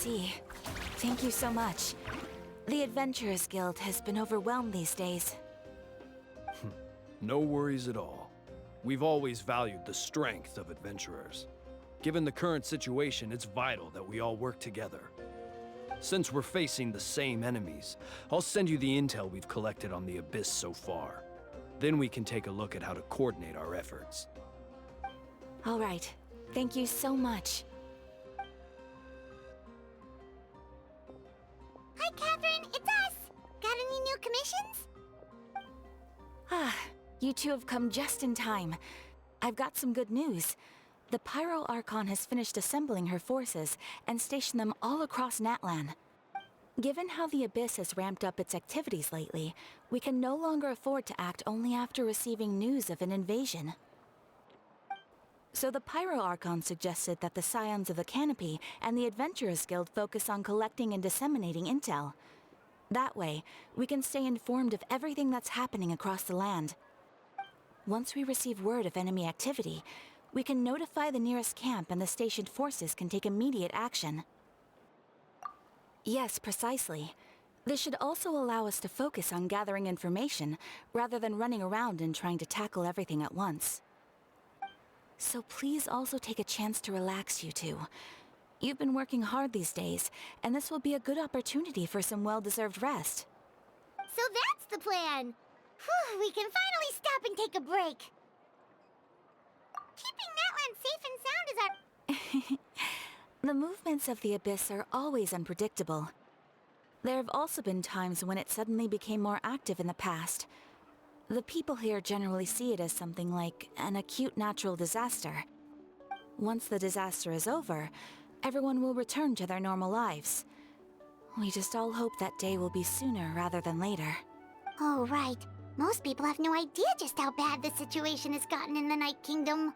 see. Thank you so much. The Adventurers Guild has been overwhelmed these days. No worries at all. We've always valued the strength of adventurers. Given the current situation, it's vital that we all work together. Since we're facing the same enemies, I'll send you the intel we've collected on the Abyss so far. Then we can take a look at how to coordinate our efforts. All right. Thank you so much. Hi, Catherine. It's us. Got any new commissions? Ah, you two have come just in time. I've got some good news. The Pyro Archon has finished assembling her forces and stationed them all across Natlan. Given how the Abyss has ramped up its activities lately, we can no longer afford to act only after receiving news of an invasion. So the Pyro Archon suggested that the Scions of the Canopy and the Adventurers Guild focus on collecting and disseminating intel. That way, we can stay informed of everything that's happening across the land. Once we receive word of enemy activity, we can notify the nearest camp and the stationed forces can take immediate action. Yes, precisely. This should also allow us to focus on gathering information, rather than running around and trying to tackle everything at once. So please also take a chance to relax, you two. You've been working hard these days, and this will be a good opportunity for some well-deserved rest. So that's the plan. Whew, we can finally stop and take a break. Keeping Natlan safe and sound is our... The movements of the Abyss are always unpredictable. There have also been times when it suddenly became more active in the past. The people here generally see it as something like an acute natural disaster. Once the disaster is over, everyone will return to their normal lives. We just all hope that day will be sooner rather than later. Oh, right. Most people have no idea just how bad the situation has gotten in the Night Kingdom.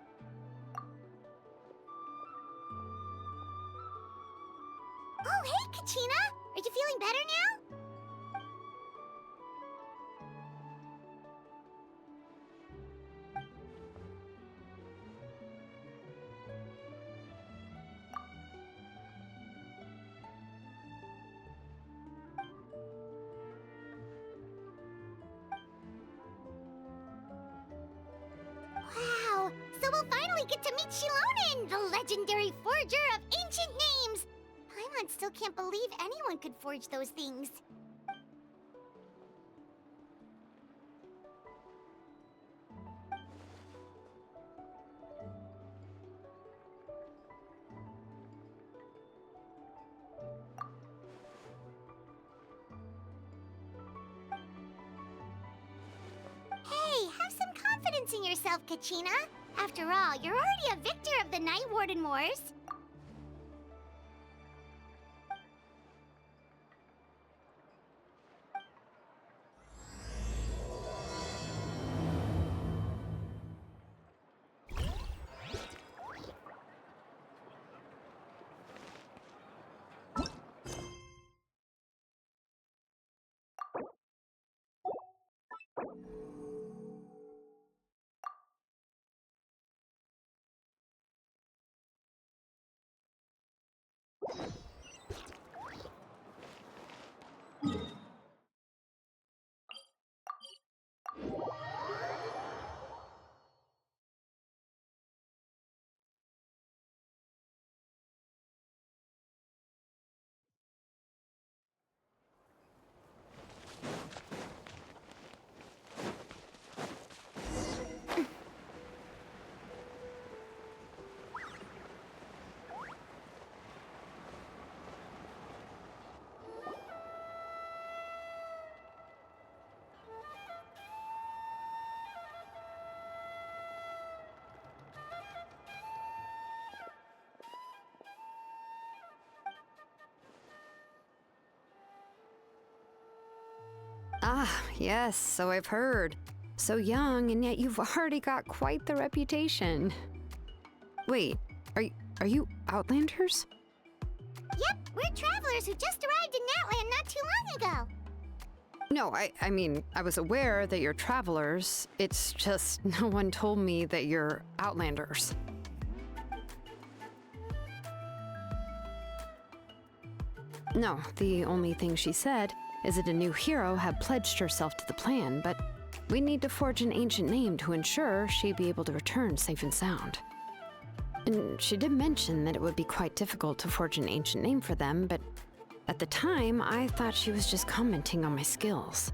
Oh, hey, Kachina! Are you feeling better now? Wow! So we'll finally get to meet Shilonen, the legendary forger of ancient names! Paimon still can't believe anyone could forge those things. Hey, have some confidence in yourself, Kachina. After all, you're already a victor of the Night Warden Wars. Ah, yes, so I've heard. So young, and yet you've already got quite the reputation. Wait, are you Outlanders? Yep, we're travelers who just arrived in Natlan not too long ago. No, I mean, I was aware that you're travelers. It's just no one told me that you're Outlanders. No, the only thing she said is that a new hero had pledged herself to the plan, but we need to forge an ancient name to ensure she'd be able to return safe and sound. And she did mention that it would be quite difficult to forge an ancient name for them, but at the time, I thought she was just commenting on my skills.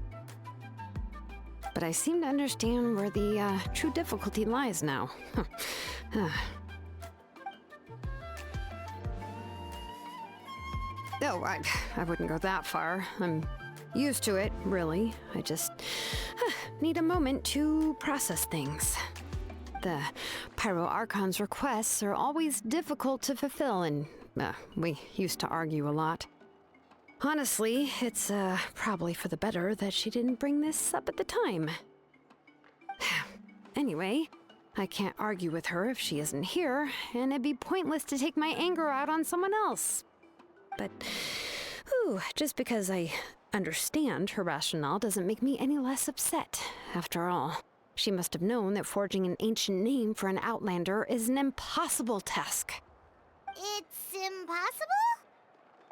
But I seem to understand where the true difficulty lies now. Oh, I wouldn't go that far. I'm used to it, really. I just need a moment to process things. The Pyro Archon's requests are always difficult to fulfill, and we used to argue a lot. Honestly, it's probably for the better that she didn't bring this up at the time. Anyway, I can't argue with her if she isn't here, and it'd be pointless to take my anger out on someone else. But, just because I understand her rationale doesn't make me any less upset. After all, she must have known that forging an ancient name for an Outlander is an impossible task. It's impossible?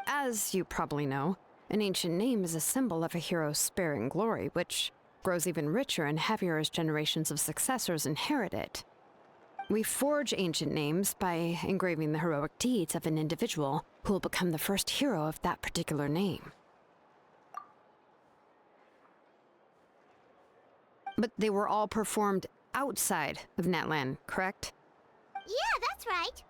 As you probably know, an ancient name is a symbol of a hero's spirit and glory, which grows even richer and heavier as generations of successors inherit it. We forge ancient names by engraving the heroic deeds of an individual who will become the first hero of that particular name. But they were all performed outside of Natlan, correct? Yeah, that's right.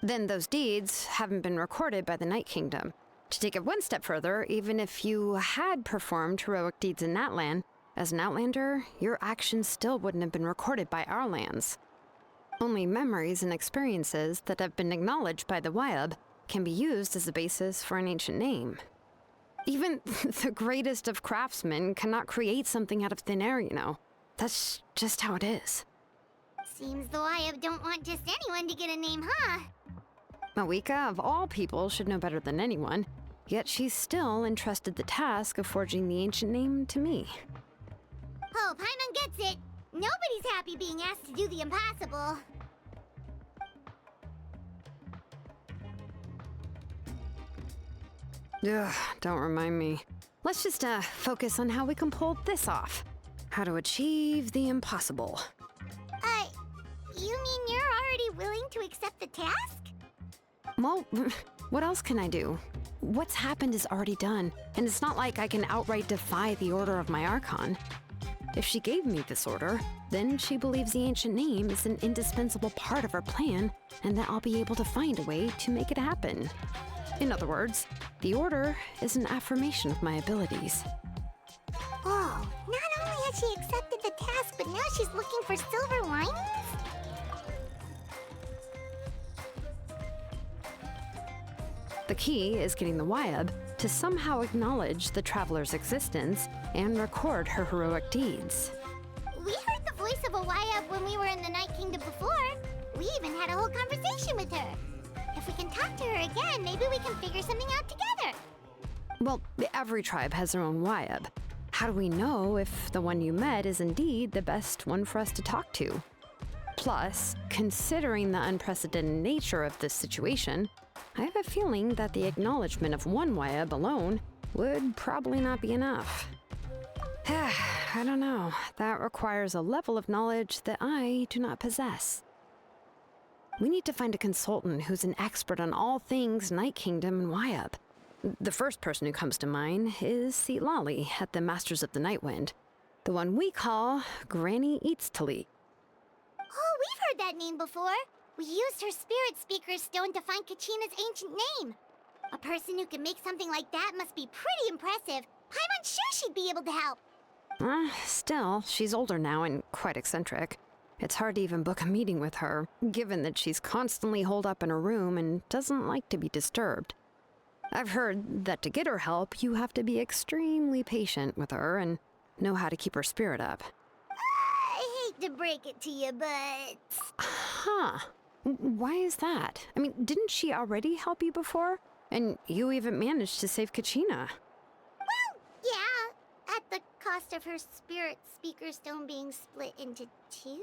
Then those deeds haven't been recorded by the Night Kingdom. To take it one step further, even if you had performed heroic deeds in Natlan, as an Outlander, your actions still wouldn't have been recorded by our lands. Only memories and experiences that have been acknowledged by the Wyab can be used as a basis for an ancient name. Even the greatest of craftsmen cannot create something out of thin air, you know. That's just how it is. Seems the Wyab don't want just anyone to get a name, huh? Mawika, of all people, should know better than anyone, yet she's still entrusted the task of forging the ancient name to me. Oh, Paimon gets it. Nobody's happy being asked to do the impossible. Ugh, don't remind me. Let's just focus on how we can pull this off. How to achieve the impossible. You mean you're already willing to accept the task? Well, what else can I do? What's happened is already done, and it's not like I can outright defy the order of my Archon. If she gave me this order, then she believes the ancient name is an indispensable part of her plan, and that I'll be able to find a way to make it happen. In other words, the order is an affirmation of my abilities. Oh, not only has she accepted the task, but now she's looking for silver linings? The key is getting the Wyab to somehow acknowledge the traveler's existence and record her heroic deeds. We heard the voice of a Wyab when we were in the Night Kingdom before. We even had a whole conversation with her. If we can talk to her again, maybe we can figure something out together. Well, every tribe has their own Wyab. How do we know if the one you met is indeed the best one for us to talk to? Plus, considering the unprecedented nature of this situation, I have a feeling that the acknowledgement of one Wyab alone would probably not be enough. I don't know. That requires a level of knowledge that I do not possess. We need to find a consultant who's an expert on all things Night Kingdom and Wyab. The first person who comes to mind is Seatlali at the Masters of the Nightwind, the one we call Granny Eatstali. Oh, we've heard that name before. We used her Spirit Speaker's Stone to find Kachina's ancient name. A person who can make something like that must be pretty impressive. I'm unsure she'd be able to help. Still, she's older now and quite eccentric. It's hard to even book a meeting with her, given that she's constantly holed up in her room and doesn't like to be disturbed. I've heard that to get her help, you have to be extremely patient with her and know how to keep her spirit up. I hate to break it to you, but... Huh. Why is that? I mean, didn't she already help you before? And you even managed to save Kachina. Well, yeah, at the cost of her Spirit Speaker Stone being split into two.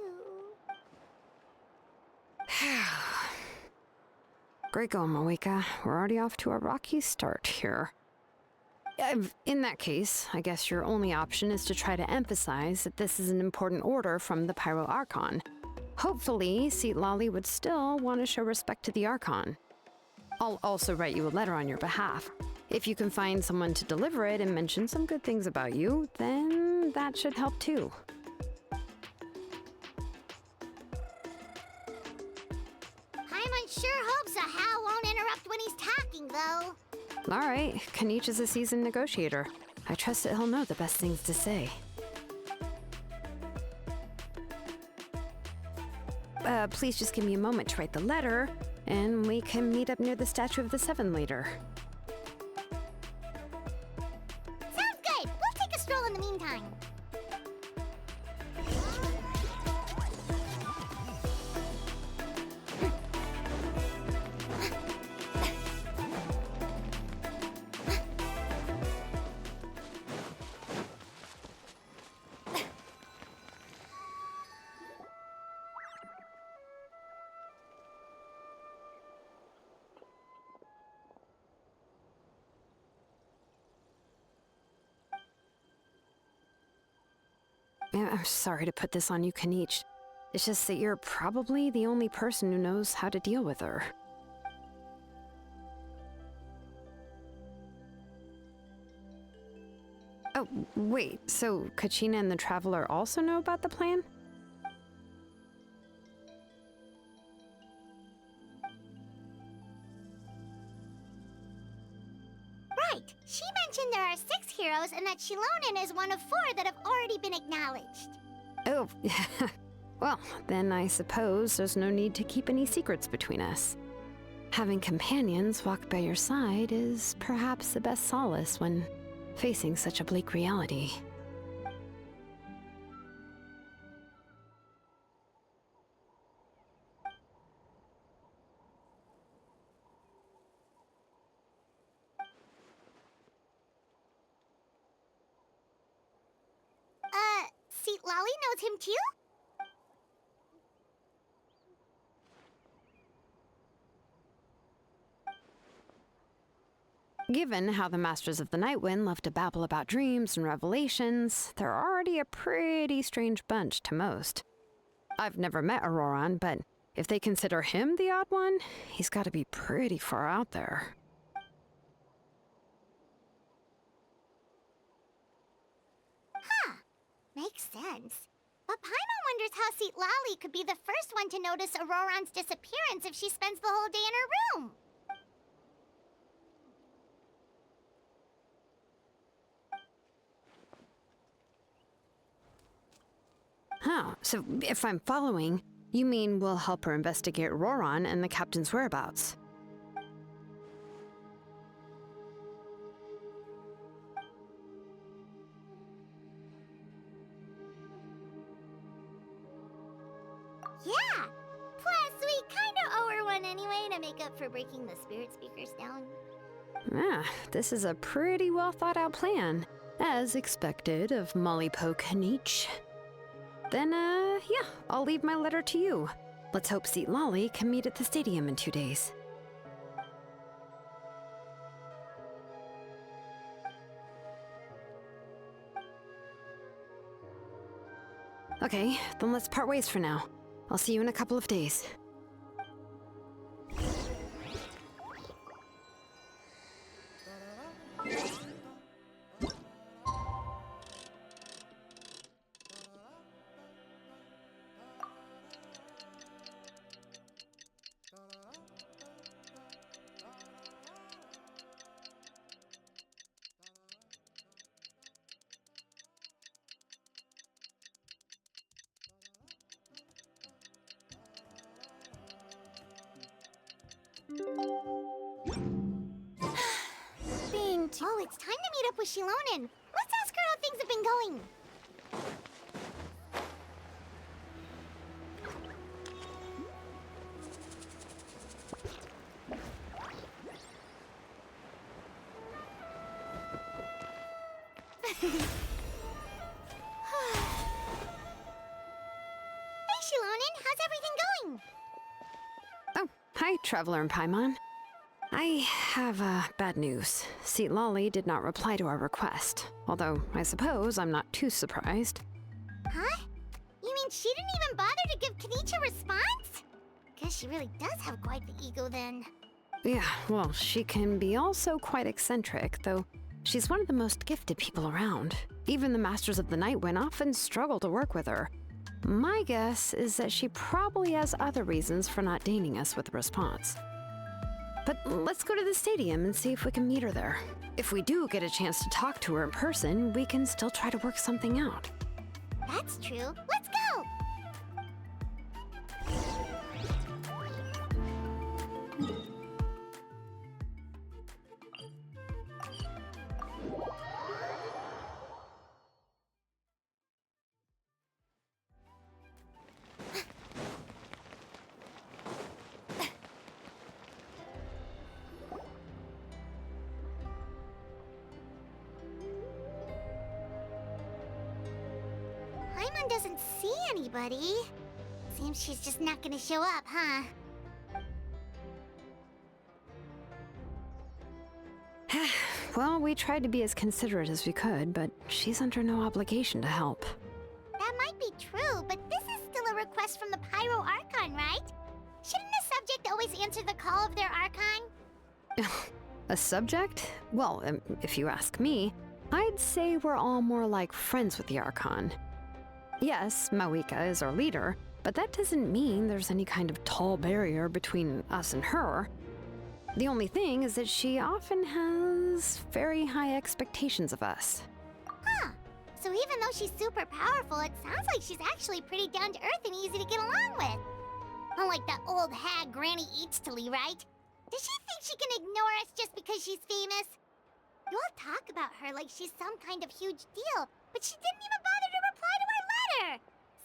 Great going, Moeka. We're already off to a rocky start here. In that case, I guess your only option is to try to emphasize that this is an important order from the Pyro Archon. Hopefully, Seat Lolly would still want to show respect to the Archon. I'll also write you a letter on your behalf. If you can find someone to deliver it and mention some good things about you, then that should help too. Paimon sure hopes a Hal won't interrupt when he's talking, though. All right, Kanich is a seasoned negotiator. I trust that he'll know the best things to say. Please just give me a moment to write the letter, and we can meet up near the Statue of the Seven later. Sounds good. We'll take a stroll in the meantime. I'm sorry to put this on you, Kanich. It's just that you're probably the only person who knows how to deal with her. Oh, wait, so Kachina and the Traveler also know about the plan? Right. She mentioned there are 6 heroes and that Shilonen is one of 4 that have already been acknowledged. Oh, well, then I suppose there's no need to keep any secrets between us. Having companions walk by your side is perhaps the best solace when facing such a bleak reality. Seat Lolly knows him too? Given how the Masters of the Nightwind love to babble about dreams and revelations, they're already a pretty strange bunch to most. I've never met Auroran, but if they consider him the odd one, he's got to be pretty far out there. Makes sense. But Paimon wonders how Seat Lolly could be the first one to notice Auroran's disappearance if she spends the whole day in her room. Huh, so if I'm following, you mean we'll help her investigate Auroran and the captain's whereabouts? Yeah! Plus, we kinda owe her one anyway to make up for breaking the spirit speakers down. This is a pretty well thought out plan, as expected of Molly Poke Kanich. Then, yeah, I'll leave my letter to you. Let's hope Seat Lolly can meet at the stadium in 2 days. Okay, then let's part ways for now. I'll see you in a couple of days. Oh, it's time to meet up with Shilonen. Let's ask her how things have been going. Hey, Shilonen, how's everything going? Oh, hi, Traveler and Paimon. I have bad news. Seat Lolly did not reply to our request, although I suppose I'm not too surprised. Huh? You mean she didn't even bother to give Kenichi a response? Guess she really does have quite the ego then. Yeah, well, she can be also quite eccentric, though she's one of the most gifted people around. Even the Masters of the Nightwind often struggle to work with her. My guess is that she probably has other reasons for not deigning us with a response. But let's go to the stadium and see if we can meet her there. If we do get a chance to talk to her in person, we can still try to work something out. That's true. Let's go! Paimon doesn't see anybody. Seems she's just not gonna show up, huh? Well, we tried to be as considerate as we could, but she's under no obligation to help. That might be true, but this is still a request from the Pyro Archon, right? Shouldn't a subject always answer the call of their Archon? A subject? Well, if you ask me, I'd say we're all more like friends with the Archon. Yes, Mawika is our leader, but that doesn't mean there's any kind of tall barrier between us and her. The only thing is that she often has very high expectations of us. Huh. So even though she's super powerful, it sounds like she's actually pretty down to earth and easy to get along with. Unlike that old hag Granny Eatstily, right? Does she think she can ignore us just because she's famous? You all talk about her like she's some kind of huge deal, but she didn't even bother to reply to our letter!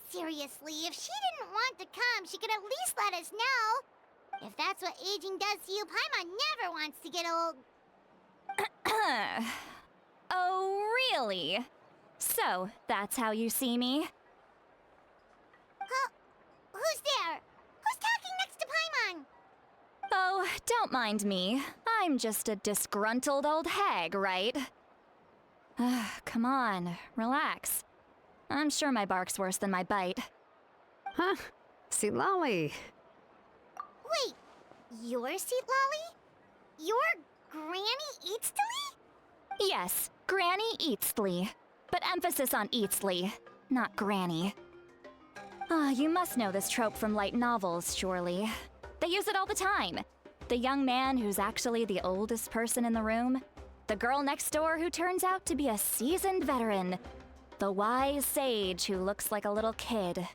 Seriously, if she didn't want to come, she could at least let us know. If that's what aging does to you, Paimon never wants to get old. Oh, really? So, that's how you see me? Huh? Who's there? Who's talking next to Paimon? Oh, don't mind me. I'm just a disgruntled old hag, right? Come on, relax. I'm sure my bark's worse than my bite. Huh? See, Lolly. Wait, you're Seat Lolly? You're Granny Eatstily? Yes, Granny Eatsley. But emphasis on Eatsley, not Granny. You must know this trope from light novels, surely. They use it all the time. The young man who's actually the oldest person in the room. The girl next door who turns out to be a seasoned veteran. The wise sage who looks like a little kid.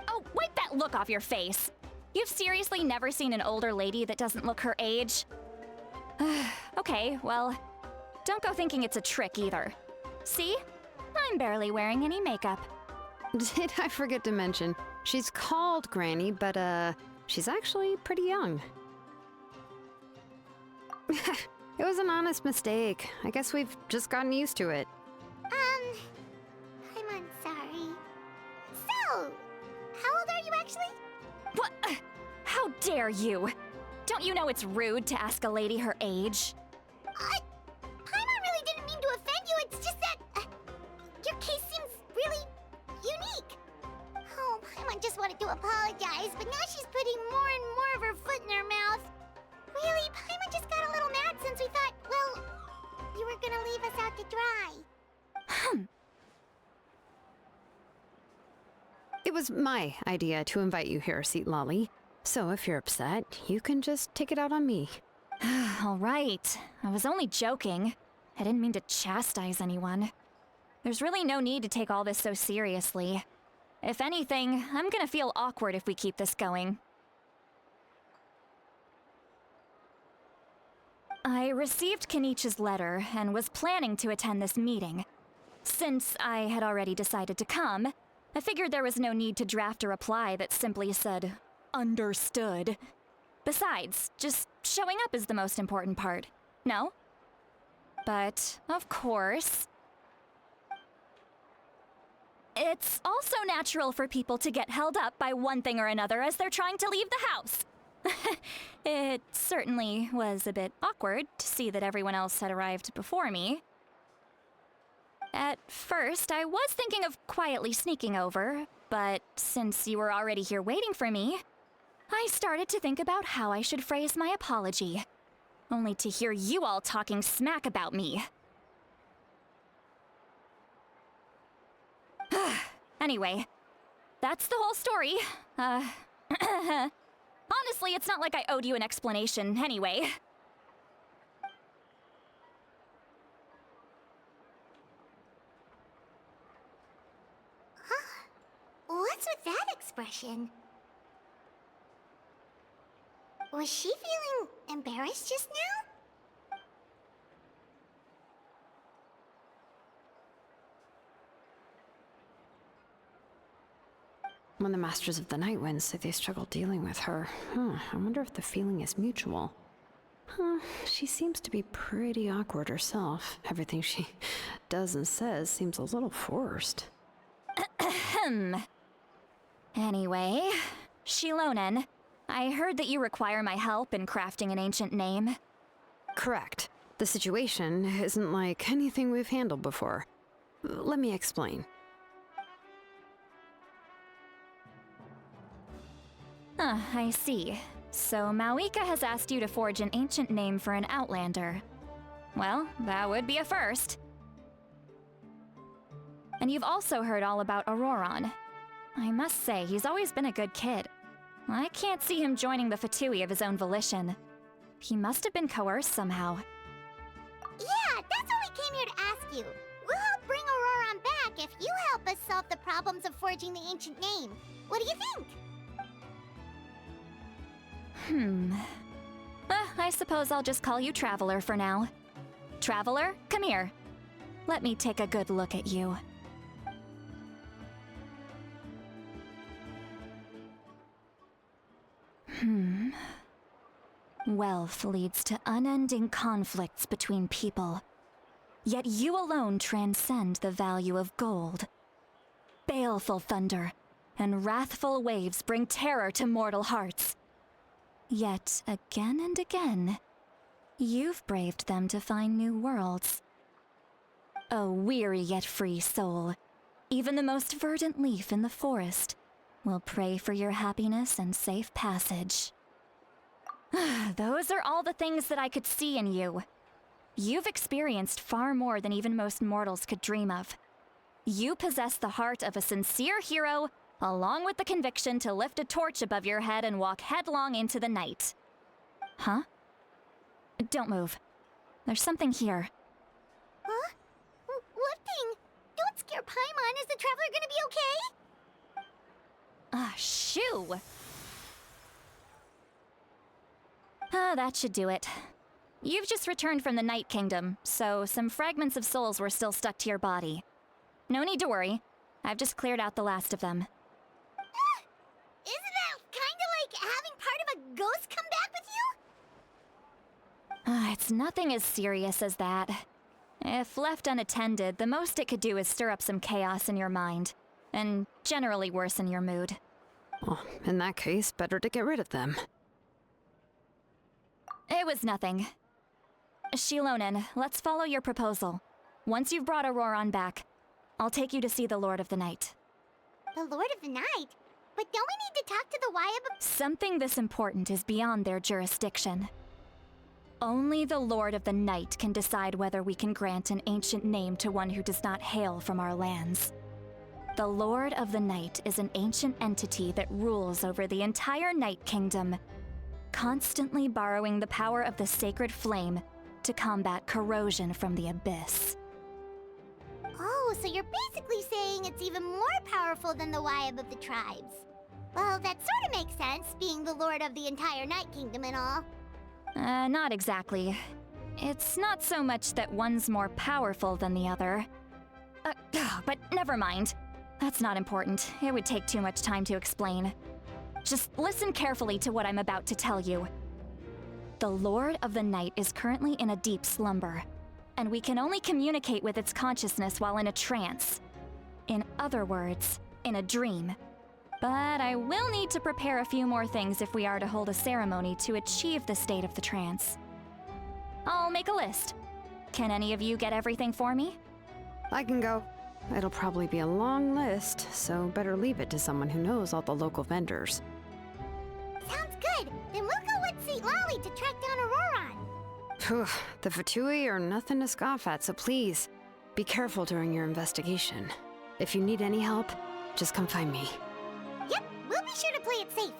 Oh, wipe that look off your face! You've seriously never seen an older lady that doesn't look her age? Okay, well, don't go thinking it's a trick either. See? I'm barely wearing any makeup. Did I forget to mention, she's called Granny, but she's actually pretty young. It was an honest mistake. I guess we've just gotten used to it. I'm sorry. So, how old are you actually? What? How dare you? Don't you know it's rude to ask a lady her age? Paimon really didn't mean to offend you, it's just that your case seems really unique. Oh, Paimon just wanted to apologize, but now she's putting more and more of her foot in her mouth. Really, Paimon just got a little mad since we thought, well, you were gonna leave us out to dry. It was my idea to invite you here, Seat Lolly. So if you're upset, you can just take it out on me. All right. I was only joking. I didn't mean to chastise anyone. There's really no need to take all this so seriously. If anything, I'm gonna feel awkward if we keep this going. I received Kenichi's letter and was planning to attend this meeting. Since I had already decided to come, I figured there was no need to draft a reply that simply said, "Understood." Besides, just showing up is the most important part, no? But, of course, it's also natural for people to get held up by one thing or another as they're trying to leave the house. It certainly was a bit awkward to see that everyone else had arrived before me. At first, I was thinking of quietly sneaking over, but since you were already here waiting for me, I started to think about how I should phrase my apology, only to hear you all talking smack about me. Anyway, that's the whole story. Honestly, it's not like I owed you an explanation anyway. What's with that expression? Was she feeling embarrassed just now? When the Masters of the Night Wind say they struggle dealing with her, I wonder if the feeling is mutual. She seems to be pretty awkward herself. Everything she does and says seems a little forced. Anyway, Shilonen, I heard that you require my help in crafting an ancient name. Correct. The situation isn't like anything we've handled before. Let me explain. I see. So Mawika has asked you to forge an ancient name for an Outlander. Well, that would be a first. And you've also heard all about Auroron. I must say, he's always been a good kid. I can't see him joining the Fatui of his own volition. He must have been coerced somehow. Yeah, that's why we came here to ask you. We'll help bring Auroron back if you help us solve the problems of forging the ancient name. What do you think? I suppose I'll just call you Traveler for now. Traveler, come here. Let me take a good look at you. Wealth leads to unending conflicts between people. Yet you alone transcend the value of gold. Baleful thunder and wrathful waves bring terror to mortal hearts. Yet again and again, you've braved them to find new worlds. A weary yet free soul, even the most verdant leaf in the forest will pray for your happiness and safe passage. Those are all the things that I could see in you. You've experienced far more than even most mortals could dream of. You possess the heart of a sincere hero, along with the conviction to lift a torch above your head and walk headlong into the night. Huh? Don't move. There's something here. Huh? What thing? Don't scare Paimon. Is the Traveler gonna be okay? Shoo! That should do it. You've just returned from the Night Kingdom, so some fragments of souls were still stuck to your body. No need to worry. I've just cleared out the last of them. Isn't that kinda like having part of a ghost come back with you? It's nothing as serious as that. If left unattended, the most it could do is stir up some chaos in your mind, and generally worsen your mood. Well, in that case, better to get rid of them. It was nothing. Shilonen, let's follow your proposal. Once you've brought Auroron back, I'll take you to see the Lord of the Night. The Lord of the Night? But don't we need to talk to the Wyab? Something this important is beyond their jurisdiction. Only the Lord of the Night can decide whether we can grant an ancient name to one who does not hail from our lands. The Lord of the Night is an ancient entity that rules over the entire Night Kingdom, constantly borrowing the power of the sacred flame to combat corrosion from the abyss. Oh, so you're basically saying it's even more powerful than the Wyab of the tribes. Well, that sort of makes sense, being the lord of the entire Night Kingdom and all. Not exactly. It's not so much that one's more powerful than the other. But never mind. That's not important. It would take too much time to explain. Just listen carefully to what I'm about to tell you. The Lord of the Night is currently in a deep slumber, and we can only communicate with its consciousness while in a trance. In other words, in a dream. But I will need to prepare a few more things if we are to hold a ceremony to achieve the state of the trance. I'll make a list. Can any of you get everything for me? I can go. It'll probably be a long list, so better leave it to someone who knows all the local vendors. Sounds good. Then we'll go with St. Lolly to track down Auroron. Phew, the Fatui are nothing to scoff at, so please, be careful during your investigation. If you need any help, just come find me. Yep, we'll be sure to play it safe.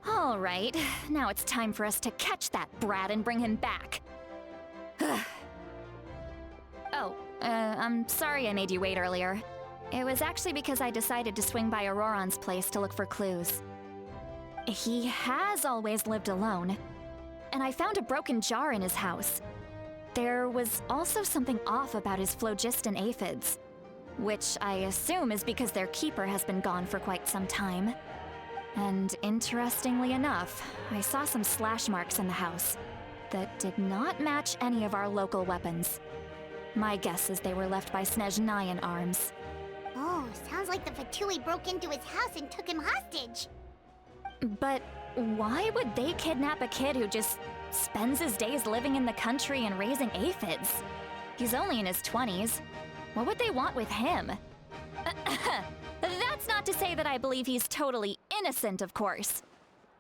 All right, now it's time for us to catch that brat and bring him back. I'm sorry I made you wait earlier. It was actually because I decided to swing by Auroron's place to look for clues. He has always lived alone, and I found a broken jar in his house. There was also something off about his phlogiston aphids, which I assume is because their keeper has been gone for quite some time. And interestingly enough, I saw some slash marks in the house that did not match any of our local weapons. My guess is they were left by Snezhnayan arms. Oh, sounds like the Fatui broke into his house and took him hostage. But why would they kidnap a kid who just spends his days living in the country and raising aphids? He's only in his 20s. What would they want with him? That's not to say that I believe he's totally innocent, of course.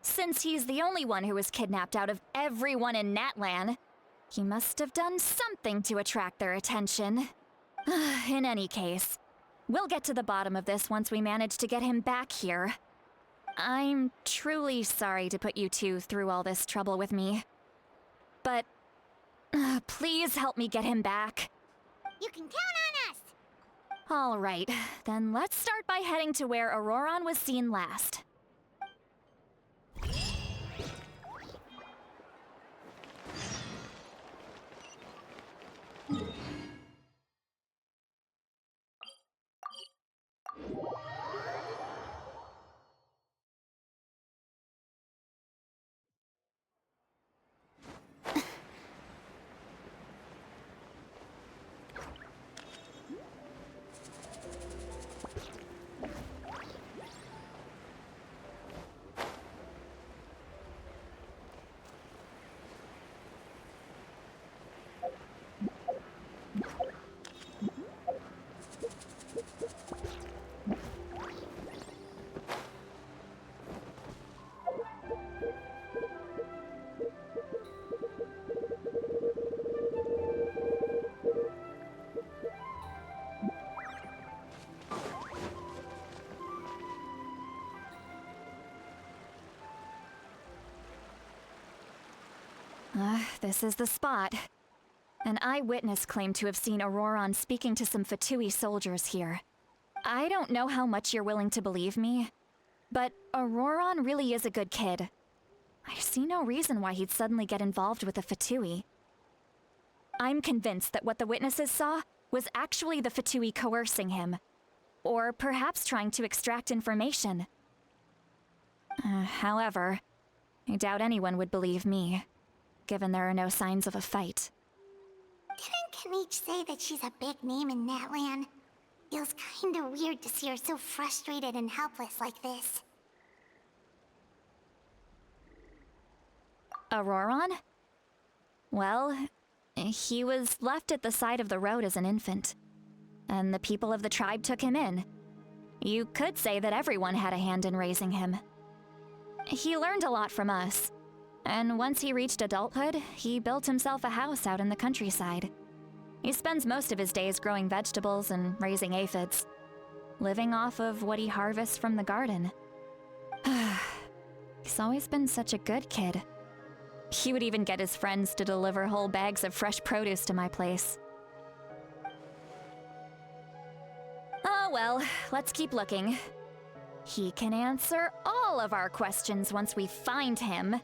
Since he's the only one who was kidnapped out of everyone in Natlan, he must have done something to attract their attention. In any case, we'll get to the bottom of this once we manage to get him back here. I'm truly sorry to put you two through all this trouble with me. But please help me get him back. You can count on us! All right, then let's start by heading to where Auroron was seen last. This is the spot. An eyewitness claimed to have seen Auroron speaking to some Fatui soldiers here. I don't know how much you're willing to believe me, but Auroron really is a good kid. I see no reason why he'd suddenly get involved with the Fatui. I'm convinced that what the witnesses saw was actually the Fatui coercing him, or perhaps trying to extract information. However, I doubt anyone would believe me, given there are no signs of a fight. Didn't Kanich say that she's a big name in Natlan? Feels kinda weird to see her so frustrated and helpless like this. Auroron? Well, he was left at the side of the road as an infant, and the people of the tribe took him in. You could say that everyone had a hand in raising him. He learned a lot from us, and once he reached adulthood, he built himself a house out in the countryside. He spends most of his days growing vegetables and raising aphids, living off of what he harvests from the garden. He's always been such a good kid. He would even get his friends to deliver whole bags of fresh produce to my place. Oh well, let's keep looking. He can answer all of our questions once we find him.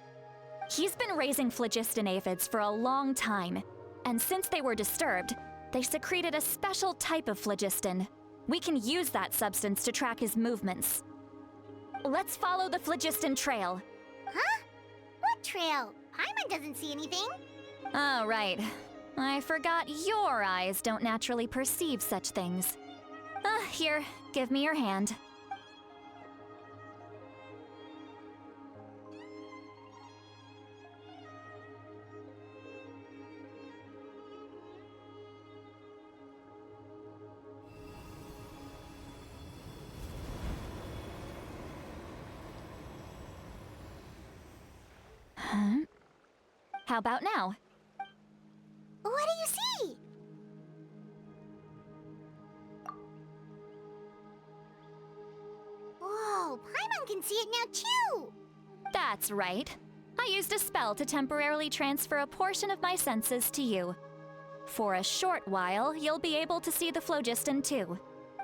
He's been raising phlogiston aphids for a long time, and since they were disturbed, they secreted a special type of phlogiston. We can use that substance to track his movements. Let's follow the phlogiston trail. Huh? What trail? Paimon doesn't see anything. Oh, right. I forgot your eyes don't naturally perceive such things. Here, give me your hand. Huh? How about now? What do you see? Whoa, Paimon can see it now too! That's right. I used a spell to temporarily transfer a portion of my senses to you. For a short while, you'll be able to see the phlogiston too.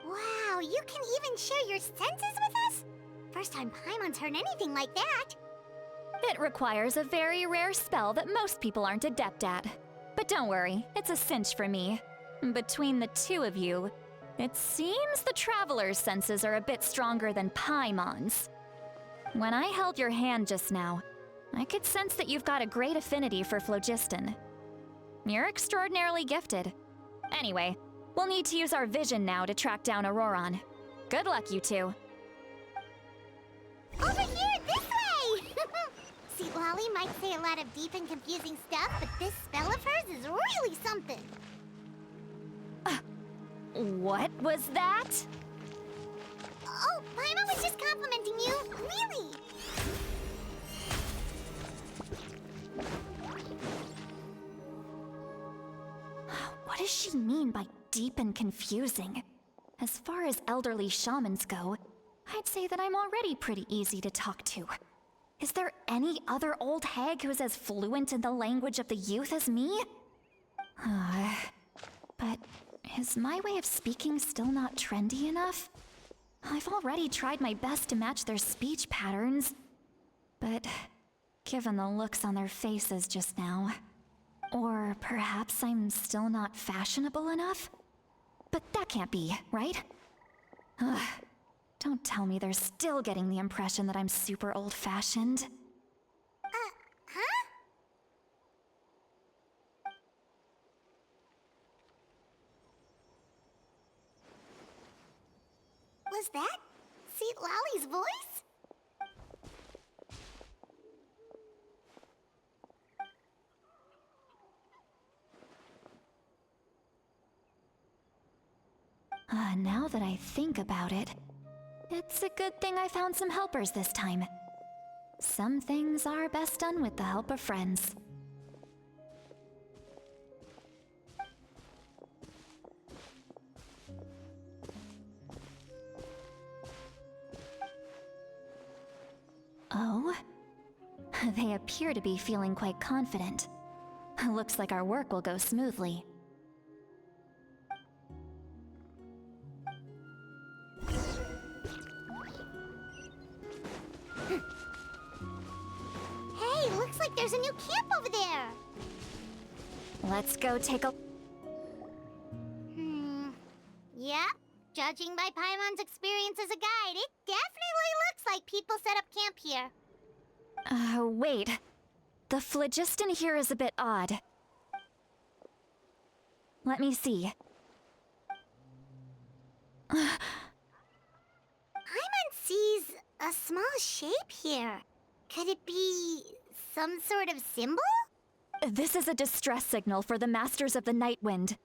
Wow, you can even share your senses with us? First time Paimon's heard anything like that. It requires a very rare spell that most people aren't adept at. But don't worry, it's a cinch for me. Between the two of you, it seems the Traveler's senses are a bit stronger than Paimon's. When I held your hand just now, I could sense that you've got a great affinity for phlogiston. You're extraordinarily gifted. Anyway, we'll need to use our vision now to track down Auroron. Good luck, you two. Over here, this way! See, Lolly might say a lot of deep and confusing stuff, but this spell of hers is really something. What was that? Oh, Paimon was just complimenting you. Really? What does she mean by deep and confusing? As far as elderly shamans go, I'd say that I'm already pretty easy to talk to. Is there any other old hag who's as fluent in the language of the youth as me? But is my way of speaking still not trendy enough? I've already tried my best to match their speech patterns. But given the looks on their faces just now, or perhaps I'm still not fashionable enough? But that can't be, right? Ugh. Don't tell me they're still getting the impression that I'm super old-fashioned. Huh? Was that Seat Lolly's voice? Now that I think about it, it's a good thing I found some helpers this time. Some things are best done with the help of friends. Oh? They appear to be feeling quite confident. Looks like our work will go smoothly. Hey, looks like there's a new camp over there. Let's go take a... Yep. Judging by Paimon's experience as a guide, it definitely looks like people set up camp here. Wait. The phlogiston here is a bit odd. Let me see. Paimon sees a small shape here. Could it be some sort of symbol? This is a distress signal for the Masters of the Night Wind.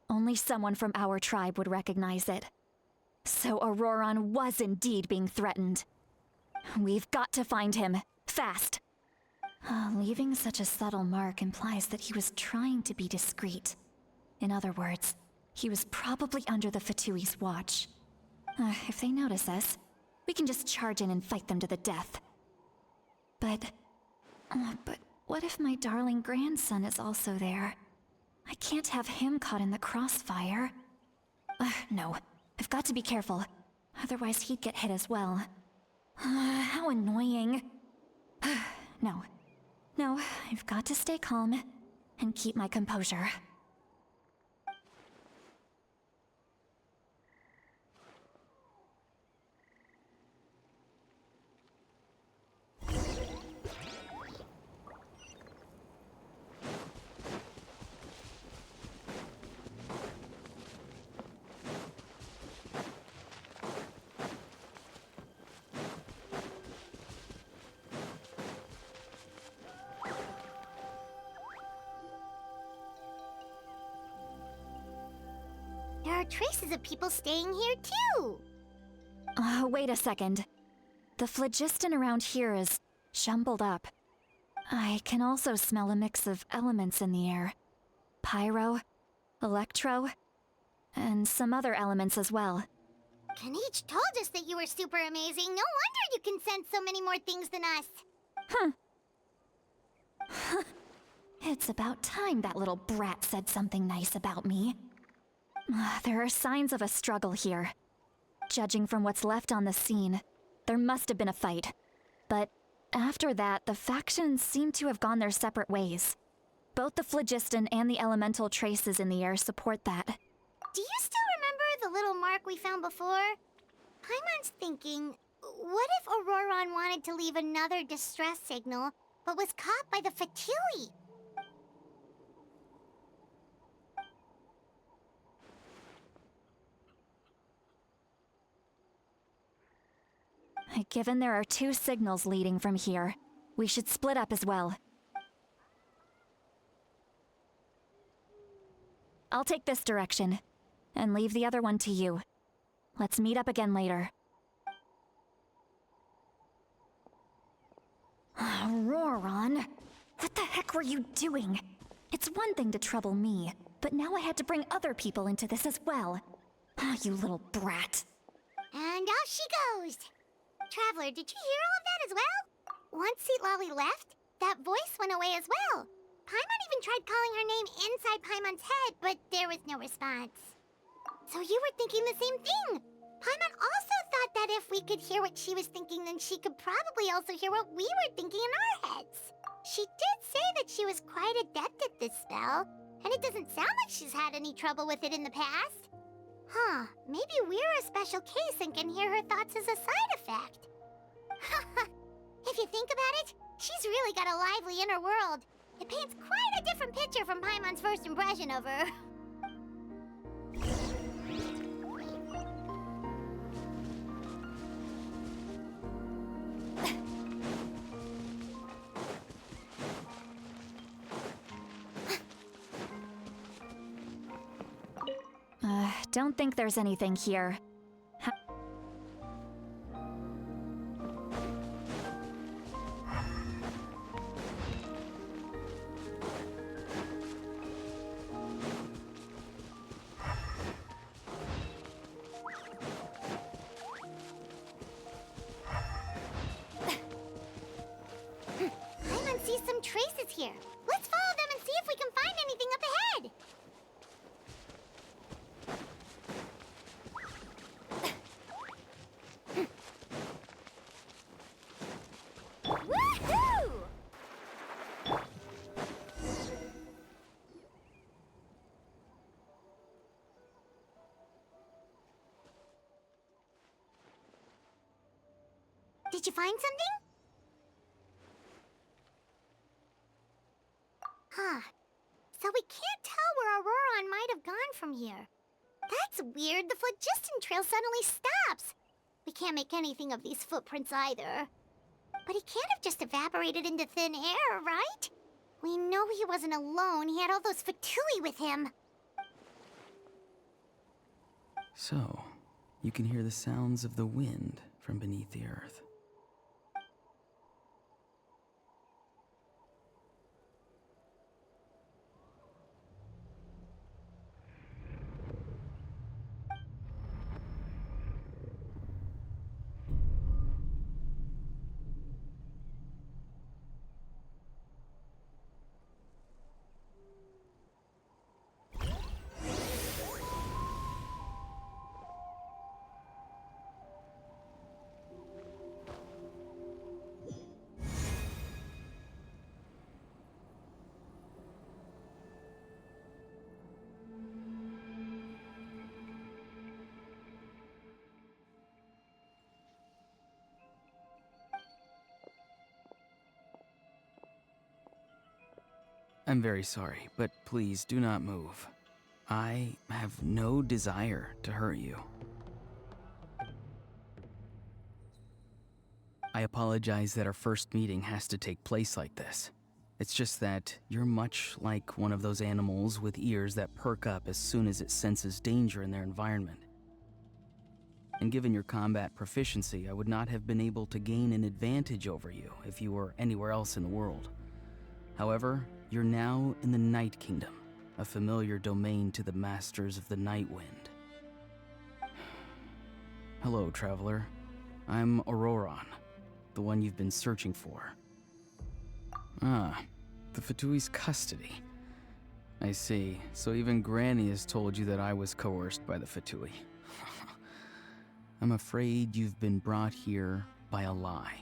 Only someone from our tribe would recognize it. So Auroron was indeed being threatened. We've got to find him. Fast. Leaving such a subtle mark implies that he was trying to be discreet. In other words, he was probably under the Fatui's watch. If they notice us, we can just charge in and fight them to the death. But what if my darling grandson is also there? I can't have him caught in the crossfire. No, I've got to be careful. Otherwise he'd get hit as well. How annoying. No, I've got to stay calm and keep my composure. traces of people staying here too. Wait a second. The phlogiston around here is jumbled up. I can also smell a mix of elements in the air. Pyro, electro, and some other elements as well. Kanich told us that you were super amazing. No wonder you can sense so many more things than us. It's about time that little brat said something nice about me. There are signs of a struggle here. Judging from what's left on the scene, there must have been a fight. But after that, the factions seem to have gone their separate ways. Both the phlogiston and the elemental traces in the air support that. Do you still remember the little mark we found before? Paimon's thinking, what if Auroron wanted to leave another distress signal, but was caught by the Fatui? Given there are 2 signals leading from here, we should split up as well. I'll take this direction, and leave the other one to you. Let's meet up again later. Auroron, what the heck were you doing? It's one thing to trouble me, but now I had to bring other people into this as well. You little brat. And off she goes. Traveler, did you hear all of that as well? Once Seatlolly left, that voice went away as well. Paimon even tried calling her name inside Paimon's head, but there was no response. So you were thinking the same thing. Paimon also thought that if we could hear what she was thinking, then she could probably also hear what we were thinking in our heads. She did say that she was quite adept at this spell, and it doesn't sound like she's had any trouble with it in the past. Huh, maybe we're a special case and can hear her thoughts as a side effect. If you think about it, she's really got a lively inner world. It paints quite a different picture from Paimon's first impression of her. Don't think there's anything here. Paimon sees some traces here. Let's follow them and see if we can find anything up ahead. Woohoo! Did you find something? Huh. So we can't tell where Auroron might have gone from here. That's weird. The phlogiston trail suddenly stops. We can't make anything of these footprints either. But he can't have just evaporated into thin air, right? We know he wasn't alone. He had all those Fatui with him. So, you can hear the sounds of the wind from beneath the earth. I'm very sorry, but please do not move. I have no desire to hurt you. I apologize that our first meeting has to take place like this. It's just that you're much like one of those animals with ears that perk up as soon as it senses danger in their environment. And given your combat proficiency, I would not have been able to gain an advantage over you if you were anywhere else in the world. However, you're now in the Night Kingdom, a familiar domain to the Masters of the Night Wind. Hello, traveler. I'm Auroron, the one you've been searching for. Ah, the Fatui's custody. I see. So even Granny has told you that I was coerced by the Fatui. I'm afraid you've been brought here by a lie,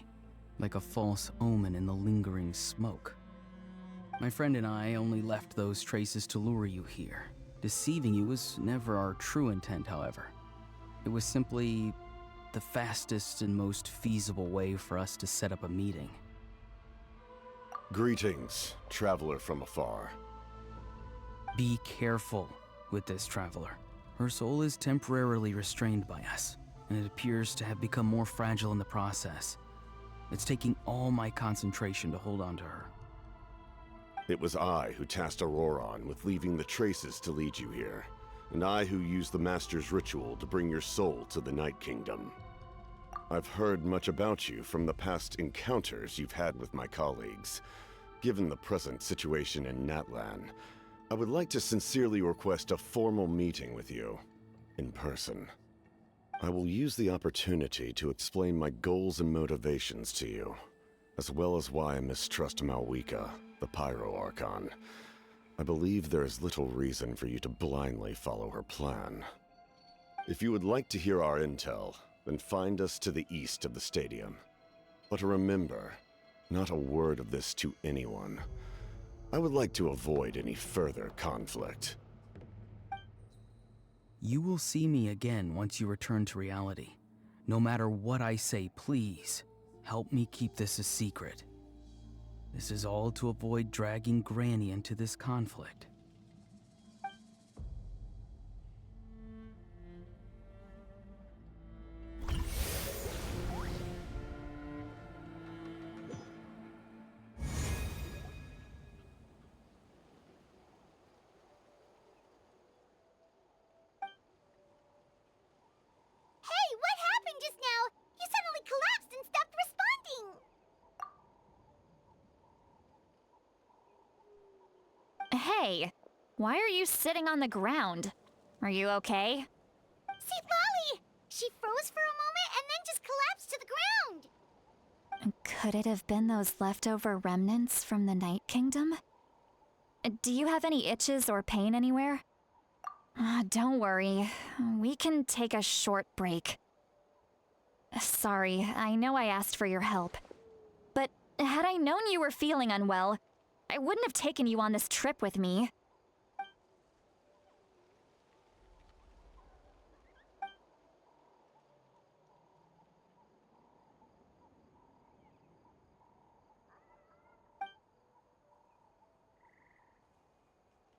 like a false omen in the lingering smoke. My friend and I only left those traces to lure you here. Deceiving you was never our true intent, however. It was simply the fastest and most feasible way for us to set up a meeting. Greetings, traveler from afar. Be careful with this traveler. Her soul is temporarily restrained by us, and it appears to have become more fragile in the process. It's taking all my concentration to hold on to her. It was I who tasked Auroron with leaving the traces to lead you here, and I who used the Master's ritual to bring your soul to the Night Kingdom. I've heard much about you from the past encounters you've had with my colleagues. Given the present situation in Natlan, I would like to sincerely request a formal meeting with you, in person. I will use the opportunity to explain my goals and motivations to you, as well as why I mistrust Malwika, the Pyro Archon. I believe there is little reason for you to blindly follow her plan. If you would like to hear our intel, then find us to the east of the stadium. But remember, not a word of this to anyone. I would like to avoid any further conflict. You will see me again once you return to reality. No matter what I say, please, help me keep this a secret. This is all to avoid dragging Granny into this conflict. Hey, what happened just now? You suddenly collapsed and stopped responding. Hey, why are you sitting on the ground? Are you okay? See, Lolly! She froze for a moment and then just collapsed to the ground. Could it have been those leftover remnants from the Night Kingdom? Do you have any itches or pain anywhere? Don't worry, we can take a short break. Sorry, I know I asked for your help. But had I known you were feeling unwell, I wouldn't have taken you on this trip with me.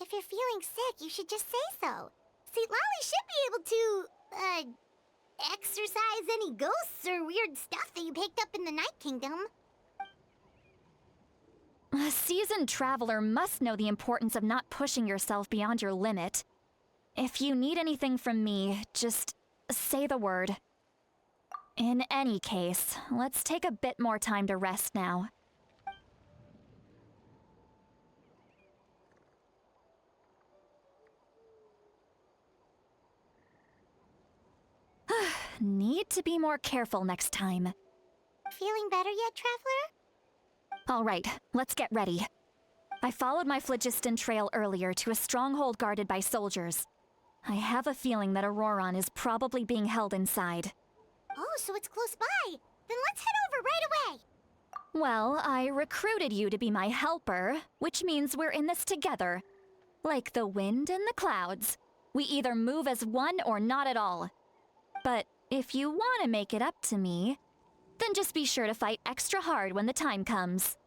If you're feeling sick, you should just say so. See, Lolly should be able to, exorcise any ghosts or weird stuff that you picked up in the Night Kingdom. A seasoned traveler must know the importance of not pushing yourself beyond your limit. If you need anything from me, just say the word. In any case, let's take a bit more time to rest now. Need to be more careful next time. Feeling better yet, Traveler? All right, let's get ready. I followed my phlogiston trail earlier to a stronghold guarded by soldiers. I have a feeling that Auroron is probably being held inside. Oh, so it's close by. Then let's head over right away. Well, I recruited you to be my helper, which means we're in this together. Like the wind and the clouds. We either move as one or not at all. But if you want to make it up to me, then just be sure to fight extra hard when the time comes.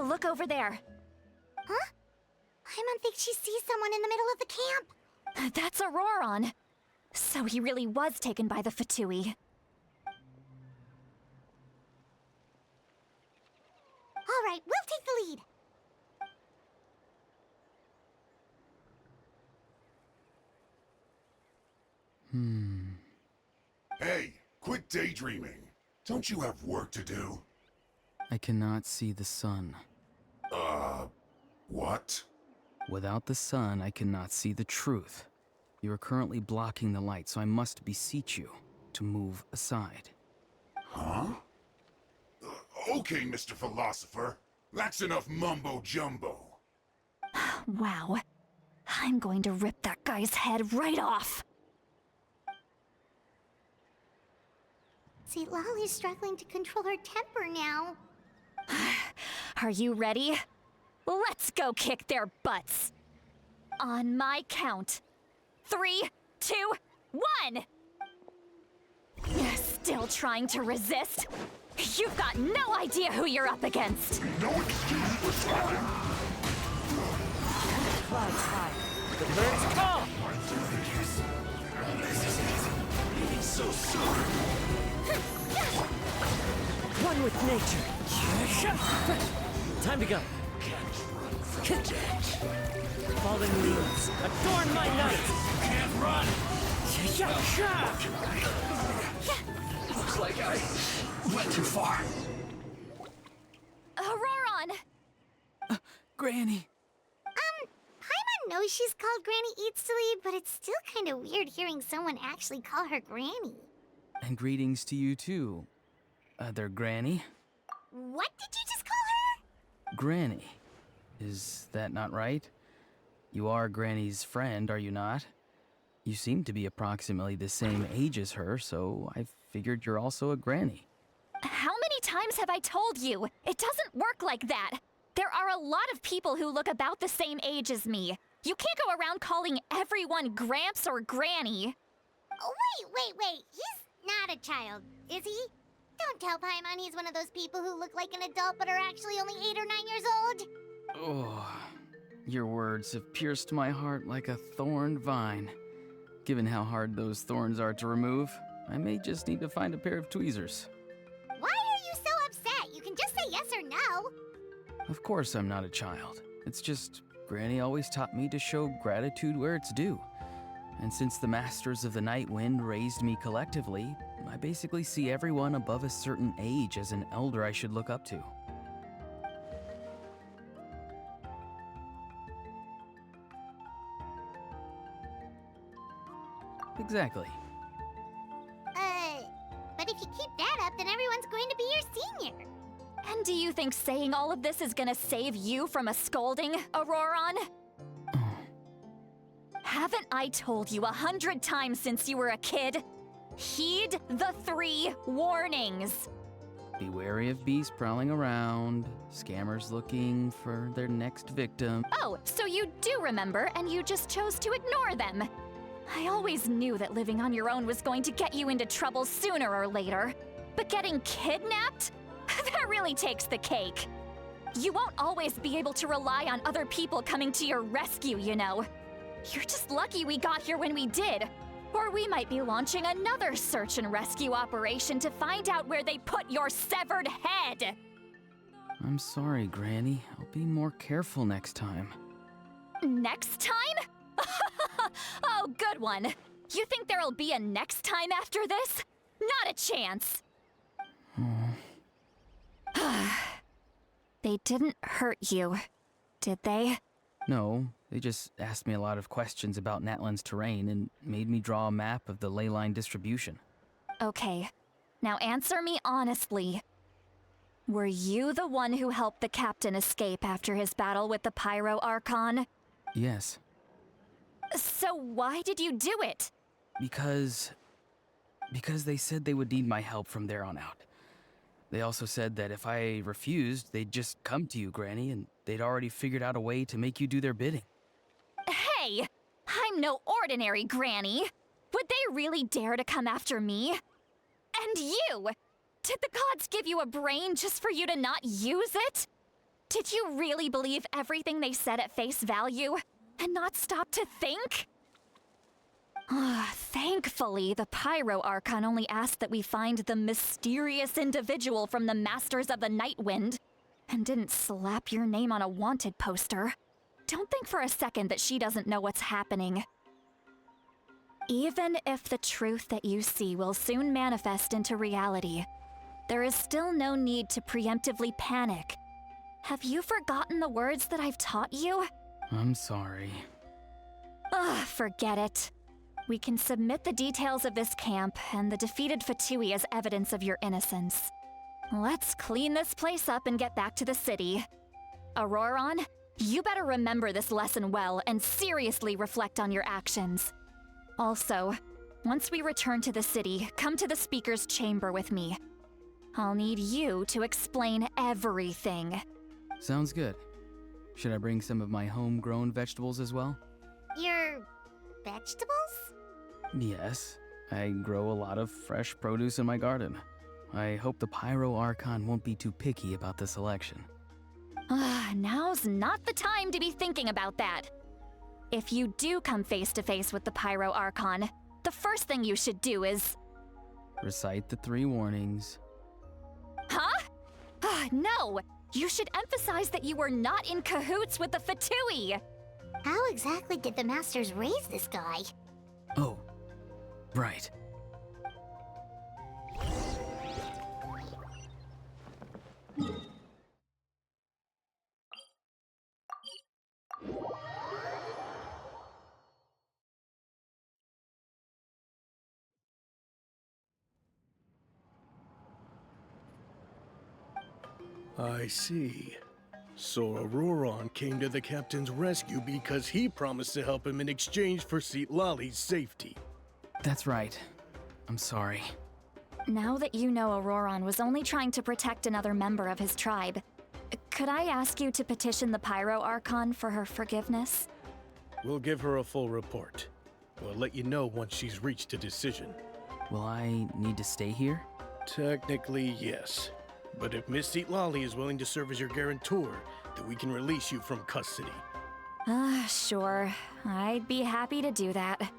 Look over there. Huh? Paimon thinks she sees someone in the middle of the camp. That's Auroron. So he really was taken by the Fatui. All right, we'll take the lead. Hey, quit daydreaming. Don't you have work to do? I cannot see the sun. What? Without the sun, I cannot see the truth. You are currently blocking the light, so I must beseech you to move aside. Huh? Okay, Mr. Philosopher. That's enough mumbo-jumbo. Wow. I'm going to rip that guy's head right off. See, Lolly's struggling to control her temper now. Are you ready? Let's go kick their butts. On my count. 3, 2, 1! Still trying to resist? You've got no idea who you're up against. No excuse for slime! Clouds high. The birds call. So soon! One with nature. Time to go. Falling leaves adorn my night. Can't run! Looks like I went too far. Auroron! Granny! Paimon knows she's called Granny Eats to Lead, but it's still kind of weird hearing someone actually call her Granny. And greetings to you too, other Granny. What did you just call her? Granny. Is that not right? You are Granny's friend, are you not? You seem to be approximately the same age as her, so I figured you're also a Granny. How many times have I told you? It doesn't work like that. There are a lot of people who look about the same age as me. You can't go around calling everyone Gramps or Granny. Oh, wait. He's not a child, is he? Don't tell Paimon he's one of those people who look like an adult but are actually only 8 or 9 years old. Oh, your words have pierced my heart like a thorned vine. Given how hard those thorns are to remove, I may just need to find a pair of tweezers. Why are you so upset? You can just say yes or no. Of course I'm not a child. It's just Granny always taught me to show gratitude where it's due. And since the Masters of the Night Wind raised me collectively, I basically see everyone above a certain age as an elder I should look up to. Exactly. But if you keep that up, then everyone's going to be your senior. And do you think saying all of this is gonna save you from a scolding, Auroron? Haven't I told you 100 times since you were a kid? Heed the 3 warnings. Be wary of beasts prowling around, scammers looking for their next victim. Oh, so you do remember, and you just chose to ignore them. I always knew that living on your own was going to get you into trouble sooner or later. But getting kidnapped? That really takes the cake. You won't always be able to rely on other people coming to your rescue, you know. You're just lucky we got here when we did. Or we might be launching another search and rescue operation to find out where they put your severed head. I'm sorry, Granny. I'll be more careful next time. Next time? Oh, good one. You think there'll be a next time after this? Not a chance. They didn't hurt you, did they? No, they just asked me a lot of questions about Natlan's terrain and made me draw a map of the ley line distribution. Okay, now answer me honestly. Were you the one who helped the captain escape after his battle with the Pyro Archon? Yes. So why did you do it? Because they said they would need my help from there on out. They also said that if I refused, they'd just come to you, Granny, and they'd already figured out a way to make you do their bidding. Hey! I'm no ordinary Granny! Would they really dare to come after me? And you! Did the gods give you a brain just for you to not use it? Did you really believe everything they said at face value and not stop to think? Thankfully, the Pyro Archon only asked that we find the mysterious individual from the Masters of the Night Wind and didn't slap your name on a wanted poster. Don't think for a second that she doesn't know what's happening. Even if the truth that you see will soon manifest into reality, there is still no need to preemptively panic. Have you forgotten the words that I've taught you? I'm sorry. Forget it. We can submit the details of this camp and the defeated Fatui as evidence of your innocence. Let's clean this place up and get back to the city. Auroron, you better remember this lesson well and seriously reflect on your actions. Also, once we return to the city, come to the speaker's chamber with me. I'll need you to explain everything. Sounds good. Should I bring some of my homegrown vegetables as well? Your vegetables? Yes. I grow a lot of fresh produce in my garden. I hope the Pyro Archon won't be too picky about the selection. Now's not the time to be thinking about that. If you do come face to face with the Pyro Archon, the first thing you should do is... Recite the 3 warnings. Huh? No! You should emphasize that you were not in cahoots with the Fatui! How exactly did the Masters raise this guy? Oh, right. I see. So Auroron came to the captain's rescue because he promised to help him in exchange for Lali's safety. That's right. I'm sorry. Now that you know Auroron was only trying to protect another member of his tribe, could I ask you to petition the Pyro Archon for her forgiveness? We'll give her a full report. We'll let you know once she's reached a decision. Will I need to stay here? Technically, yes. But if Miss Lali is willing to serve as your guarantor, then we can release you from custody. Sure. I'd be happy to do that.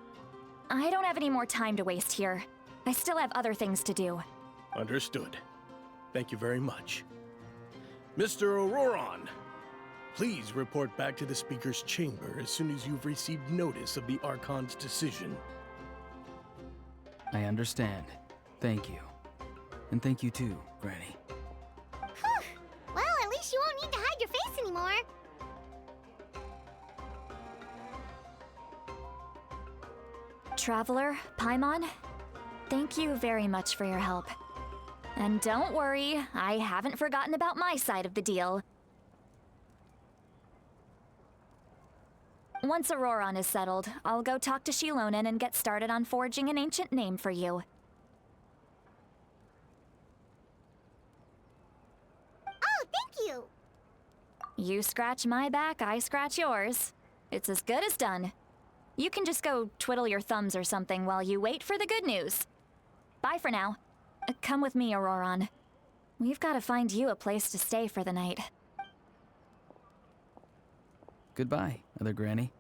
I don't have any more time to waste here. I still have other things to do. Understood. Thank you very much. Mr. Auroron, please report back to the Speaker's chamber as soon as you've received notice of the Archon's decision. I understand. Thank you. And thank you too, Granny. Well, at least you won't need to hide your face anymore. Traveler, Paimon, thank you very much for your help. And don't worry, I haven't forgotten about my side of the deal. Once Auroron is settled, I'll go talk to Shilonen and get started on forging an ancient name for you. Oh, thank you! You scratch my back, I scratch yours. It's as good as done. You can just go twiddle your thumbs or something while you wait for the good news. Bye for now. Come with me, Auroron. We've got to find you a place to stay for the night. Goodbye, Other Granny.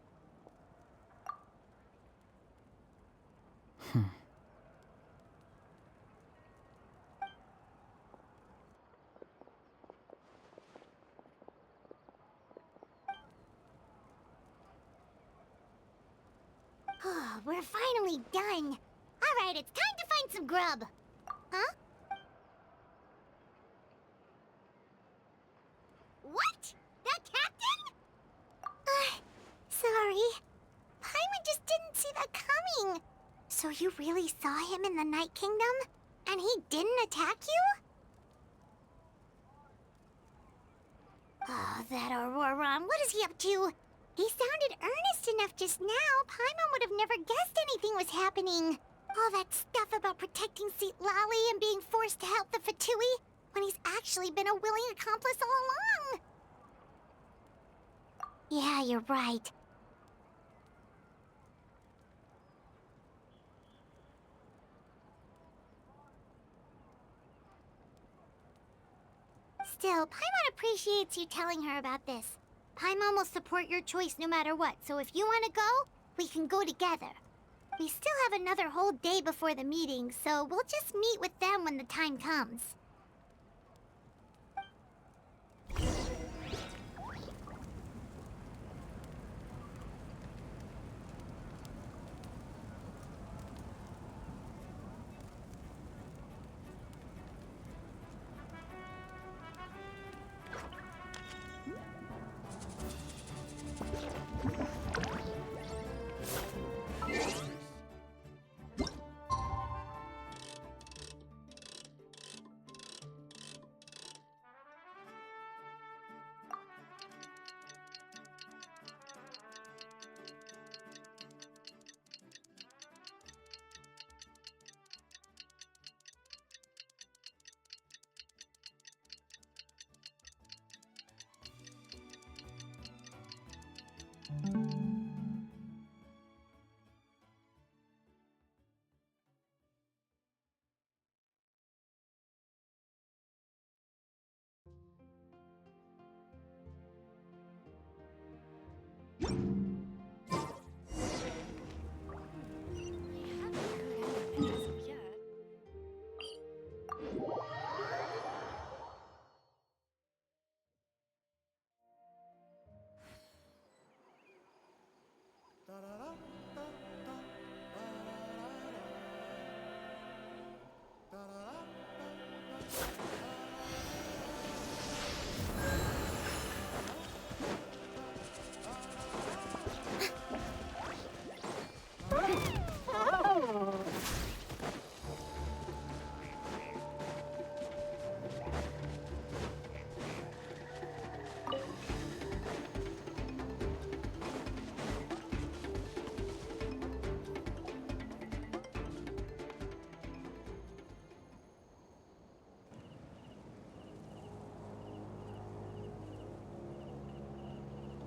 We're finally done. All right, it's time to find some grub. Huh? What? That captain? Sorry. Paimon just didn't see that coming. So you really saw him in the Night Kingdom? And he didn't attack you? Oh, that Auroron, what is he up to? He sounded earnest enough just now. Paimon would have never guessed anything was happening. All that stuff about protecting Lali and being forced to help the Fatui, when he's actually been a willing accomplice all along. Yeah, you're right. Still, Paimon appreciates you telling her about this. Paimon will support your choice no matter what, so if you want to go, we can go together. We still have another whole day before the meeting, so we'll just meet with them when the time comes.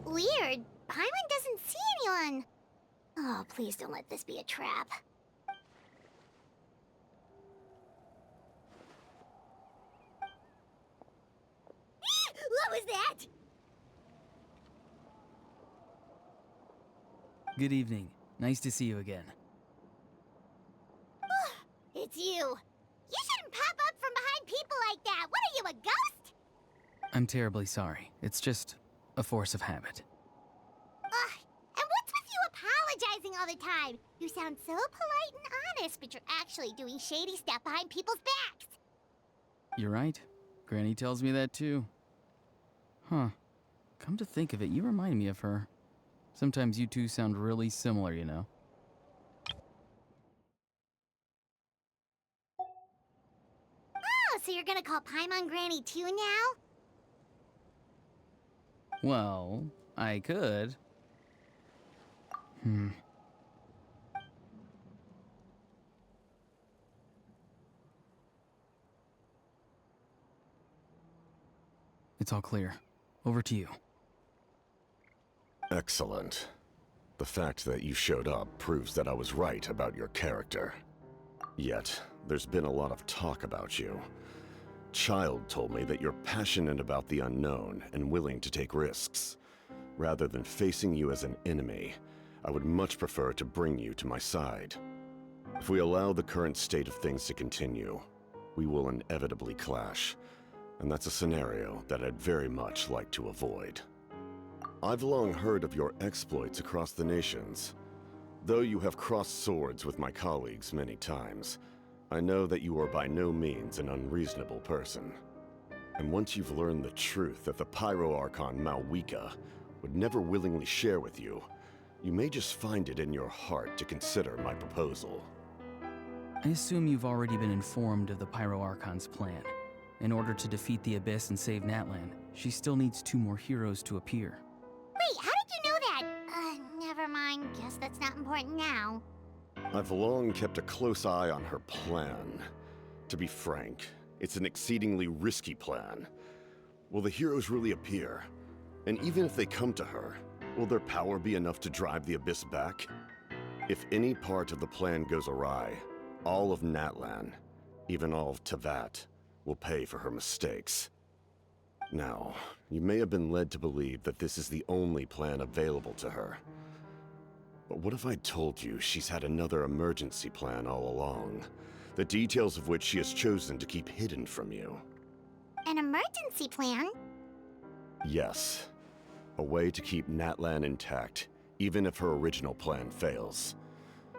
Weird. Paimon doesn't see anyone. Oh, please don't let this be a trap. What was that? Good evening. Nice to see you again. It's you. You shouldn't pop up from behind people like that. What are you, a ghost? I'm terribly sorry. It's just a force of habit. Ugh. And what's with you apologizing all the time? You sound so polite and honest, but you're actually doing shady stuff behind people's backs. You're right. Granny tells me that too. Huh. Come to think of it, you remind me of her. Sometimes you two sound really similar, you know. Oh, so you're gonna call Paimon Granny too now? Well, I could. It's all clear. Over to you. Excellent. The fact that you showed up proves that I was right about your character. Yet, there's been a lot of talk about you. Child told me that you're passionate about the unknown and willing to take risks. Rather than facing you as an enemy, I would much prefer to bring you to my side. If we allow the current state of things to continue, we will inevitably clash, and that's a scenario that I'd very much like to avoid. I've long heard of your exploits across the nations. Though you have crossed swords with my colleagues many times, I know that you are by no means an unreasonable person. And once you've learned the truth that the Pyro Archon Malwika would never willingly share with you, you may just find it in your heart to consider my proposal. I assume you've already been informed of the Pyro Archon's plan. In order to defeat the Abyss and save Natlan, she still needs 2 more heroes to appear. Wait, how did you know that? Never mind. Guess that's not important now. I've long kept a close eye on her plan. To be frank, it's an exceedingly risky plan. Will the heroes really appear? And even if they come to her, will their power be enough to drive the Abyss back? If any part of the plan goes awry, all of Natlan, even all of Tevat, will pay for her mistakes. Now, you may have been led to believe that this is the only plan available to her. But what if I told you she's had another emergency plan all along, the details of which she has chosen to keep hidden from you? An emergency plan? Yes. A way to keep Natlan intact, even if her original plan fails.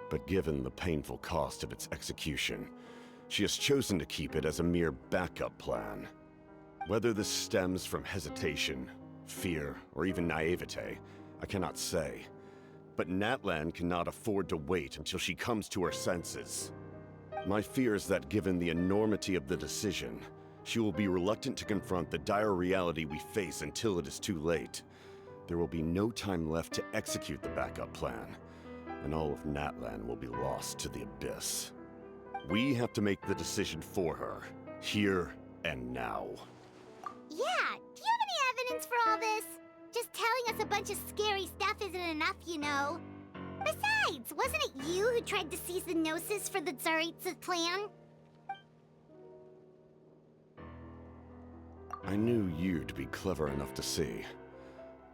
But given the painful cost of its execution, she has chosen to keep it as a mere backup plan. Whether this stems from hesitation, fear, or even naivete, I cannot say. But Natlan cannot afford to wait until she comes to her senses. My fear is that given the enormity of the decision, she will be reluctant to confront the dire reality we face until it is too late. There will be no time left to execute the backup plan, and all of Natlan will be lost to the abyss. We have to make the decision for her, here and now. Yeah, do you have any evidence for all this? Just telling us a bunch of scary stuff isn't enough, you know. Besides, wasn't it you who tried to seize the Gnosis for the Tsaritsa's plan? I knew you to be clever enough to see.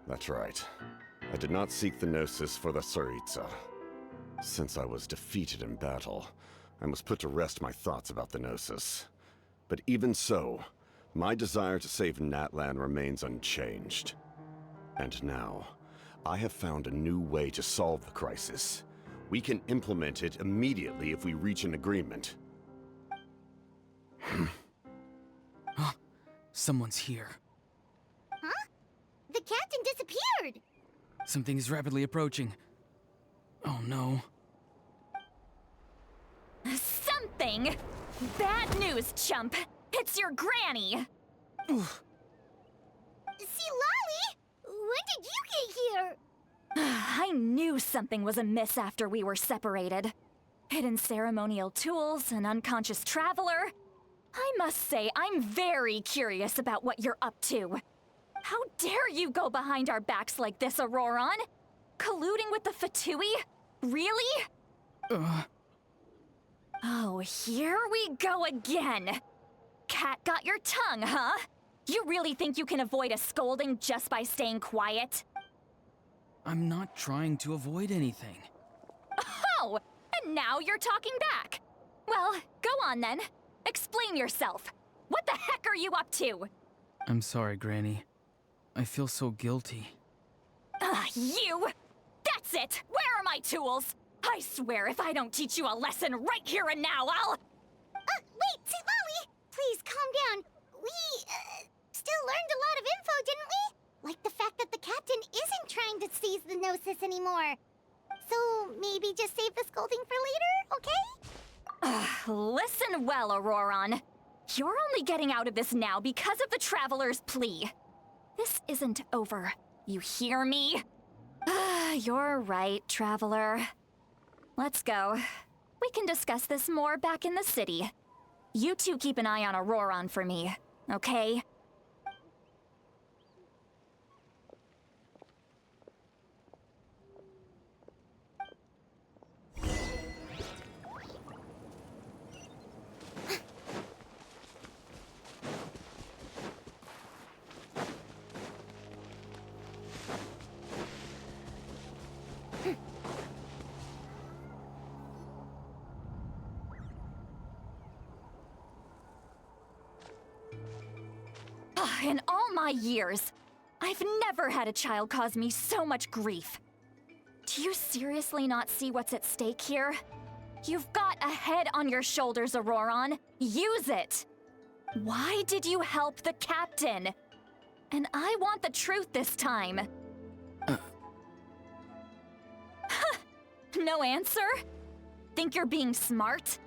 That's right. I did not seek the Gnosis for the Tsaritsa. Since I was defeated in battle, I must put to rest my thoughts about the Gnosis. But even so, my desire to save Natlan remains unchanged. And now, I have found a new way to solve the crisis. We can implement it immediately if we reach an agreement. Someone's here. Huh? The captain disappeared! Something is rapidly approaching. Oh no. Something? Bad news, chump! It's your granny! See, Lolly! When did you get here? I knew something was amiss after we were separated. Hidden ceremonial tools, an unconscious traveler. I must say, I'm very curious about what you're up to. How dare you go behind our backs like this, Auroron? Colluding with the Fatui? Really? Oh, here we go again. Cat got your tongue, huh? You really think you can avoid a scolding just by staying quiet? I'm not trying to avoid anything. Oh, and now you're talking back. Well, go on then. Explain yourself. What the heck are you up to? I'm sorry, Granny. I feel so guilty. You! That's it! Where are my tools? I swear if I don't teach you a lesson right here and now, I'll... Wait, see, Lolly! Please, calm down. We, still learned a lot of info, didn't we? Like the fact that the captain isn't trying to seize the Gnosis anymore. So, maybe just save the scolding for later, okay? Listen well, Auroron. You're only getting out of this now because of the Traveler's plea. This isn't over. You hear me? You're right, Traveler. Let's go. We can discuss this more back in the city. You two keep an eye on Auroron for me, okay? In all my years, I've never had a child cause me so much grief. Do you seriously not see what's at stake here? You've got a head on your shoulders, Auroron. Use it! Why did you help the captain? And I want the truth this time. No answer? Think you're being smart?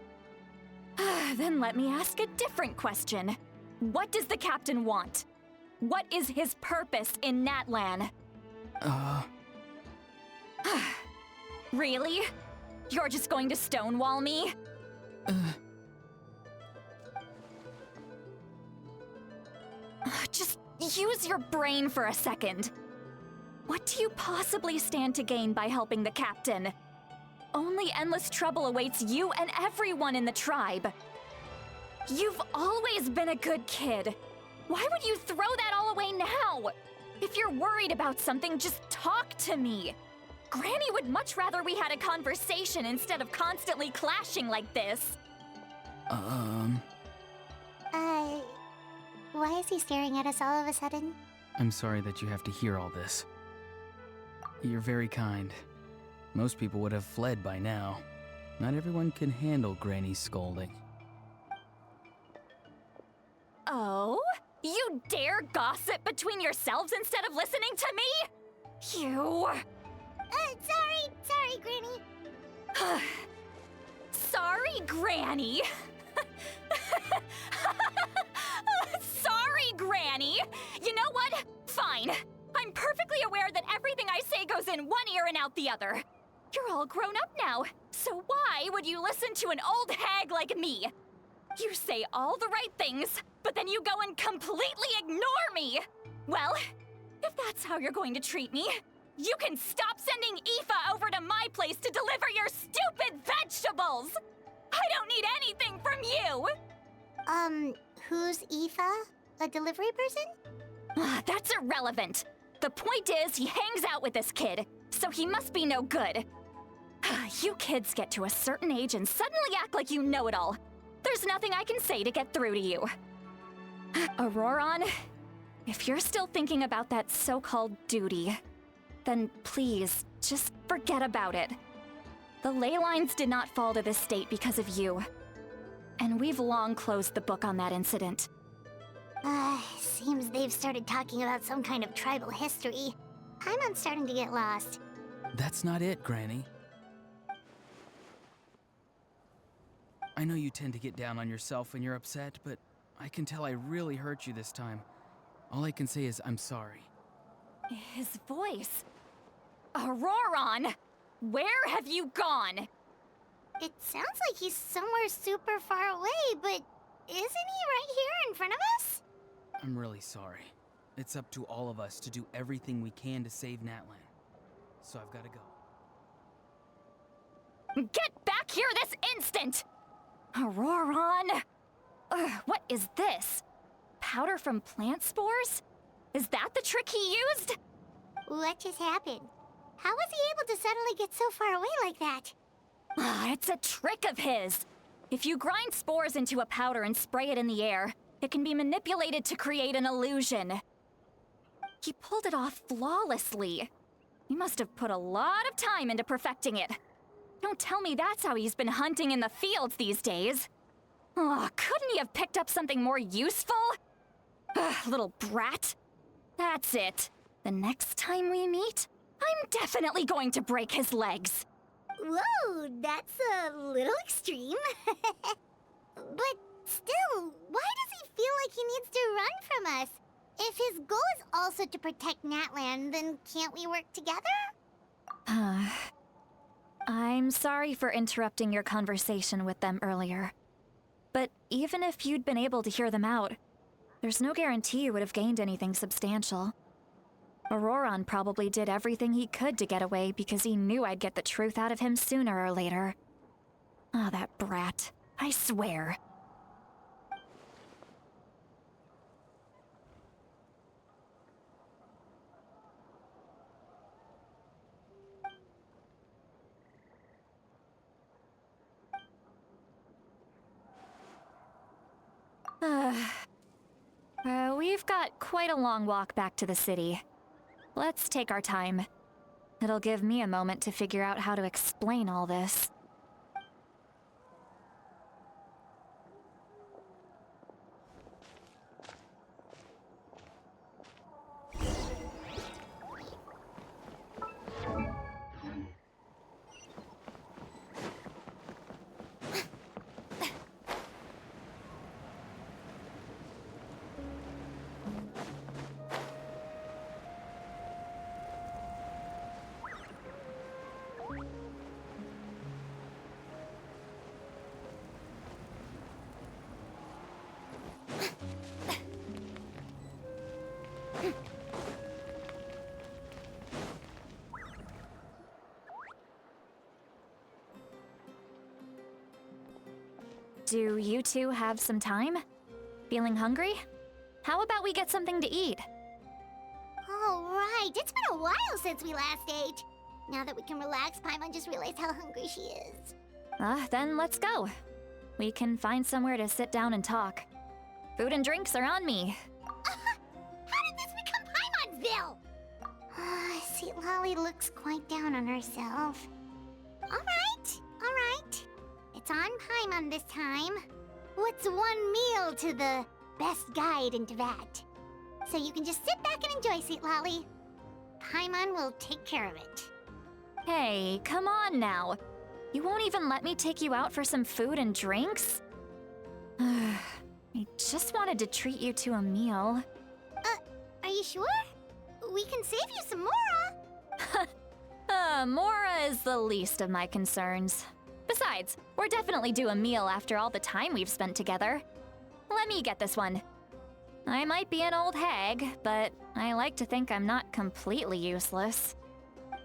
Then let me ask a different question. What does the captain want? What is his purpose in Natlan? Really? You're just going to stonewall me? Just use your brain for a second. What do you possibly stand to gain by helping the captain? Only endless trouble awaits you and everyone in the tribe. You've always been a good kid. Why would you throw that all you're worried about something, just talk to me. Granny would much rather we had a conversation instead of constantly clashing like this. Why is he staring at us all of a sudden? I'm sorry that you have to hear all this. You're very kind. Most people would have fled by now. Not everyone can handle Granny's scolding. Oh? You dare gossip between yourselves instead of listening to me? You... Sorry, Granny. Sorry, Granny. Sorry, Granny. You know what? Fine. I'm perfectly aware that everything I say goes in one ear and out the other. You're all grown up now, so why would you listen to an old hag like me? You say all the right things, but then you go and completely ignore me. Well, if that's how you're going to treat me, you can stop sending Aoife over to my place to deliver your stupid vegetables! I don't need anything from you! Who's Aoife? A delivery person? That's irrelevant. The point is, he hangs out with this kid, so he must be no good. You kids get to a certain age and suddenly act like you know it all. There's nothing I can say to get through to you. Auroron, if you're still thinking about that so-called duty, then please, just forget about it. The ley lines did not fall to this state because of you. And we've long closed the book on that incident. Seems they've started talking about some kind of tribal history. I'm starting to get lost. That's not it, Granny. I know you tend to get down on yourself when you're upset, but I can tell I really hurt you this time. All I can say is I'm sorry. His voice. Auroron! Where have you gone? It sounds like he's somewhere super far away, but isn't he right here in front of us? I'm really sorry. It's up to all of us to do everything we can to save Natlan. So I've got to go. Get back here this instant! Auroron! What is this? Powder from plant spores? Is that the trick he used? What just happened? How was he able to suddenly get so far away like that? It's a trick of his. If you grind spores into a powder and spray it in the air, it can be manipulated to create an illusion. He pulled it off flawlessly. He must have put a lot of time into perfecting it. Don't tell me that's how he's been hunting in the fields these days. Oh, couldn't he have picked up something more useful? Little brat. That's it. The next time we meet, I'm definitely going to break his legs. Whoa, that's a little extreme. But still, why does he feel like he needs to run from us? If his goal is also to protect Natlan, then can't we work together? I'm sorry for interrupting your conversation with them earlier. But even if you'd been able to hear them out, there's no guarantee you would have gained anything substantial. Auroron probably did everything he could to get away because he knew I'd get the truth out of him sooner or later. Ah, that brat. I swear. We've got quite a long walk back to the city. Let's take our time. It'll give me a moment to figure out how to explain all this. Do you two have some time? Feeling hungry? How about we get something to eat? Oh, right. It's been a while since we last ate. Now that we can relax, Paimon just realized how hungry she is. Then let's go. We can find somewhere to sit down and talk. Food and drinks are on me. How did this become Paimonville? Sweet Lolly looks quite down on herself. All right. It's on Paimon this time. What's one meal to the best guide into that? So you can just sit back and enjoy, Sweet Lolly. Paimon will take care of it. Hey, come on now. You won't even let me take you out for some food and drinks? I just wanted to treat you to a meal. Are you sure? We can save you some Mora. Mora is the least of my concerns. Besides, we're definitely due a meal after all the time we've spent together. Let me get this one. I might be an old hag, but I like to think I'm not completely useless.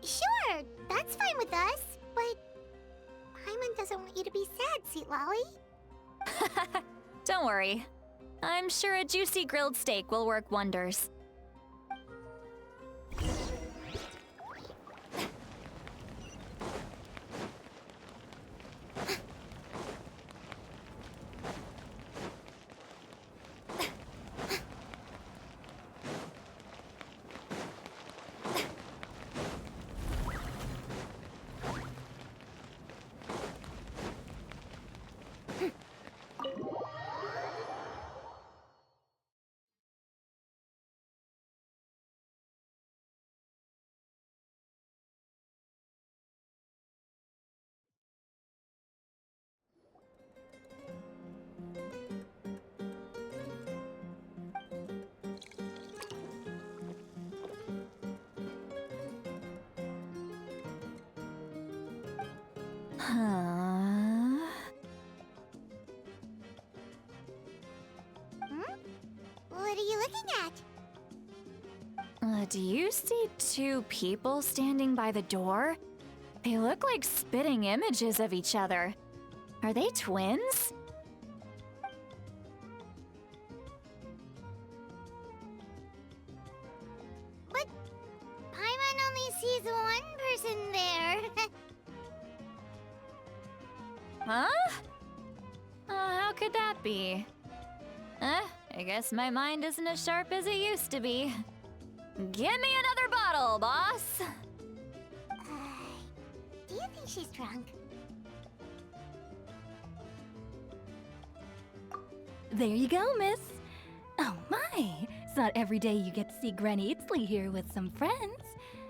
Sure, that's fine with us, but Paimon doesn't want you to be sad, Sweet Lolly. Don't worry. I'm sure a juicy grilled steak will work wonders. What are you looking at? Do you see two people standing by the door? They look like spitting images of each other. Are they twins? But Paimon only sees one person there. Huh? How could that be? I guess my mind isn't as sharp as it used to be. Give me another bottle, boss! Do you think she's drunk? There you go, miss. Oh my, it's not every day you get to see Granny Itzley here with some friends.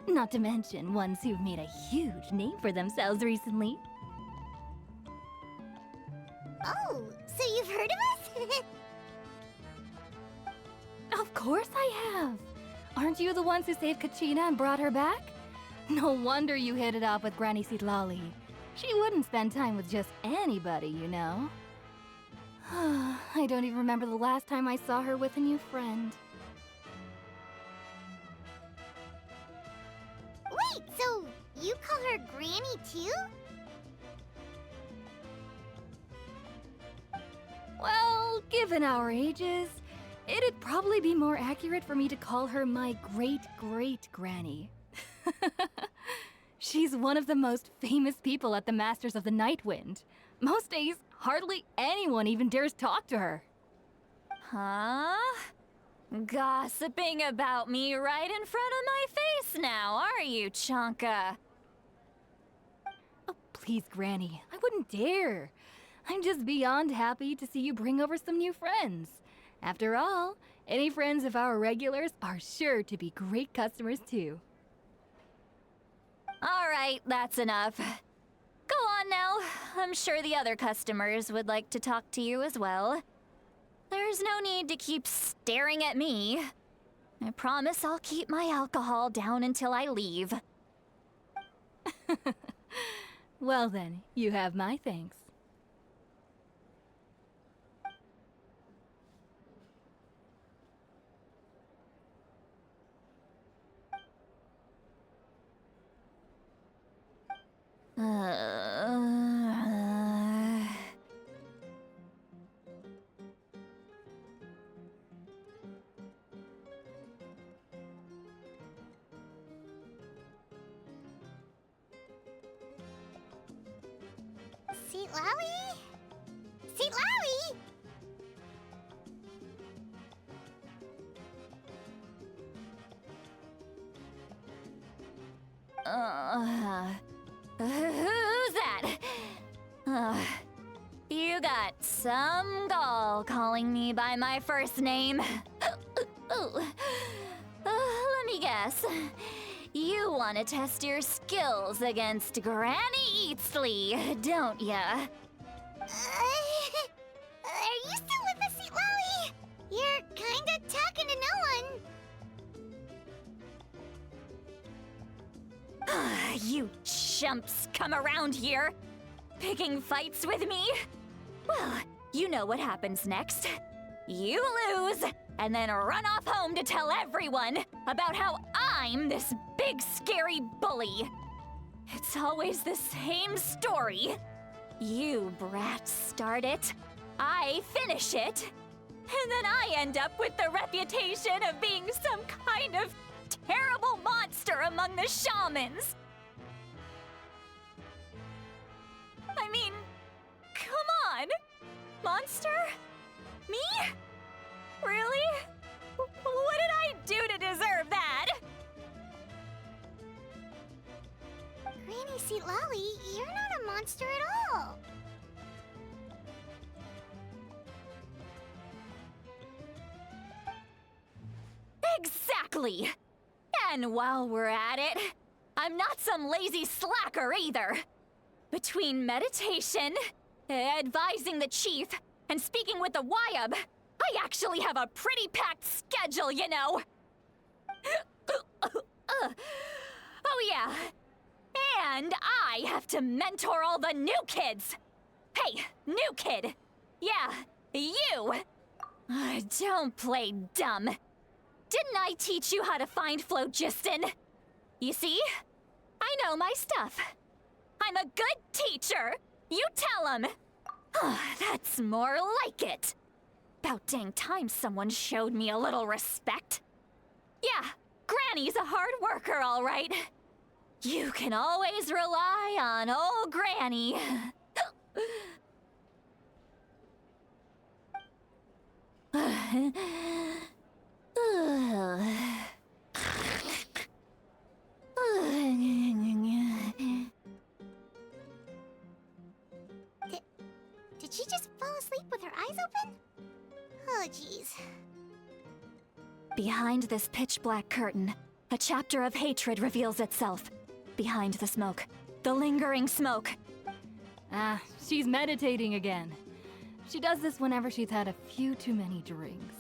Not to mention ones who've made a huge name for themselves recently. Oh, so you've heard of us? Of course I have. Aren't you the ones who saved Kachina and brought her back? No wonder you hit it off with Granny Sitlali. She wouldn't spend time with just anybody, you know. I don't even remember the last time I saw her with a new friend. Wait, so you call her Granny too? Well, given our ages, it'd probably be more accurate for me to call her my great-great-granny. She's one of the most famous people at the Masters of the Nightwind. Most days, hardly anyone even dares talk to her. Huh? Gossiping about me right in front of my face now, are you, Chonka? Oh, please, Granny, I wouldn't dare. I'm just beyond happy to see you bring over some new friends. After all, any friends of our regulars are sure to be great customers too. All right, that's enough. Go on now. I'm sure the other customers would like to talk to you as well. There's no need to keep staring at me. I promise I'll keep my alcohol down until I leave. Well then, you have my thanks. Seat Lally? Seat Lally! Who's that? You got some gall calling me by my first name. Let me guess. You want to test your skills against Granny Eatsley, don't ya? Are you still with us, Seat Lally? You're kinda talking to no one. You chumps come around here, picking fights with me? Well, you know what happens next. You lose, and then run off home to tell everyone about how I'm this big scary bully. It's always the same story. You brats start it, I finish it, and then I end up with the reputation of being some kind of terrible monster among the shamans. I mean, come on! Monster? Me? Really? What did I do to deserve that? Granny Seat Lally, you're not a monster at all. Exactly! And while we're at it, I'm not some lazy slacker either. Between meditation, advising the chief, and speaking with the Wyab, I actually have a pretty packed schedule, you know. Oh yeah. And I have to mentor all the new kids. Hey, new kid. Yeah, you. Don't play dumb. Didn't I teach you how to find phlogiston? You see? I know my stuff. I'm a good teacher. You tell 'em. That's more like it. About dang time someone showed me a little respect. Yeah, Granny's a hard worker, all right. You can always rely on old Granny. Did she just fall asleep with her eyes open? Oh, jeez. Behind this pitch-black curtain, a chapter of hatred reveals itself. Behind the smoke, the lingering smoke. Ah, she's meditating again. She does this whenever she's had a few too many drinks.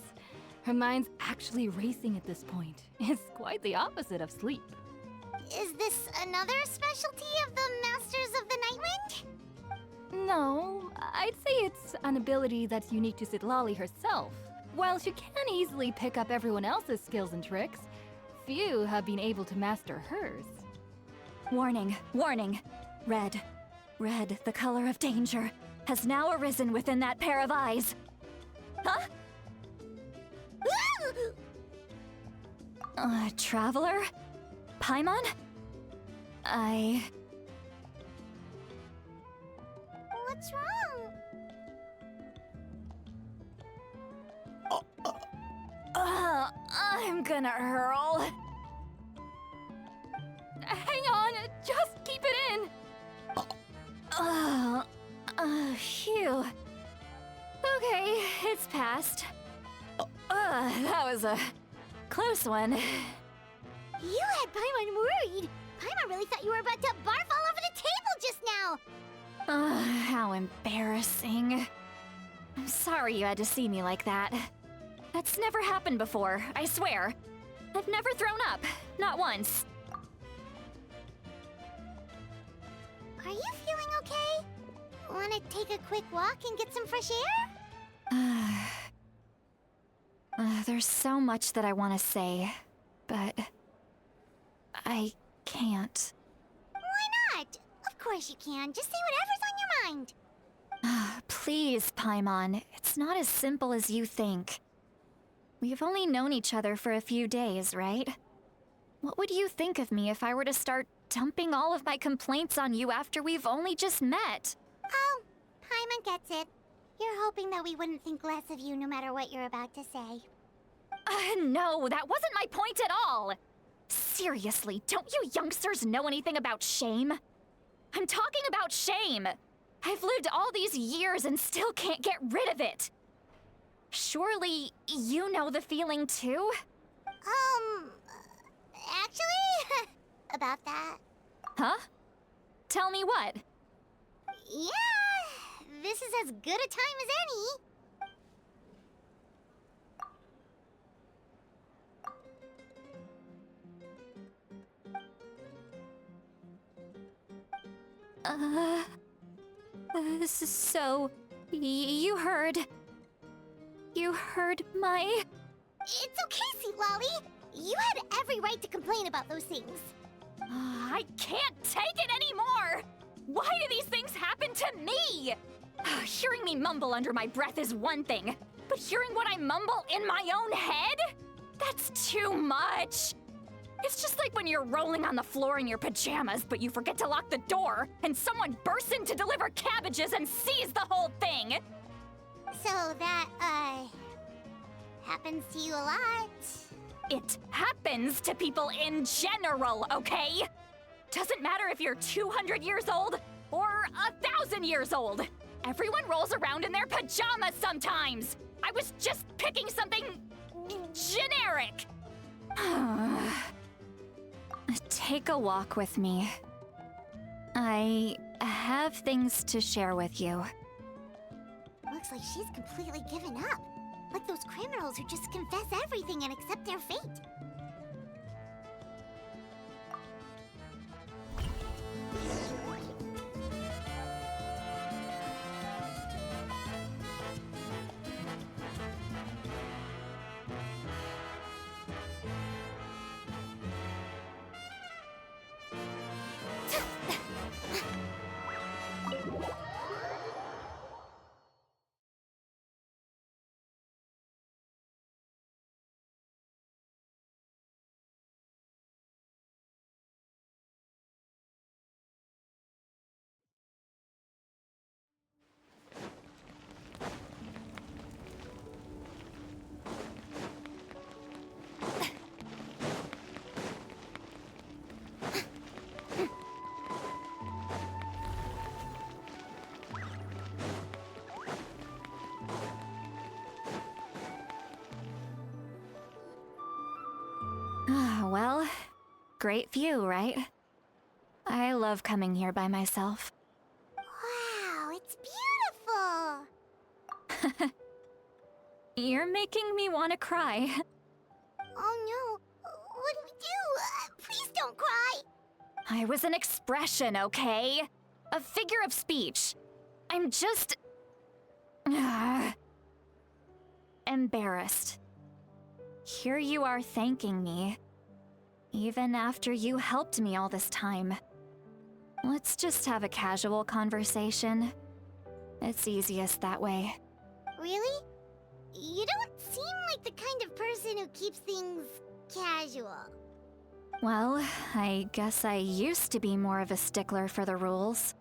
Her mind's actually racing at this point. It's quite the opposite of sleep. Is this another specialty of the Masters of the Nightwind? No, I'd say it's an ability that's unique to Citlali herself. While she can easily pick up everyone else's skills and tricks, few have been able to master hers. Warning, warning. Red, red, the color of danger, has now arisen within that pair of eyes. Huh? Traveler? Paimon? What's wrong? I'm gonna hurl. Hang on, just keep it in. Phew. Okay, it's passed. That was a close one. You had Paimon worried. Paimon really thought you were about to barf all over the table just now. How embarrassing. I'm sorry you had to see me like that. That's never happened before, I swear. I've never thrown up, not once. Are you feeling okay? Wanna take a quick walk and get some fresh air? There's so much that I want to say, but I can't. Why not? Of course you can. Just say whatever's on your mind. Please, Paimon, it's not as simple as you think. We've only known each other for a few days, right? What would you think of me if I were to start dumping all of my complaints on you after we've only just met? Oh, Paimon gets it. You're hoping that we wouldn't think less of you no matter what you're about to say. No, that wasn't my point at all! Seriously, don't you youngsters know anything about shame? I'm talking about shame! I've lived all these years and still can't get rid of it! Surely, you know the feeling too? Actually, about that. Huh? Tell me what? Yeah, this is as good a time as any. So, you heard... You heard my... It's okay, Sea Lolly. You had every right to complain about those things. I can't take it anymore! Why do these things happen to me? Hearing me mumble under my breath is one thing, but hearing what I mumble in my own head? That's too much! It's just like when you're rolling on the floor in your pajamas, but you forget to lock the door, and someone bursts in to deliver cabbages and sees the whole thing! So that, happens to you a lot. It happens to people in general, okay? Doesn't matter if you're 200 years old or 1,000 years old. Everyone rolls around in their pajamas sometimes. I was just picking something generic. Take a walk with me. I have things to share with you. Looks like she's completely given up. Like those criminals who just confess everything and accept their fate. Well, great view, right? I love coming here by myself. Wow, it's beautiful! You're making me want to cry. Oh no, what do we do? Please don't cry! I was an expression, okay? A figure of speech. I'm just... embarrassed. Here you are thanking me. Even after you helped me all this time. Let's just have a casual conversation. It's easiest that way. Really? You don't seem like the kind of person who keeps things casual. Well, I guess I used to be more of a stickler for the rules.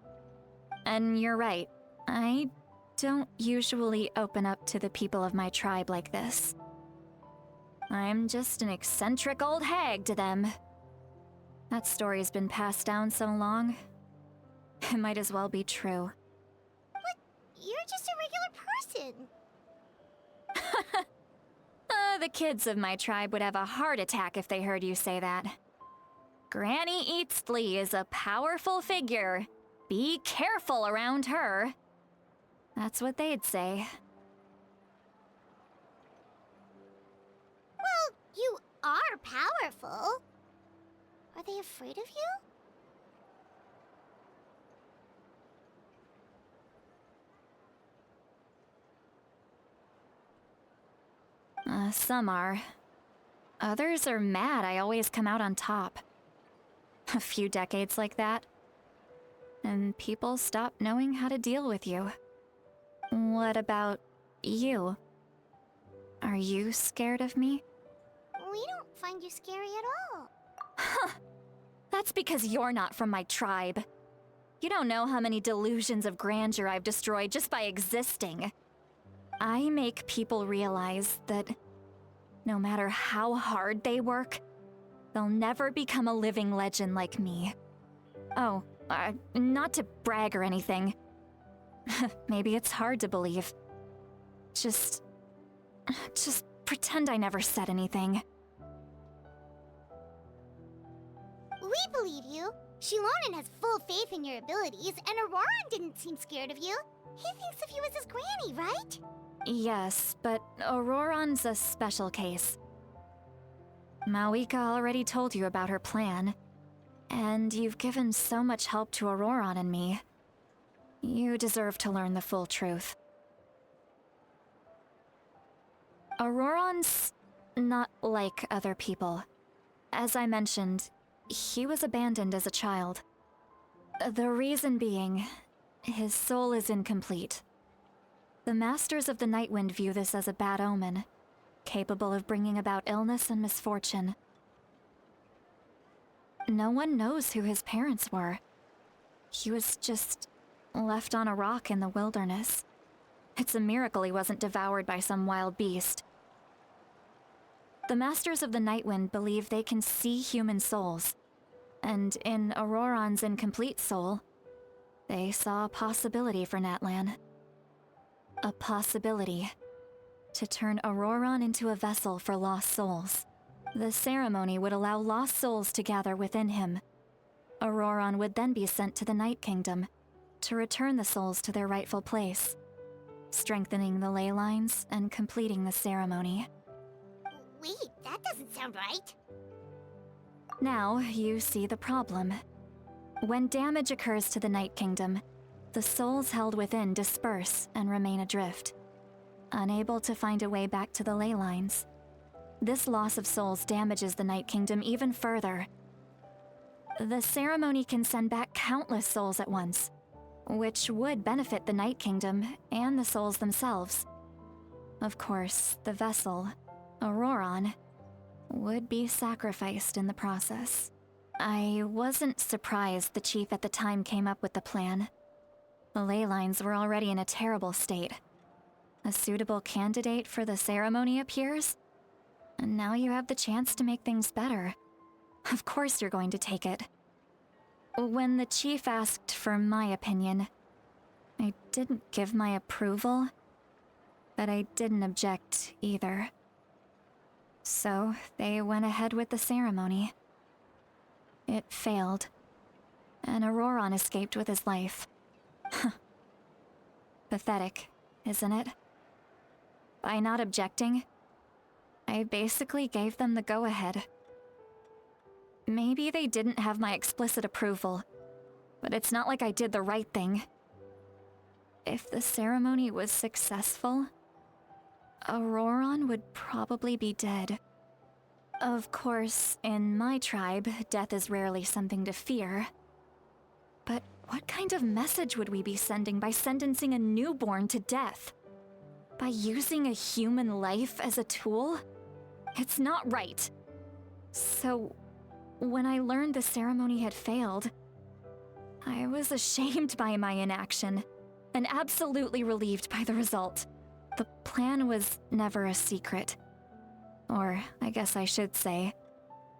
And you're right, I don't usually open up to the people of my tribe like this. I'm just an eccentric old hag to them. That story's been passed down so long, it might as well be true. But you're just a regular person. The kids of my tribe would have a heart attack if they heard you say that. Granny Eatsley is a powerful figure. Be careful around her. That's what they'd say. Well, you are powerful. Are they afraid of you? Some are. Others are mad I always come out on top. A few decades like that, and people stop knowing how to deal with you. What about you? Are you scared of me? We don't find you scary at all. Huh. That's because you're not from my tribe. You don't know how many delusions of grandeur I've destroyed just by existing. I make people realize that no matter how hard they work, they'll never become a living legend like me. Oh, not to brag or anything. Maybe it's hard to believe. Just pretend I never said anything. We believe you. Shilonen has full faith in your abilities, and Auroran didn't seem scared of you. He thinks of you as his granny, right? Yes, but Auroran's a special case. Mawika already told you about her plan, and you've given so much help to Auroran and me. You deserve to learn the full truth. Auroran's not like other people. As I mentioned, he was abandoned as a child. The reason being, his soul is incomplete. The Masters of the Nightwind view this as a bad omen, capable of bringing about illness and misfortune. No one knows who his parents were. He was just left on a rock in the wilderness. It's a miracle he wasn't devoured by some wild beast. The Masters of the Nightwind believe they can see human souls, and in Auroran's incomplete soul, they saw a possibility for Natlan. A possibility to turn Auroran into a vessel for lost souls. The ceremony would allow lost souls to gather within him. Auroran would then be sent to the Night Kingdom to return the souls to their rightful place, strengthening the ley lines and completing the ceremony. Wait, that doesn't sound right. Now, you see the problem. When damage occurs to the Night Kingdom, the souls held within disperse and remain adrift, unable to find a way back to the ley lines. This loss of souls damages the Night Kingdom even further. The ceremony can send back countless souls at once, which would benefit the Night Kingdom and the souls themselves. Of course, the vessel, Auroran, would be sacrificed in the process. I wasn't surprised the chief at the time came up with the plan. The ley lines were already in a terrible state. A suitable candidate for the ceremony appears, and now you have the chance to make things better. Of course you're going to take it. When the chief asked for my opinion, I didn't give my approval, but I didn't object either. So they went ahead with the ceremony. It failed, and Auroran escaped with his life. Pathetic, isn't it? By not objecting, I basically gave them the go-ahead. Maybe they didn't have my explicit approval, but it's not like I did the right thing. If the ceremony was successful, Auroran would probably be dead. Of course, in my tribe, death is rarely something to fear. But what kind of message would we be sending by sentencing a newborn to death? By using a human life as a tool? It's not right. So, when I learned the ceremony had failed, I was ashamed by my inaction, and absolutely relieved by the result. The plan was never a secret. Or, I guess I should say,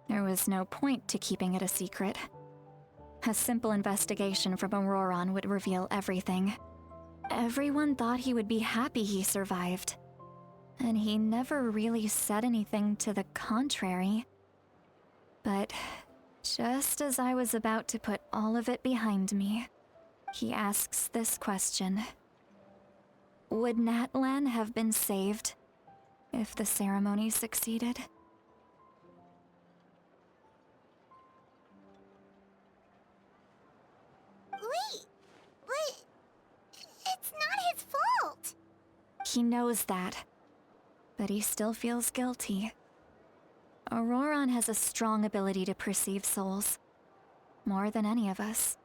there was no point to keeping it a secret. A simple investigation from Auroran would reveal everything. Everyone thought he would be happy he survived, and he never really said anything to the contrary. But just as I was about to put all of it behind me, he asks this question. Would Natlan have been saved if the ceremony succeeded? Wait, but it's not his fault. He knows that, but he still feels guilty. Auroran has a strong ability to perceive souls, more than any of us.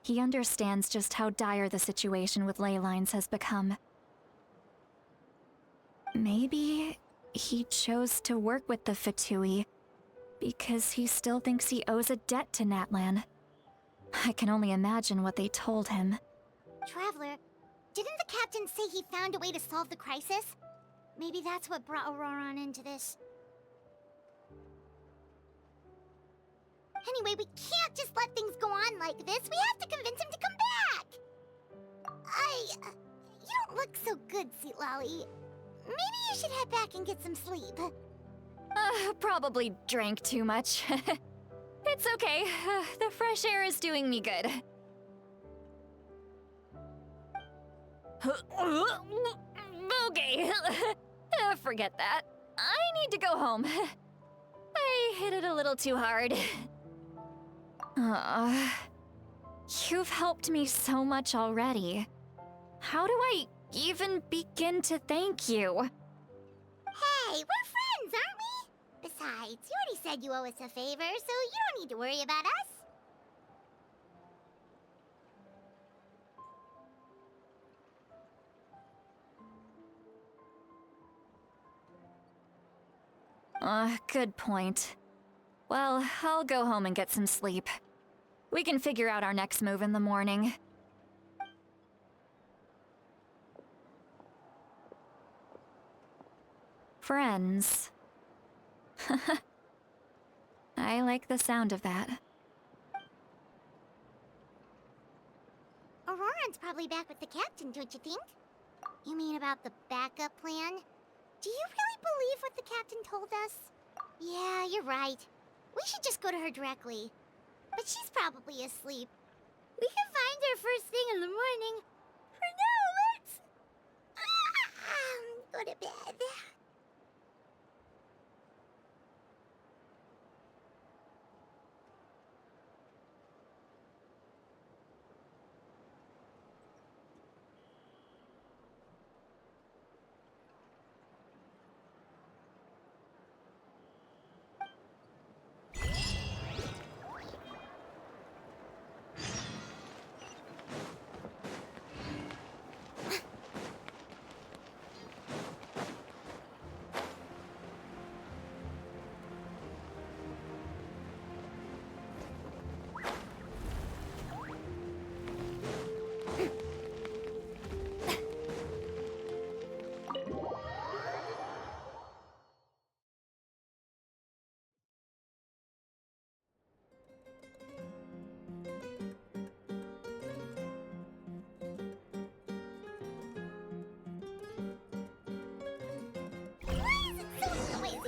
He understands just how dire the situation with ley lines has become. Maybe he chose to work with the Fatui because he still thinks he owes a debt to Natlan. I can only imagine what they told him. Traveler, didn't the captain say he found a way to solve the crisis? Maybe that's what brought Auroran into this. Anyway, we can't just let things go on like this. We have to convince him to come back! You don't look so good, Sweet Lolly. Maybe you should head back and get some sleep. Probably drank too much. It's okay. The fresh air is doing me good. Okay. Forget that. I need to go home. I hit it a little too hard. You've helped me so much already. How do I even begin to thank you? Hey, we're friends, aren't we? Besides, you already said you owe us a favor, so you don't need to worry about us. Good point. Well, I'll go home and get some sleep. We can figure out our next move in the morning. Friends. I like the sound of that. Auroran's probably back with the captain, don't you think? You mean about the backup plan? Do you really believe what the captain told us? Yeah, you're right. We should just go to her directly. But she's probably asleep. We can find her first thing in the morning. For now, let's... go to bed.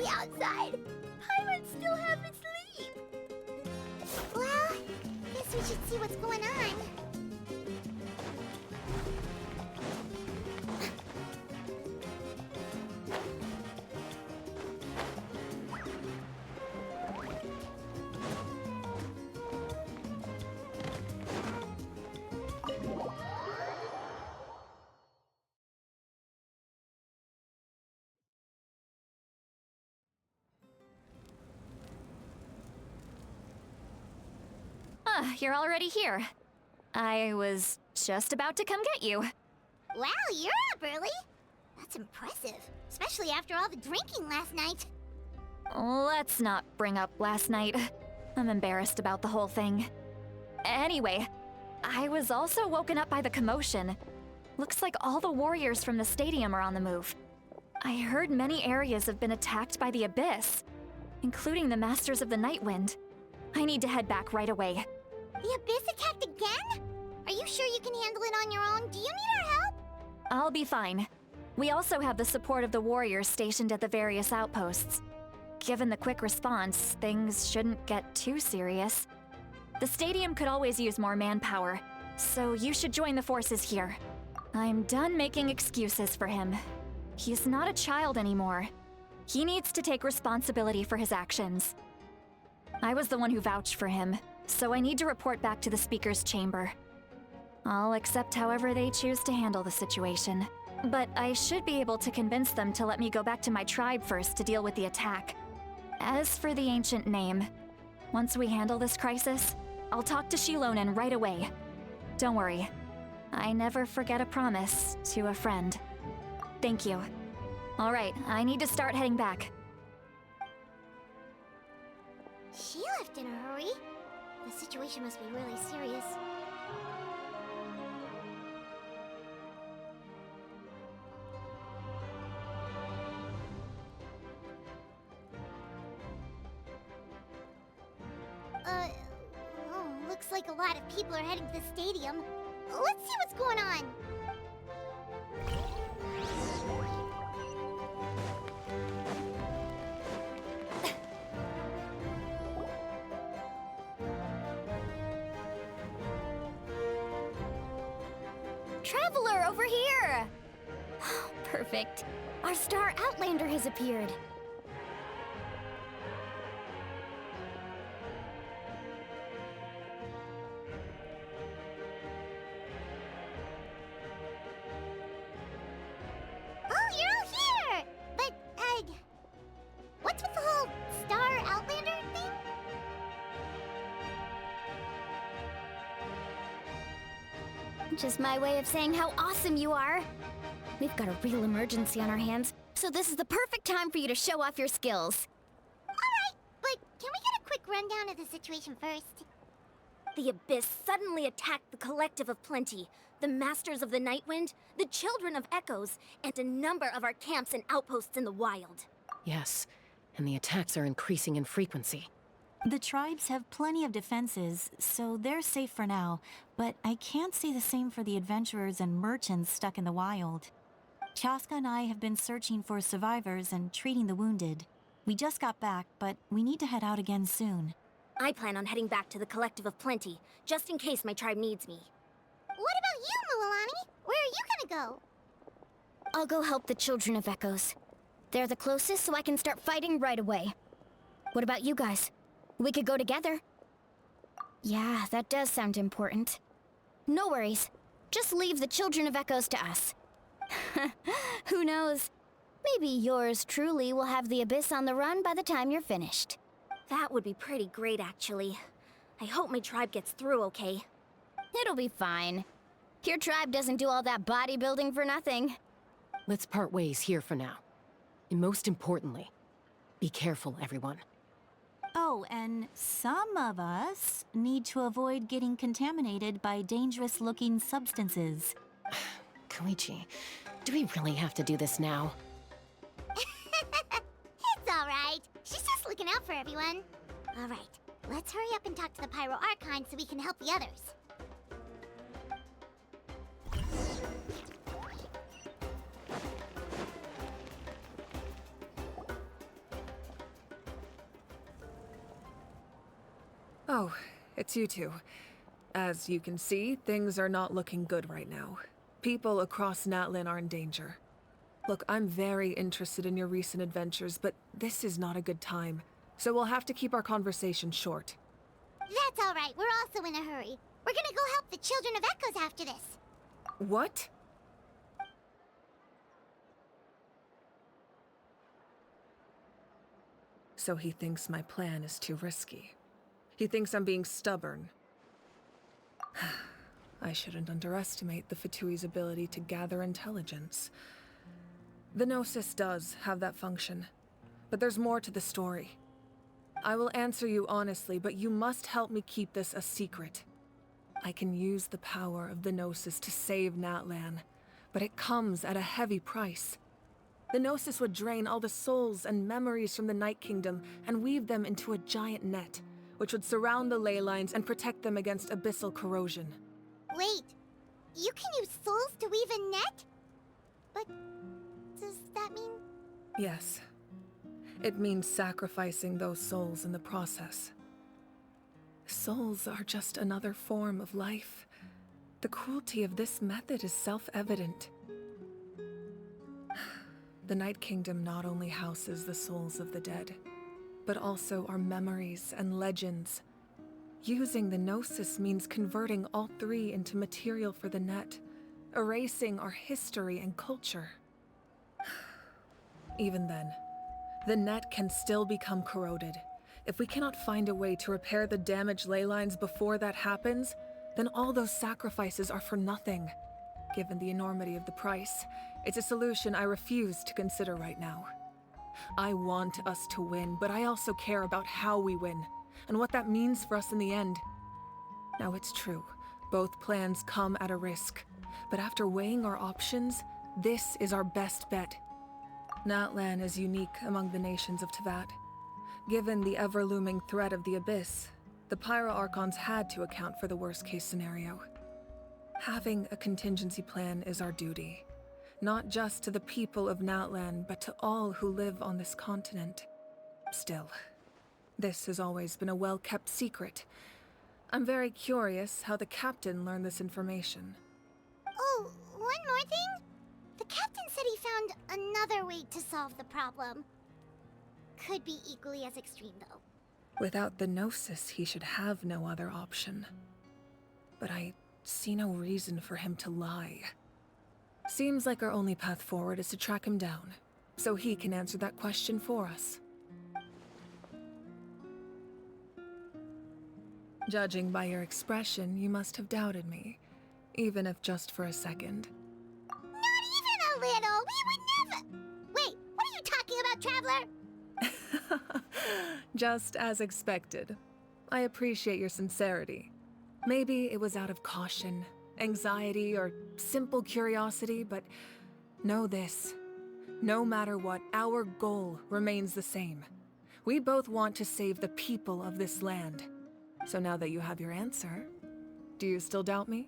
Outside. Paimon still haven't sleep. Well, guess we should see what's going on. You're already here. I was just about to come get you. Wow, you're up early. That's impressive, especially after all the drinking last night. Let's not bring up last night. I'm embarrassed about the whole thing. Anyway, I was also woken up by the commotion. Looks like all the warriors from the stadium are on the move. I heard many areas have been attacked by the Abyss, including the Masters of the Nightwind. I need to head back right away. The Abyss attacked again? Are you sure you can handle it on your own? Do you need our help? I'll be fine. We also have the support of the warriors stationed at the various outposts. Given the quick response, things shouldn't get too serious. The stadium could always use more manpower, so you should join the forces here. I'm done making excuses for him. He's not a child anymore. He needs to take responsibility for his actions. I was the one who vouched for him, so I need to report back to the Speaker's chamber. I'll accept however they choose to handle the situation. But I should be able to convince them to let me go back to my tribe first to deal with the attack. As for the ancient name, once we handle this crisis, I'll talk to Shilonen right away. Don't worry. I never forget a promise to a friend. Thank you. All right, I need to start heading back. She left in a hurry. The situation must be really serious. Looks like a lot of people are heading to the stadium. Let's see what's going on. Traveler, over here! Perfect. Our star Outlander has appeared. Oh, you're all here! But, what's with the whole Star Outlander thing? Just my way of saying how awesome you are. We've got a real emergency on our hands, so this is the perfect time for you to show off your skills. Alright, but can we get a quick rundown of the situation first? The Abyss suddenly attacked the Collective of Plenty, the Masters of the Nightwind, the Children of Echoes, and a number of our camps and outposts in the wild. Yes, and the attacks are increasing in frequency. The tribes have plenty of defenses, so they're safe for now, but I can't say the same for the adventurers and merchants stuck in the wild. Chaska and I have been searching for survivors and treating the wounded. We just got back, but we need to head out again soon. I plan on heading back to the Collective of Plenty, just in case my tribe needs me. What about you, Mualani? Where are you gonna go? I'll go help the Children of Echoes. They're the closest, so I can start fighting right away. What about you guys? We could go together. Yeah, that does sound important. No worries. Just leave the Children of Echoes to us. Who knows? Maybe yours truly will have the Abyss on the run by the time you're finished. That would be pretty great, actually. I hope my tribe gets through okay. It'll be fine. Your tribe doesn't do all that bodybuilding for nothing. Let's part ways here for now. And most importantly, be careful, everyone. Oh, and some of us need to avoid getting contaminated by dangerous-looking substances. Koichi, do we really have to do this now? It's alright. She's just looking out for everyone. Alright, let's hurry up and talk to the Pyro Archon so we can help the others. Oh, it's you two. As you can see, things are not looking good right now. People across Natlin are in danger. Look, I'm very interested in your recent adventures, but this is not a good time. So we'll have to keep our conversation short. That's alright, we're also in a hurry. We're gonna go help the Children of Echoes after this. What? So he thinks my plan is too risky. He thinks I'm being stubborn. I shouldn't underestimate the Fatui's ability to gather intelligence. The Gnosis does have that function, but there's more to the story. I will answer you honestly, but you must help me keep this a secret. I can use the power of the Gnosis to save Natlan, but it comes at a heavy price. The Gnosis would drain all the souls and memories from the Night Kingdom and weave them into a giant net, which would surround the ley lines and protect them against abyssal corrosion. Wait, you can use souls to weave a net? But does that mean... Yes. It means sacrificing those souls in the process. Souls are just another form of life. The cruelty of this method is self-evident. The Night Kingdom not only houses the souls of the dead, but also our memories and legends. Using the Gnosis means converting all three into material for the net, erasing our history and culture. Even then, the net can still become corroded. If we cannot find a way to repair the damaged ley lines before that happens, then all those sacrifices are for nothing. Given the enormity of the price, it's a solution I refuse to consider right now. I want us to win, but I also care about how we win. and what that means for us in the end. Now, it's true, both plans come at a risk. But after weighing our options, this is our best bet. Natlan is unique among the nations of Teyvat. Given the ever-looming threat of the Abyss, the Pyro Archons had to account for the worst-case scenario. Having a contingency plan is our duty, not just to the people of Natlan, but to all who live on this continent. Still, this has always been a well-kept secret. I'm very curious how the captain learned this information. Oh, one more thing? The captain said he found another way to solve the problem. Could be equally as extreme, though. Without the Gnosis, he should have no other option. But I see no reason for him to lie. Seems like our only path forward is to track him down, so he can answer that question for us. Judging by your expression, you must have doubted me, even if just for a second. Not even a little! We would never— Wait, what are you talking about, Traveler? Just as expected. I appreciate your sincerity. Maybe it was out of caution, anxiety, or simple curiosity, but know this. No matter what, our goal remains the same. We both want to save the people of this land. So now that you have your answer, do you still doubt me?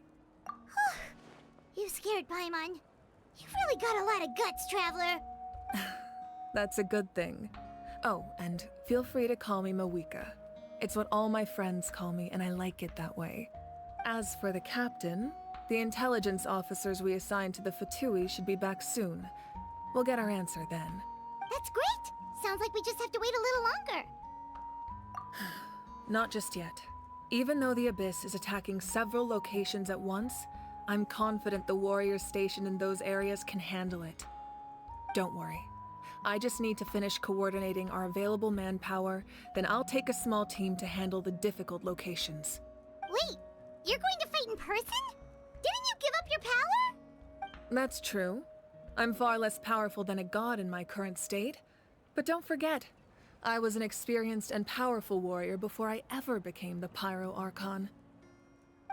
You scared Paimon. You've really got a lot of guts, Traveler. That's a good thing. Oh, and feel free to call me Mawika. It's what all my friends call me, and I like it that way. As for the captain, the intelligence officers we assigned to the Fatui should be back soon. We'll get our answer then. That's great! Sounds like we just have to wait a little longer. Not just yet. Even though the Abyss is attacking several locations at once, I'm confident the warriors stationed in those areas can handle it. Don't worry. I just need to finish coordinating our available manpower, then I'll take a small team to handle the difficult locations. Wait, you're going to fight in person? Didn't you give up your power? That's true. I'm far less powerful than a god in my current state. But don't forget, I was an experienced and powerful warrior before I ever became the Pyro Archon.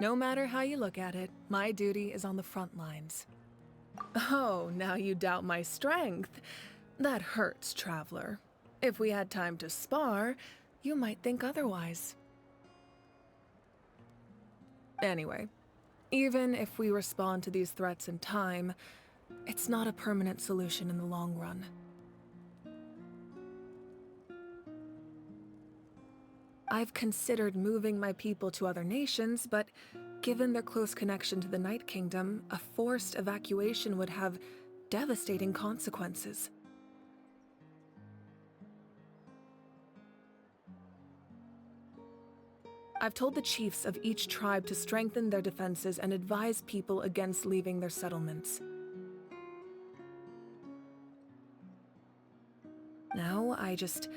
No matter how you look at it, my duty is on the front lines. Oh, now you doubt my strength. That hurts, Traveler. If we had time to spar, you might think otherwise. Anyway, even if we respond to these threats in time, it's not a permanent solution in the long run. I've considered moving my people to other nations, but given their close connection to the Night Kingdom, a forced evacuation would have devastating consequences. I've told the chiefs of each tribe to strengthen their defenses and advise people against leaving their settlements. Now, I just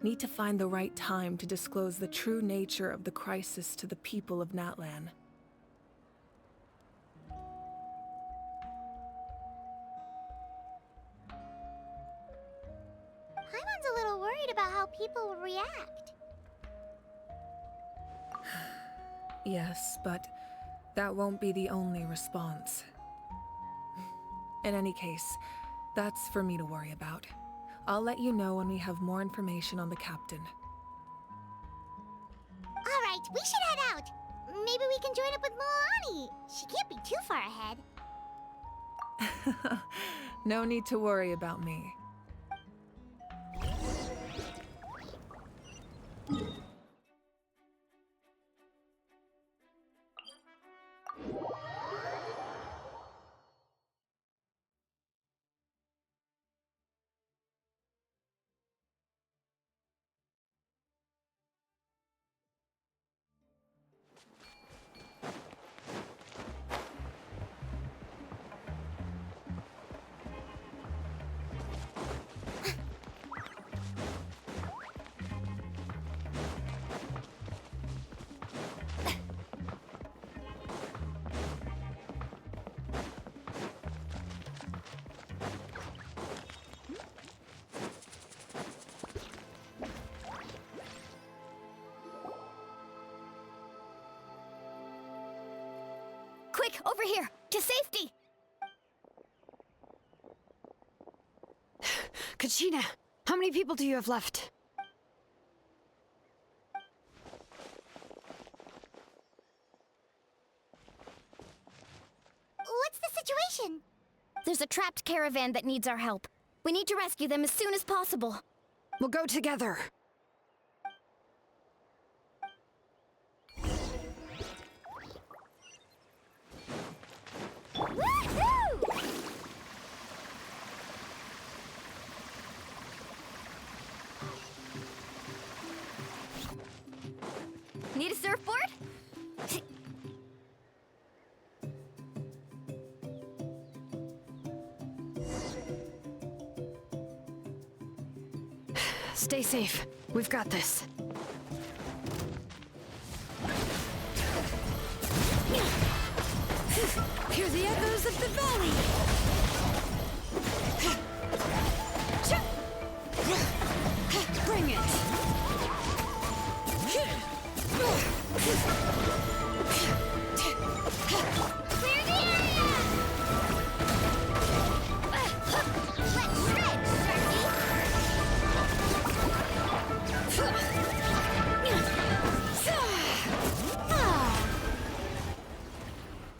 need to find the right time to disclose the true nature of the crisis to the people of Natlan. Paimon's a little worried about how people will react. Yes, but that won't be the only response. In any case, that's for me to worry about. I'll let you know when we have more information on the captain. Alright, we should head out. Maybe we can join up with Moani. She can't be too far ahead. No need to worry about me. Quick, over here! To safety! Kachina, how many people do you have left? What's the situation? There's a trapped caravan that needs our help. We need to rescue them as soon as possible. We'll go together. Woohoo! Need a surfboard? Stay safe. We've got this. Hear the echoes of the valley! Bring it! Clear the area! Let's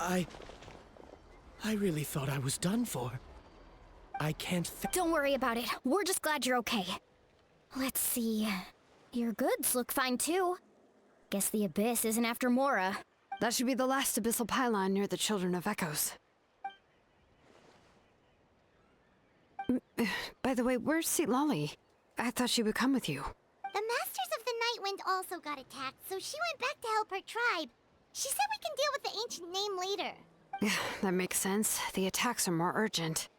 shred, I really thought I was done for. I can't Don't worry about it. We're just glad you're okay. Let's see. Your goods look fine too. Guess the Abyss isn't after Mora. That should be the last abyssal pylon near the Children of Echoes. By the way, where's Lolly? I thought she would come with you. The Masters of the Night Wind also got attacked, so she went back to help her tribe. She said we can deal with the ancient name later. Yeah, that makes sense. The attacks are more urgent.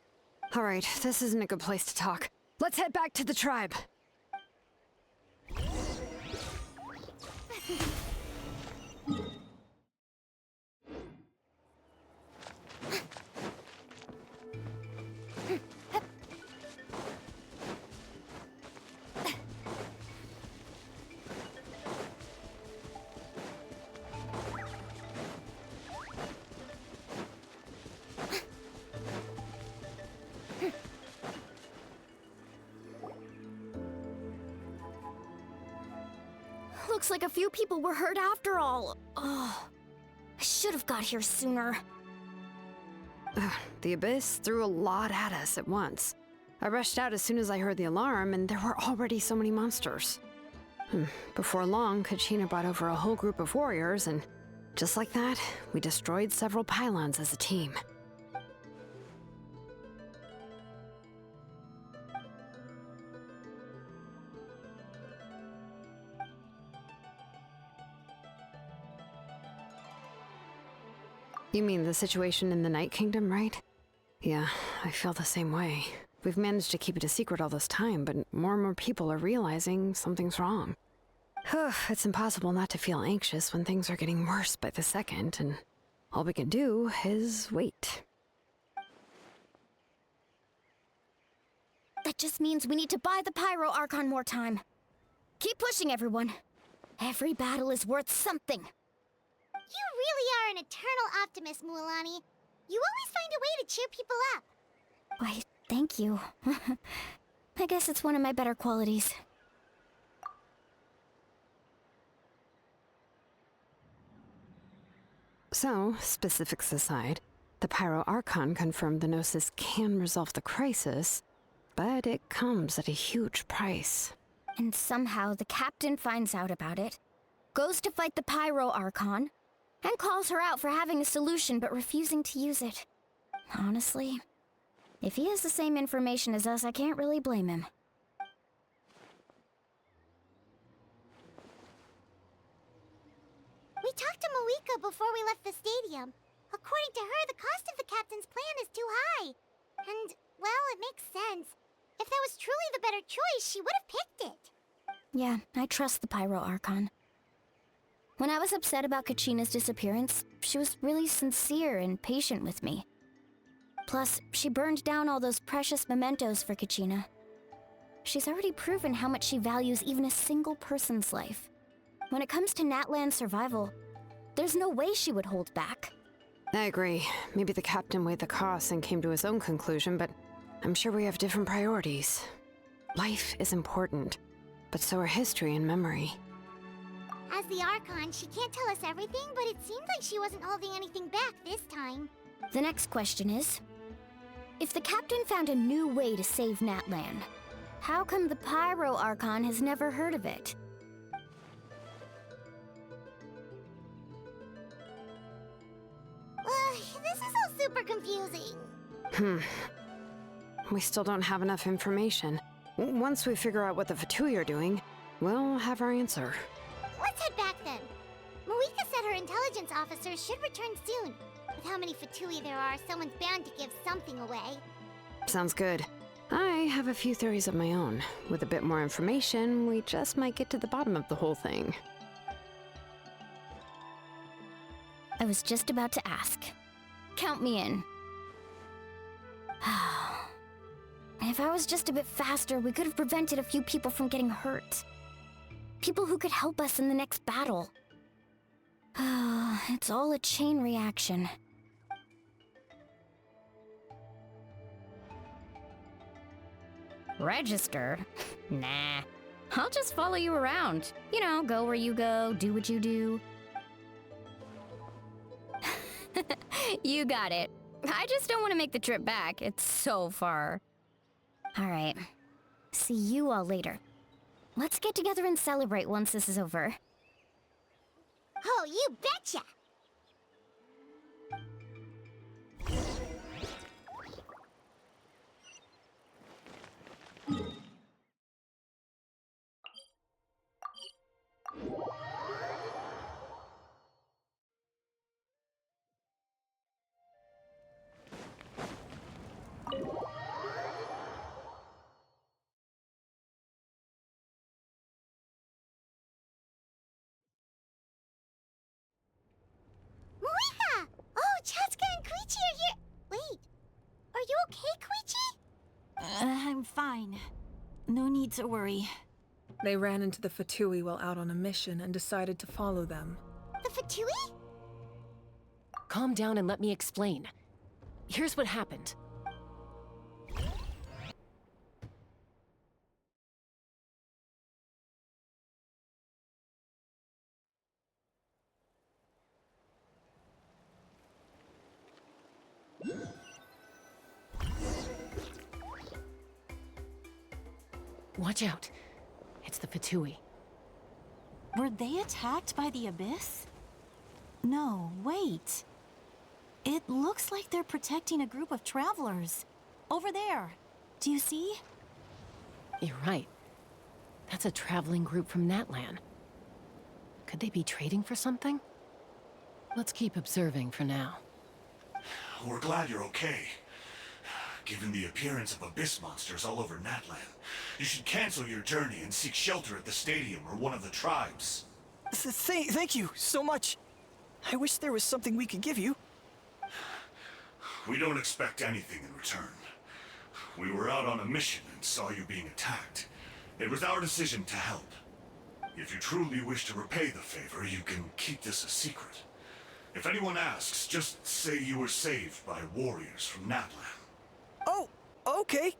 Alright, this isn't a good place to talk. Let's head back to the tribe. Looks like a few people were hurt after all. Oh, I should have got here sooner. The Abyss threw a lot at us at once. I rushed out as soon as I heard the alarm, and there were already so many monsters. Before long, Kachina brought over a whole group of warriors, and just like that, we destroyed several pylons as a team. You mean the situation in the Night Kingdom, right? Yeah, I feel the same way. We've managed to keep it a secret all this time, but more and more people are realizing something's wrong. It's impossible not to feel anxious when things are getting worse by the second, and all we can do is wait. That just means we need to buy the Pyro Archon more time. Keep pushing, everyone. Every battle is worth something. You really are an eternal optimist, Mualani. You always find a way to cheer people up. Why, thank you. I guess it's one of my better qualities. So, specifics aside, the Pyro Archon confirmed the Gnosis can resolve the crisis, but it comes at a huge price. And somehow the captain finds out about it, goes to fight the Pyro Archon, and calls her out for having a solution but refusing to use it. Honestly, if he has the same information as us, I can't really blame him. We talked to Moika before we left the stadium. According to her, the cost of the captain's plan is too high. And, well, it makes sense. If that was truly the better choice, she would have picked it. Yeah, I trust the Pyro Archon. When I was upset about Kachina's disappearance, she was really sincere and patient with me. Plus, she burned down all those precious mementos for Kachina. She's already proven how much she values even a single person's life. When it comes to Natlan's survival, there's no way she would hold back. I agree. Maybe the captain weighed the costs and came to his own conclusion, but I'm sure we have different priorities. Life is important, but so are history and memory. As the Archon, she can't tell us everything, but it seems like she wasn't holding anything back this time. The next question is, if the captain found a new way to save Natlan, how come the Pyro Archon has never heard of it? This is all super confusing. We still don't have enough information. Once we figure out what the Fatui are doing, we'll have our answer. Let's head back then. Marika said her intelligence officers should return soon. With how many Fatui there are, someone's bound to give something away. Sounds good. I have a few theories of my own. With a bit more information, we just might get to the bottom of the whole thing. I was just about to ask. Count me in. If I was just a bit faster, we could have prevented a few people from getting hurt. People who could help us in the next battle. It's all a chain reaction. Register? Nah. I'll just follow you around. You know, go where you go, do what you do. You got it. I just don't want to make the trip back. It's so far. Alright. See you all later. Let's get together and celebrate once this is over. Oh, you betcha! Marika! Oh, Chaska and Koichi are here! Wait, are you okay, Koichi? I'm fine. No need to worry. They ran into the Fatui while out on a mission and decided to follow them. The Fatui? Calm down and let me explain. Here's what happened. Watch out. It's the Fatui. Were they attacked by the Abyss? No, wait. It looks like they're protecting a group of travelers. Over there. Do you see? You're right. That's a traveling group from Natlan. Could they be trading for something? Let's keep observing for now. We're glad you're okay. Given the appearance of abyss monsters all over Natlan, you should cancel your journey and seek shelter at the stadium or one of the tribes. Thank you so much. I wish there was something we could give you. We don't expect anything in return. We were out on a mission and saw you being attacked. It was our decision to help. If you truly wish to repay the favor, you can keep this a secret. If anyone asks, just say you were saved by warriors from Natlan. Oh, okay.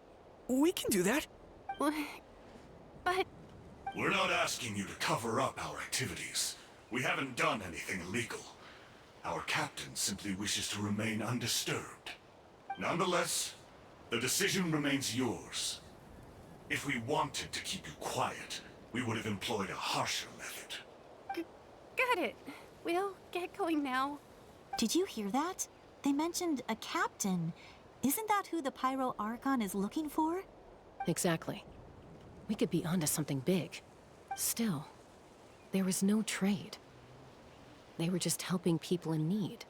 We can do that. But... We're not asking you to cover up our activities. We haven't done anything illegal. Our captain simply wishes to remain undisturbed. Nonetheless, the decision remains yours. If we wanted to keep you quiet, we would have employed a harsher method. Got it. We'll get going now. Did you hear that? They mentioned a captain. Isn't that who the Pyro Archon is looking for? Exactly. We could be onto something big. Still, there was no trade. They were just helping people in need.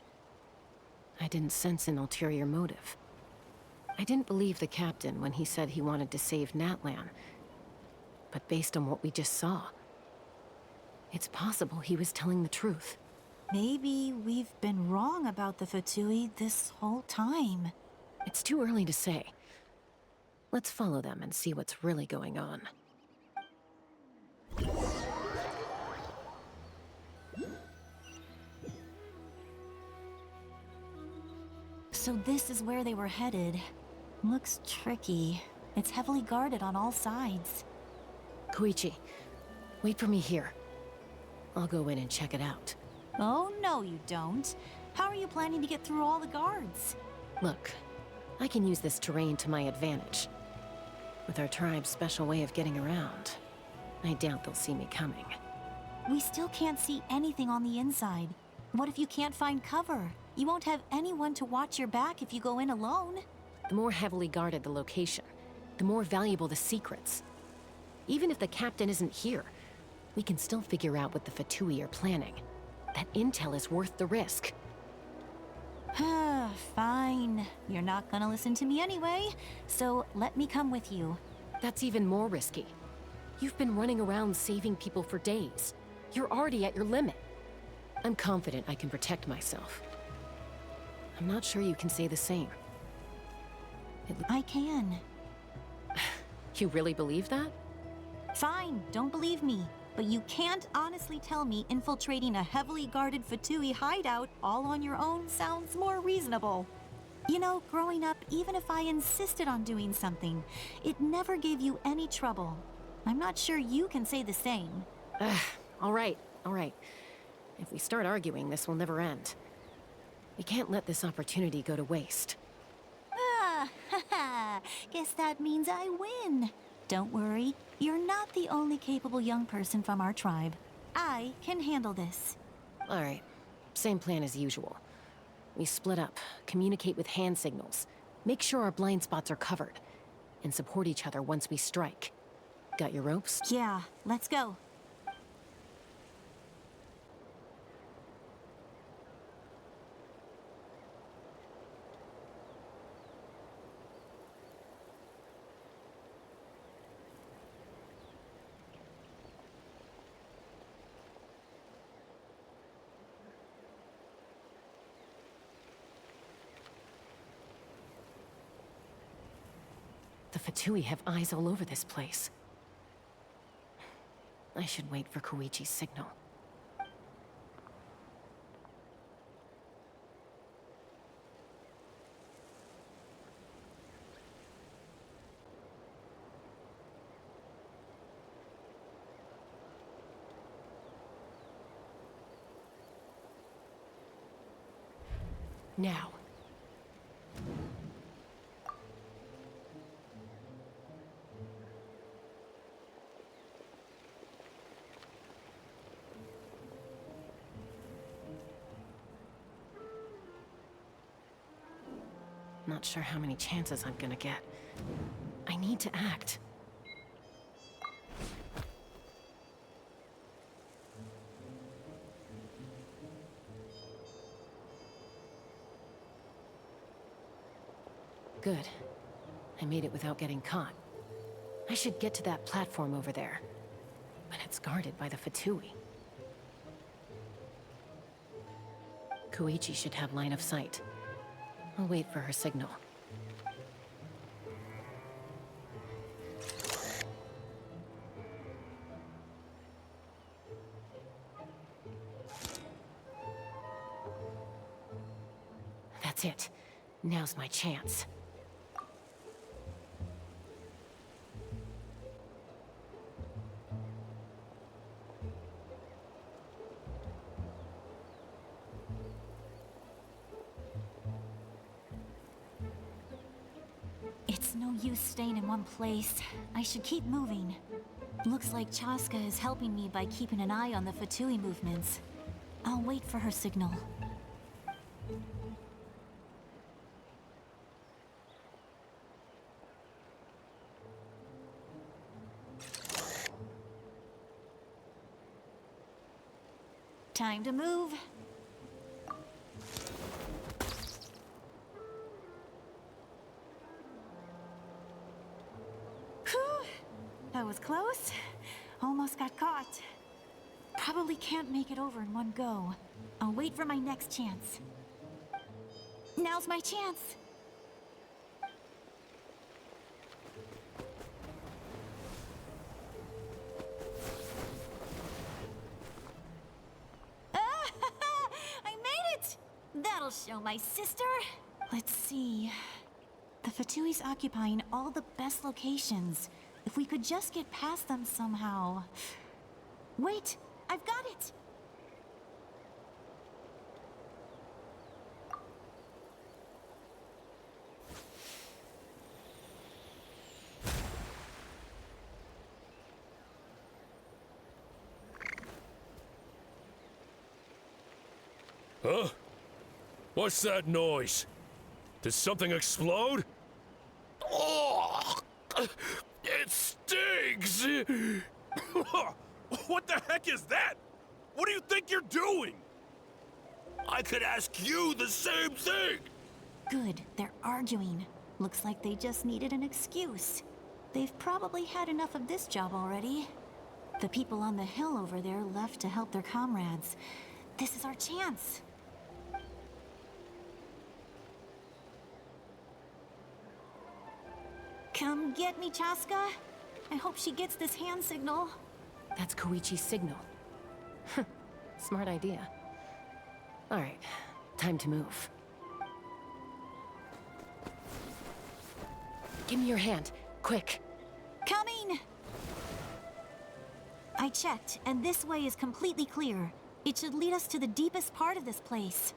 I didn't sense an ulterior motive. I didn't believe the captain when he said he wanted to save Natlan. But based on what we just saw, it's possible he was telling the truth. Maybe we've been wrong about the Fatui this whole time. It's too early to say. Let's follow them and see what's really going on. So this is where they were headed. Looks tricky. It's heavily guarded on all sides. Koichi, wait for me here. I'll go in and check it out. Oh, no you don't. How are you planning to get through all the guards? Look, I can use this terrain to my advantage. With our tribe's special way of getting around, I doubt they'll see me coming. We still can't see anything on the inside. What if you can't find cover? You won't have anyone to watch your back if you go in alone. The more heavily guarded the location, the more valuable the secrets. Even if the captain isn't here, we can still figure out what the Fatui are planning. That intel is worth the risk. Fine. You're not gonna listen to me anyway, so let me come with you. That's even more risky. You've been running around saving people for days. You're already at your limit. I'm confident I can protect myself. I'm not sure you can say the same. I can. You really believe that? Fine, don't believe me. But you can't honestly tell me infiltrating a heavily guarded Fatui hideout all on your own sounds more reasonable. You know, growing up, even if I insisted on doing something, it never gave you any trouble. I'm not sure you can say the same. All right. If we start arguing, this will never end. We can't let this opportunity go to waste. Guess that means I win. Don't worry, you're not the only capable young person from our tribe. I can handle this. All right, same plan as usual. We split up, communicate with hand signals, make sure our blind spots are covered, and support each other once we strike. Got your ropes? Yeah, let's go. The Fatui have eyes all over this place. I should wait for Koichi's signal. Now. Not sure how many chances I'm gonna get. I need to act. Good. I made it without getting caught. I should get to that platform over there. But it's guarded by the Fatui. Koichi should have line of sight. I'll wait for her signal. That's it. Now's my chance. It's no use staying in one place. I should keep moving. Looks like Chaska is helping me by keeping an eye on the Fatui movements. I'll wait for her signal. Time to move. That was close. Almost got caught. Probably can't make it over in one go. I'll wait for my next chance. Now's my chance. I made it! That'll show my sister. Let's see. The Fatui's occupying all the best locations. If we could just get past them somehow. Wait, I've got it! Huh? What's that noise? Did something explode? Oh! It stings! What the heck is that? What do you think you're doing? I could ask you the same thing! Good, they're arguing. Looks like they just needed an excuse. They've probably had enough of this job already. The people on the hill over there left to help their comrades. This is our chance. Come get me, Chaska. I hope she gets this hand signal. That's Koichi's signal. Smart idea. All right, time to move. Give me your hand, quick. Coming! I checked, and this way is completely clear. It should lead us to the deepest part of this place.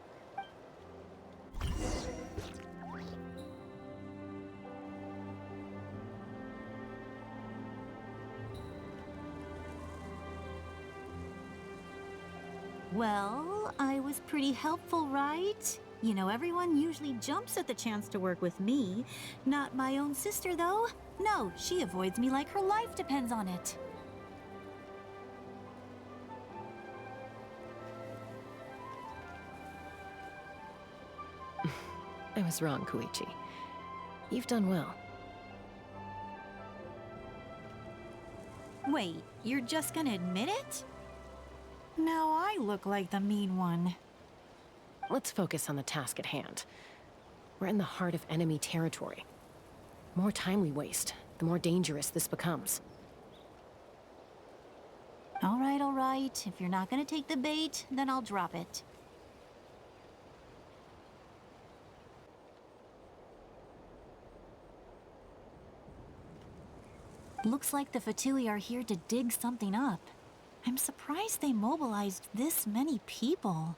Well, I was pretty helpful, right? You know, everyone usually jumps at the chance to work with me. Not my own sister, though. No, she avoids me like her life depends on it. I was wrong, Koichi. You've done well. Wait, you're just gonna admit it? Now I look like the mean one. Let's focus on the task at hand. We're in the heart of enemy territory. The more time we waste, the more dangerous this becomes. All right. If you're not gonna take the bait, then I'll drop it. Looks like the Fatui are here to dig something up. I'm surprised they mobilized this many people.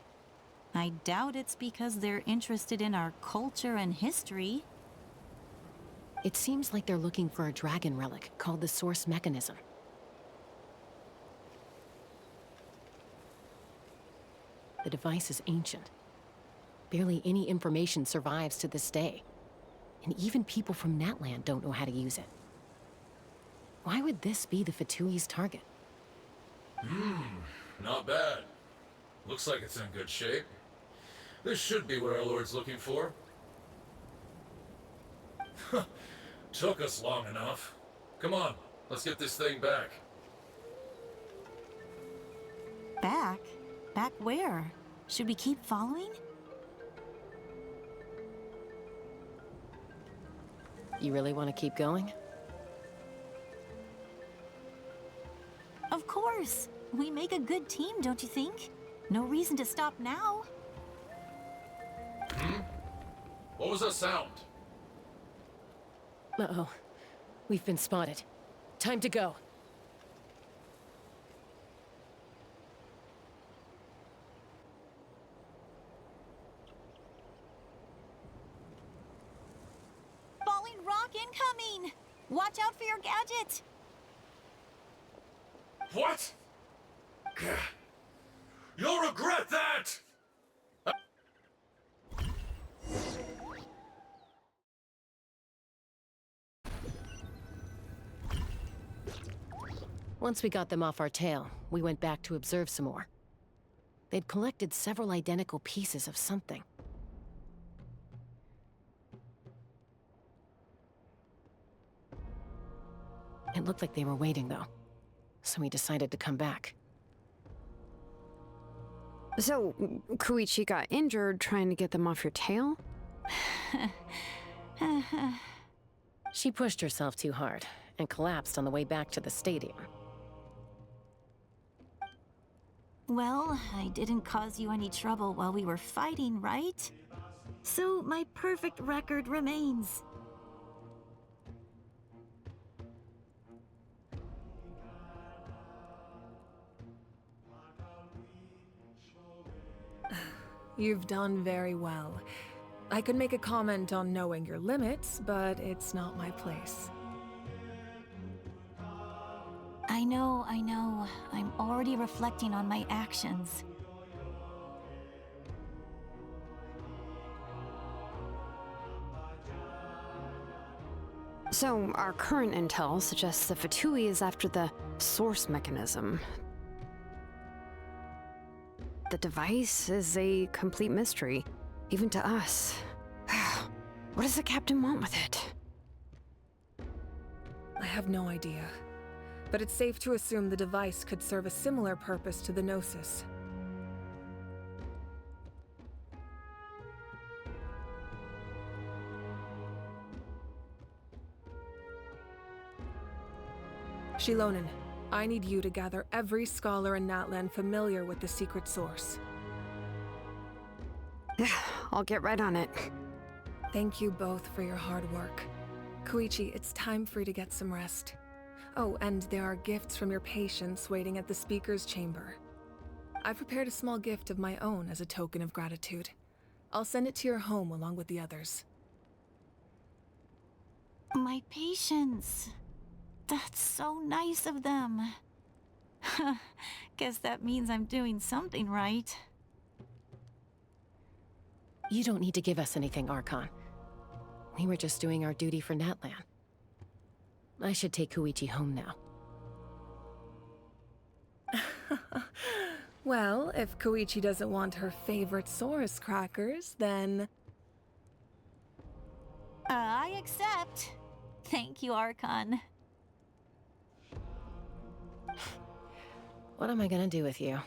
I doubt it's because they're interested in our culture and history. It seems like they're looking for a dragon relic called the Source Mechanism. The device is ancient. Barely any information survives to this day. And even people from Natland don't know how to use it. Why would this be the Fatui's target? Not bad. Looks like it's in good shape. This should be what our Lord's looking for. Took us long enough. Come on, let's get this thing back. Back? Back where? Should we keep following? You really want to keep going? Of course! We make a good team, don't you think? No reason to stop now. What was that sound? Uh-oh. We've been spotted. Time to go. Falling rock incoming! Watch out for your gadget! What? You'll regret that! Once we got them off our tail, we went back to observe some more. They'd collected several identical pieces of something. It looked like they were waiting, though. So we decided to come back. So, Koichi got injured trying to get them off your tail? She pushed herself too hard and collapsed on the way back to the stadium. Well, I didn't cause you any trouble while we were fighting, right? So my perfect record remains. You've done very well. I could make a comment on knowing your limits, but it's not my place. I know. I'm already reflecting on my actions. So, our current intel suggests the Fatui is after the source mechanism. The device is a complete mystery, even to us. What does the captain want with it? I have no idea. But it's safe to assume the device could serve a similar purpose to the Gnosis. Shilonen, I need you to gather every scholar in Natlan familiar with the secret source. I'll get right on it. Thank you both for your hard work. Koichi, it's time for you to get some rest. Oh, and there are gifts from your patients waiting at the speaker's chamber. I prepared a small gift of my own as a token of gratitude. I'll send it to your home along with the others. My patience. That's so nice of them. Guess that means I'm doing something right. You don't need to give us anything, Archon. We were just doing our duty for Natlan. I should take Koichi home now. Well, if Koichi doesn't want her favorite Saurus crackers, then... I accept. Thank you, Archon. What am I gonna do with you?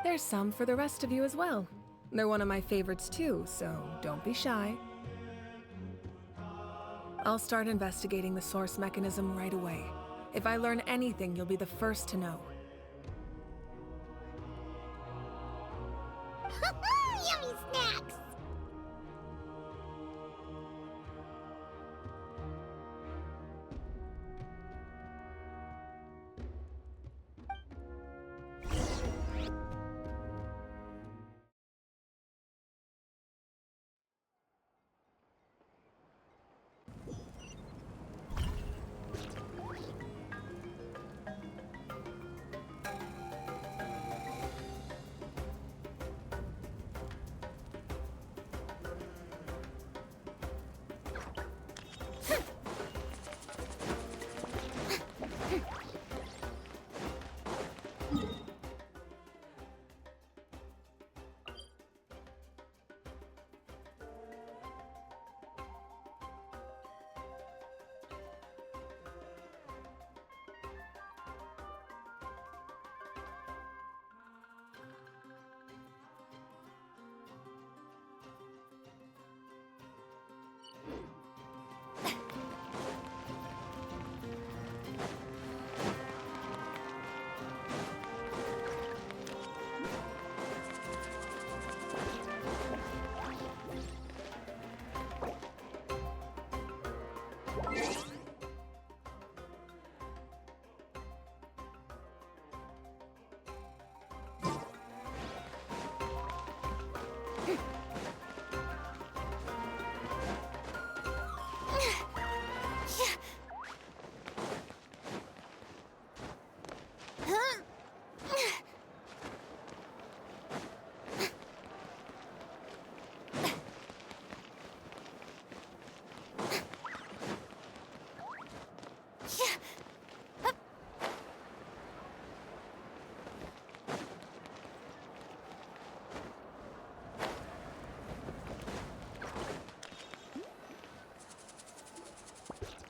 There's some for the rest of you as well. They're one of my favorites too, so don't be shy. I'll start investigating the source mechanism right away. If I learn anything, you'll be the first to know. Yummy snacks!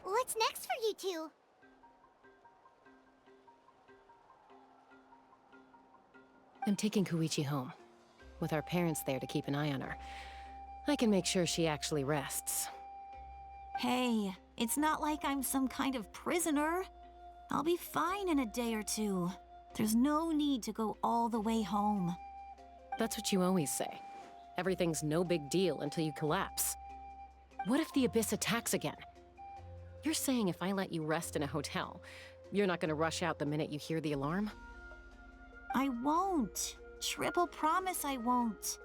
What's next for you two? I'm taking Koichi home, with our parents there to keep an eye on her. I can make sure she actually rests. Hey, it's not like I'm some kind of prisoner. I'll be fine in a day or two. There's no need to go all the way home. That's what you always say. Everything's no big deal until you collapse. What if the Abyss attacks again? You're saying if I let you rest in a hotel, you're not gonna rush out the minute you hear the alarm? I won't. Triple promise I won't.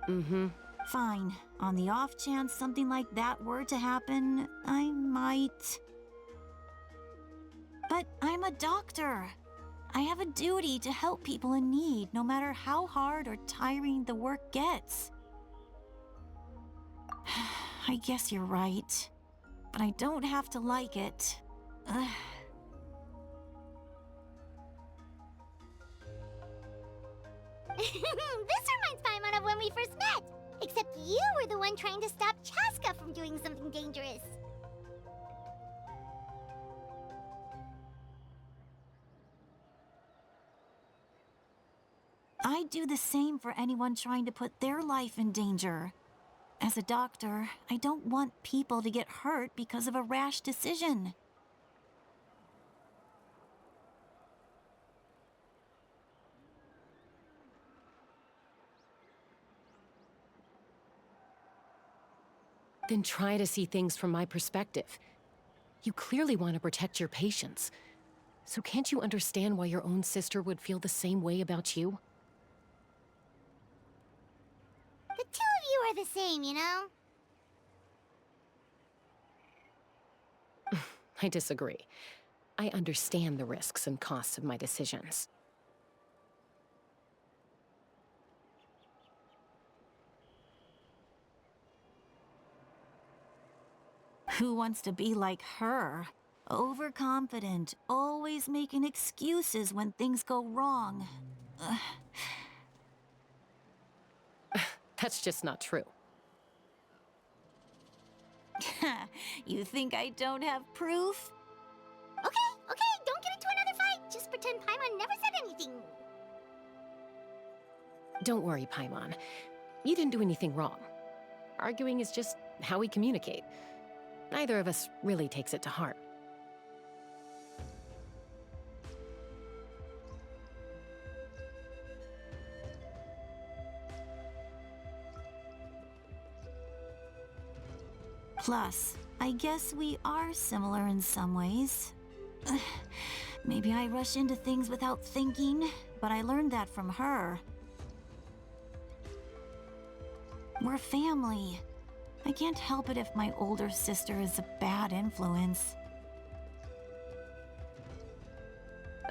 Mm-hmm. Fine. On the off chance something like that were to happen, I might. But I'm a doctor. I have a duty to help people in need, no matter how hard or tiring the work gets. I guess you're right. But I don't have to like it. Ugh. This reminds Paimon of when we first met. Except you were the one trying to stop Chaska from doing something dangerous. I'd do the same for anyone trying to put their life in danger. As a doctor, I don't want people to get hurt because of a rash decision. Then try to see things from my perspective. You clearly want to protect your patients. So can't you understand why your own sister would feel the same way about you? The two of you are the same, you know? I disagree. I understand the risks and costs of my decisions. Who wants to be like her? Overconfident, always making excuses when things go wrong. Ugh. That's just not true. You think I don't have proof? Okay, don't get into another fight. Just pretend Paimon never said anything. Don't worry, Paimon. You didn't do anything wrong. Arguing is just how we communicate. Neither of us really takes it to heart. Plus, I guess we are similar in some ways. Maybe I rush into things without thinking, but I learned that from her. We're family. I can't help it if my older sister is a bad influence.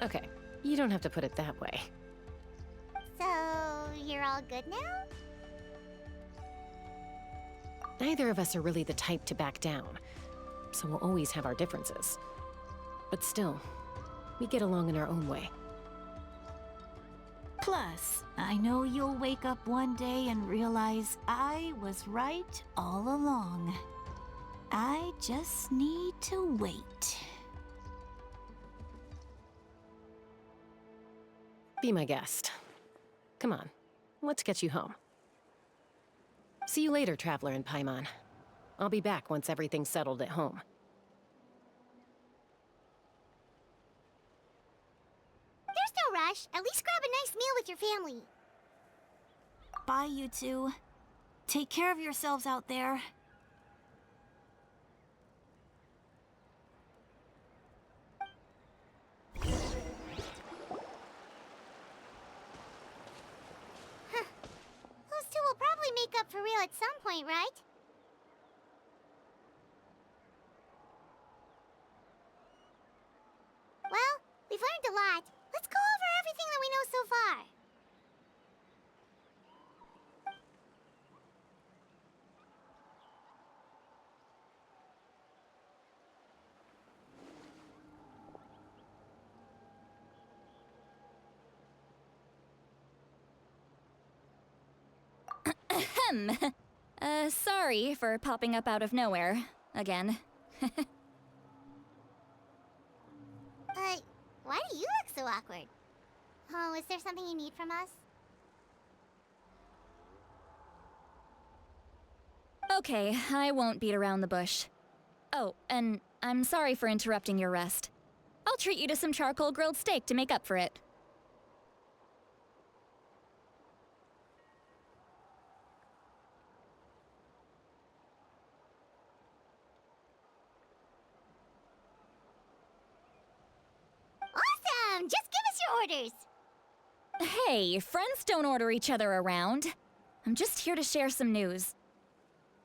Okay, you don't have to put it that way. So, you're all good now? Neither of us are really the type to back down, so we'll always have our differences. But still, we get along in our own way. Plus, I know you'll wake up one day and realize I was right all along. I just need to wait. Be my guest. Come on, let's get you home. See you later, Traveler and Paimon. I'll be back once everything's settled at home. There's no rush. At least grab a nice meal with your family. Bye, you two. Take care of yourselves out there. Those two will probably make up for real at some point, right? Well, we've learned a lot. Let's go over everything that we know so far. Ahem. Sorry for popping up out of nowhere. Again. Why do you look so awkward? Oh, is there something you need from us? Okay, I won't beat around the bush. Oh, and I'm sorry for interrupting your rest. I'll treat you to some charcoal grilled steak to make up for it. Awesome! Just give us your orders! Hey, friends don't order each other around. I'm just here to share some news.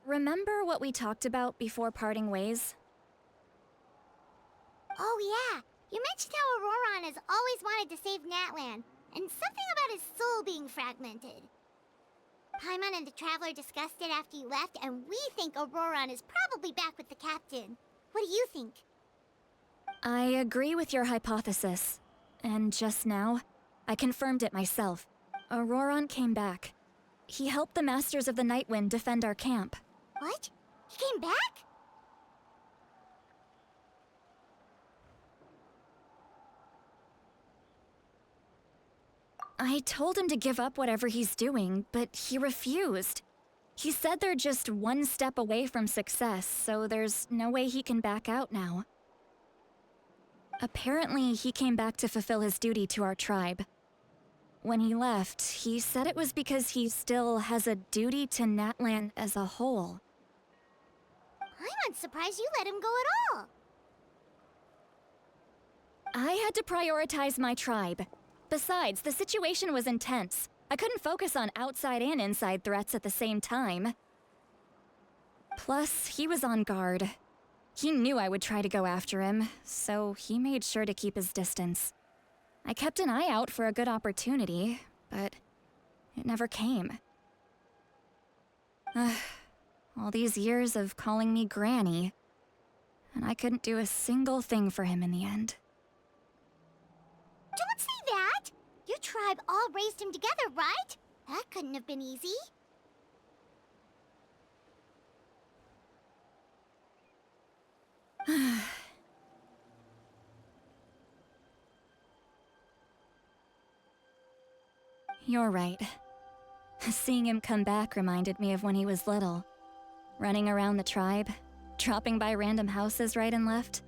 Remember what we talked about before parting ways? Oh yeah, you mentioned how Auroron has always wanted to save Natlan, and something about his soul being fragmented. Paimon and the Traveler discussed it after you left, and we think Auroron is probably back with the captain. What do you think? I agree with your hypothesis. And just now, I confirmed it myself. Auroron came back. He helped the Masters of the Nightwind defend our camp. What? He came back? I told him to give up whatever he's doing, but he refused. He said they're just one step away from success, so there's no way he can back out now. Apparently, he came back to fulfill his duty to our tribe. When he left, he said it was because he still has a duty to Natlan as a whole. I'm surprised you let him go at all. I had to prioritize my tribe. Besides, the situation was intense. I couldn't focus on outside and inside threats at the same time. Plus, he was on guard. He knew I would try to go after him, so he made sure to keep his distance. I kept an eye out for a good opportunity, but it never came. All these years of calling me Granny, and I couldn't do a single thing for him in the end. Don't say that! Your tribe all raised him together, right? That couldn't have been easy. You're right. Seeing him come back reminded me of when he was little. Running around the tribe, dropping by random houses right and left.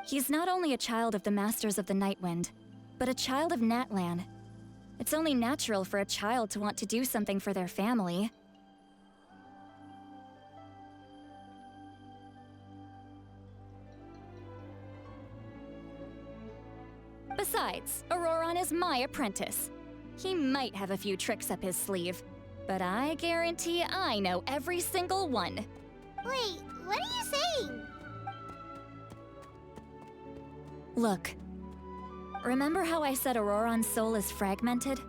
He's not only a child of the Masters of the Nightwind, but a child of Natlan. It's only natural for a child to want to do something for their family. Besides, Auroron is my apprentice. He might have a few tricks up his sleeve, but I guarantee I know every single one. Wait, what are you saying? Look. Remember how I said Auroron's soul is fragmented?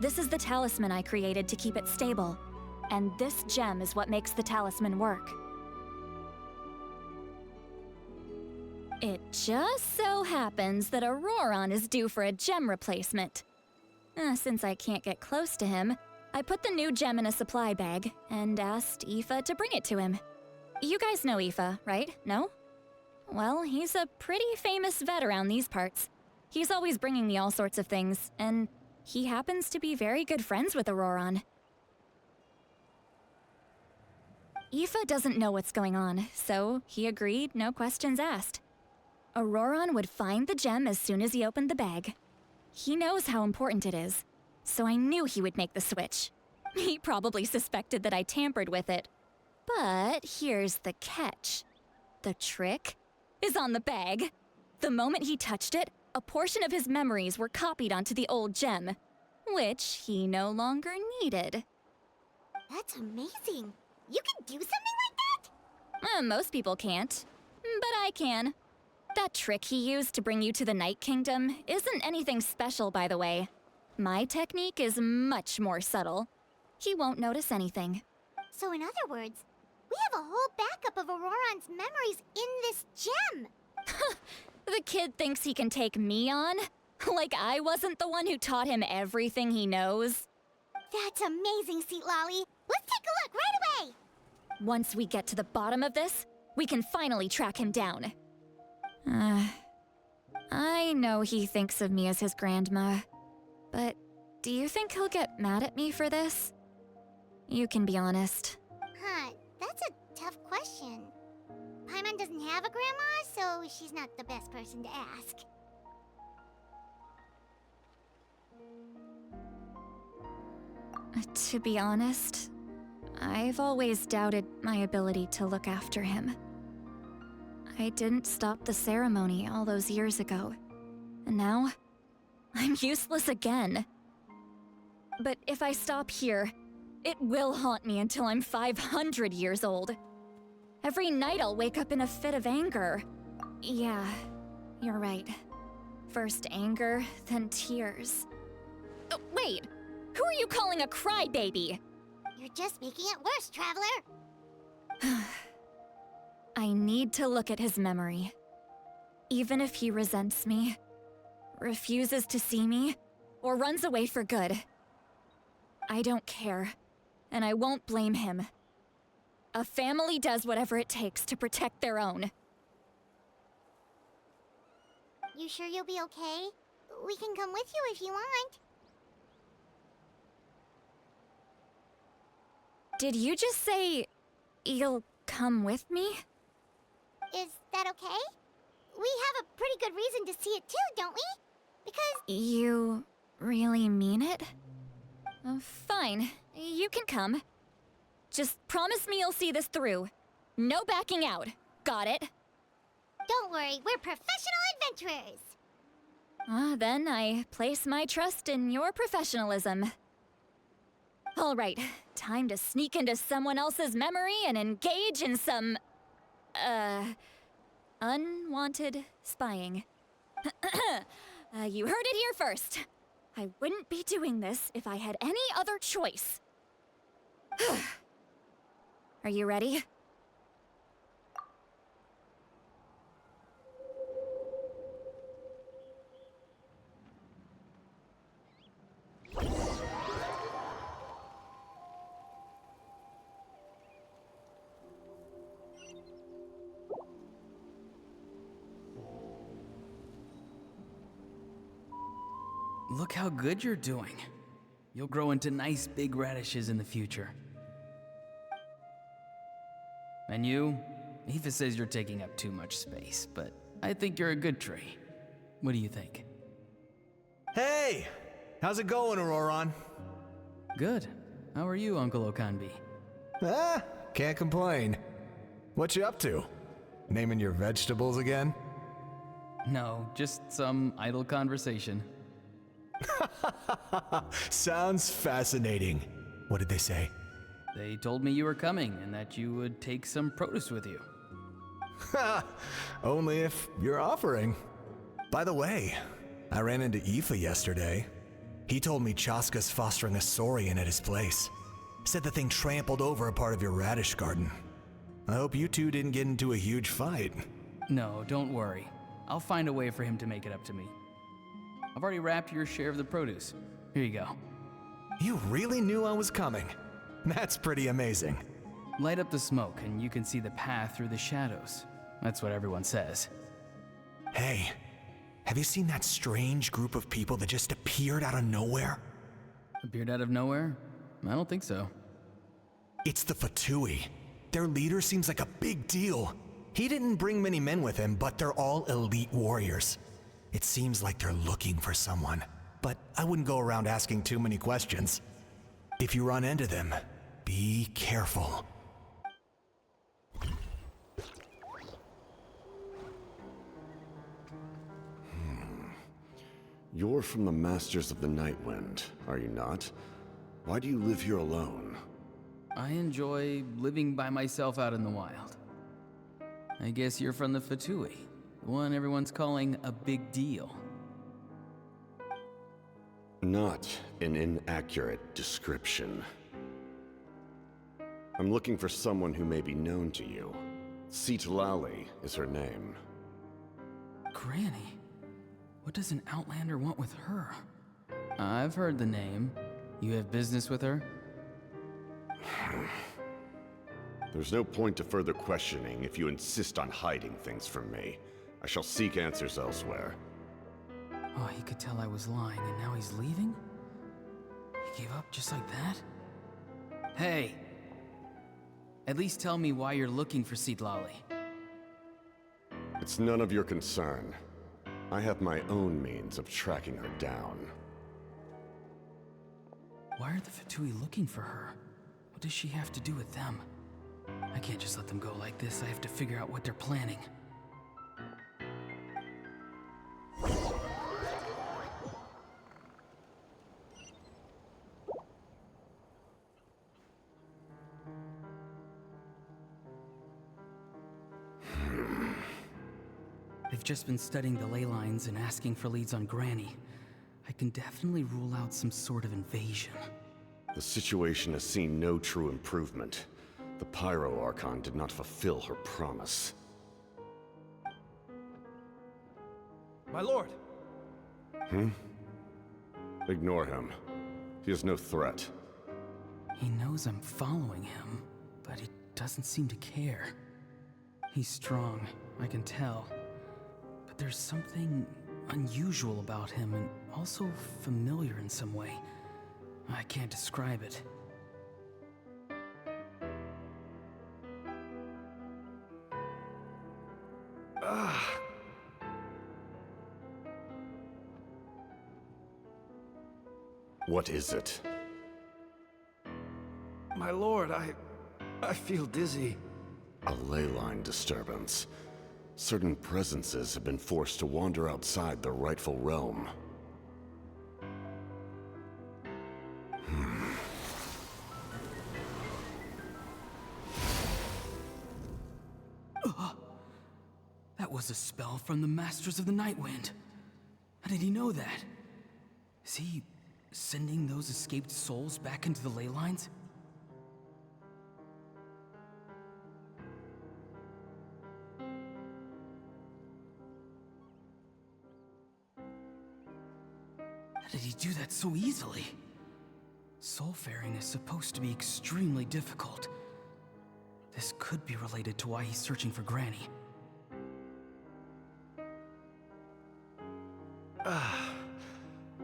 This is the talisman I created to keep it stable. And this gem is what makes the talisman work. It just so happens that Auroron is due for a gem replacement. Since I can't get close to him, I put the new gem in a supply bag and asked Aoife to bring it to him. You guys know Aoife, right? No? Well, he's a pretty famous vet around these parts. He's always bringing me all sorts of things, and he happens to be very good friends with Auroron. Aoife doesn't know what's going on, so he agreed, no questions asked. Auroron would find the gem as soon as he opened the bag. He knows how important it is, so I knew he would make the switch. He probably suspected that I tampered with it. But here's the catch. The trick is on the bag. The moment he touched it, a portion of his memories were copied onto the old gem, which he no longer needed. That's amazing. You can do something like that? Most people can't, but I can. That trick he used to bring you to the Night Kingdom isn't anything special, by the way. My technique is much more subtle. He won't notice anything. So in other words, we have a whole backup of Auroron's memories in this gem. The kid thinks he can take me on? Like I wasn't the one who taught him everything he knows? That's amazing, Seat Lolly. Let's take a look right away. Once we get to the bottom of this, we can finally track him down. I know he thinks of me as his grandma, but do you think he'll get mad at me for this? You can be honest. Huh, that's a tough question. Paimon doesn't have a grandma, so she's not the best person to ask. To be honest, I've always doubted my ability to look after him. I didn't stop the ceremony all those years ago, and now I'm useless again. But if I stop here, it will haunt me until I'm 500 years old. Every night I'll wake up in a fit of anger. Yeah, you're right. First anger, then tears. Oh, wait! Who are you calling a crybaby? You're just making it worse, Traveler. I need to look at his memory. Even if he resents me, refuses to see me, or runs away for good. I don't care, and I won't blame him. A family does whatever it takes to protect their own. You sure you'll be okay? We can come with you if you want. Did you just say you'll come with me? Is that okay? We have a pretty good reason to see it too, don't we? Because... You really mean it? Fine, you can come. Just promise me you'll see this through. No backing out. Got it? Don't worry, we're professional adventurers! Then I place my trust in your professionalism. All right, time to sneak into someone else's memory and engage in some... unwanted spying. You heard it here first. I wouldn't be doing this if I had any other choice. Are you ready? Look how good you're doing. You'll grow into nice big radishes in the future. And you? Aoife says you're taking up too much space, but I think you're a good tree. What do you think? Hey! How's it going, Auroron? Good. How are you, Uncle Okanbi? Can't complain. What you up to? Naming your vegetables again? No, just some idle conversation. Sounds fascinating. What did they say? They told me you were coming and that you would take some produce with you. Ha! Only if you're offering. By the way, I ran into Aoife yesterday. He told me Chaska's fostering a saurian at his place. Said the thing trampled over a part of your radish garden. I hope you two didn't get into a huge fight. No, don't worry. I'll find a way for him to make it up to me. I've already wrapped your share of the produce. Here you go. You really knew I was coming. That's pretty amazing. Light up the smoke and you can see the path through the shadows. That's what everyone says. Hey, have you seen that strange group of people that just appeared out of nowhere? Appeared out of nowhere? I don't think so. It's the Fatui. Their leader seems like a big deal. He didn't bring many men with him, but they're all elite warriors. It seems like they're looking for someone, but I wouldn't go around asking too many questions. If you run into them, be careful. You're from the Masters of the Nightwind, are you not? Why do you live here alone? I enjoy living by myself out in the wild. I guess you're from the Fatui, the one everyone's calling a big deal. Not an inaccurate description. I'm looking for someone who may be known to you. Citlali is her name. Granny? What does an Outlander want with her? I've heard the name. You have business with her? There's no point to further questioning if you insist on hiding things from me. I shall seek answers elsewhere. Oh, he could tell I was lying, and now he's leaving? He gave up just like that? Hey! At least tell me why you're looking for Citlali. It's none of your concern. I have my own means of tracking her down. Why are the Fatui looking for her? What does she have to do with them? I can't just let them go like this. I have to figure out what they're planning. They've just been studying the ley lines and asking for leads on Granny. I can definitely rule out some sort of invasion. The situation has seen no true improvement. The Pyro Archon did not fulfill her promise. My lord! Ignore him. He is no threat. He knows I'm following him, but he doesn't seem to care. He's strong, I can tell. But there's something unusual about him and also familiar in some way. I can't describe it. What is it? My lord, I feel dizzy. A ley line disturbance. Certain presences have been forced to wander outside their rightful realm. That was a spell from the Masters of the Nightwind. How did he know that? Is he sending those escaped souls back into the ley lines? How did he do that so easily? Soulfaring is supposed to be extremely difficult. This could be related to why he's searching for Granny.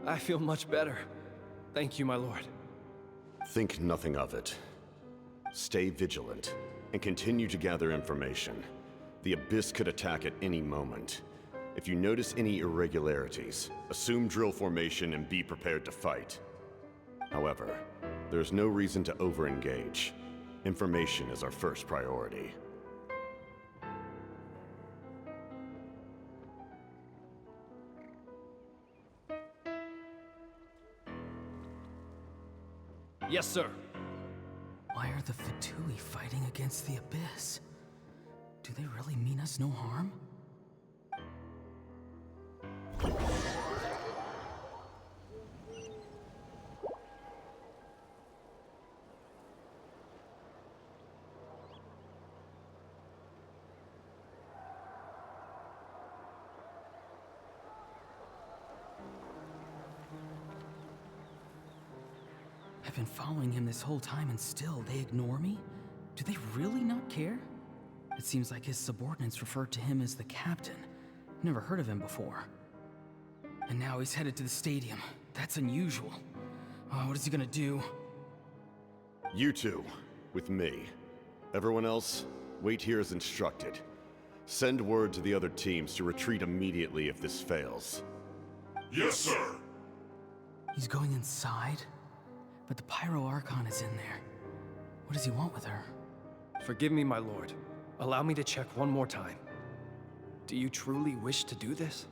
I feel much better. Thank you, my lord. Think nothing of it. Stay vigilant, and continue to gather information. The Abyss could attack at any moment. If you notice any irregularities, assume drill formation and be prepared to fight. However, there's no reason to over-engage. Information is our first priority. Yes, sir. Why are the Fatui fighting against the Abyss? Do they really mean us no harm? I've been following him this whole time and still they ignore me? Do they really not care? It seems like his subordinates referred to him as the captain. Never heard of him before. And now he's headed to the stadium. That's unusual. Oh, what is he gonna do? You two, with me. Everyone else, wait here as instructed. Send word to the other teams to retreat immediately if this fails. Yes, sir. He's going inside? But the Pyro Archon is in there. What does he want with her? Forgive me, my lord. Allow me to check one more time. Do you truly wish to do this?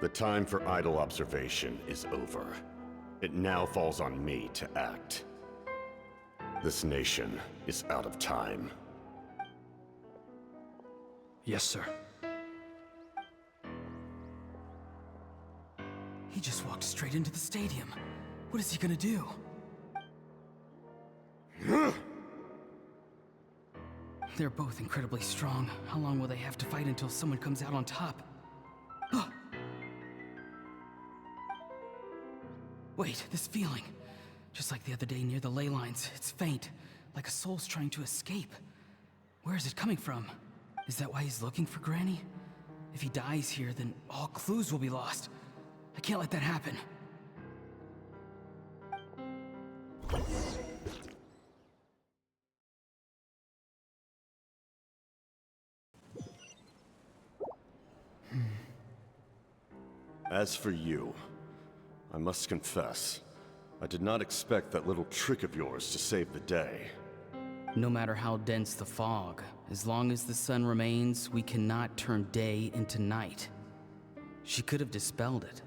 The time for idle observation is over. It now falls on me to act. This nation is out of time. Yes, sir. He just walked straight into the stadium. What is he gonna do? They're both incredibly strong. How long will they have to fight until someone comes out on top? Wait, this feeling. Just like the other day near the ley lines, it's faint, like a soul's trying to escape. Where is it coming from? Is that why he's looking for Granny? If he dies here, then all clues will be lost. I can't let that happen. As for you, I must confess, I did not expect that little trick of yours to save the day. No matter how dense the fog, as long as the sun remains, we cannot turn day into night. She could have dispelled it.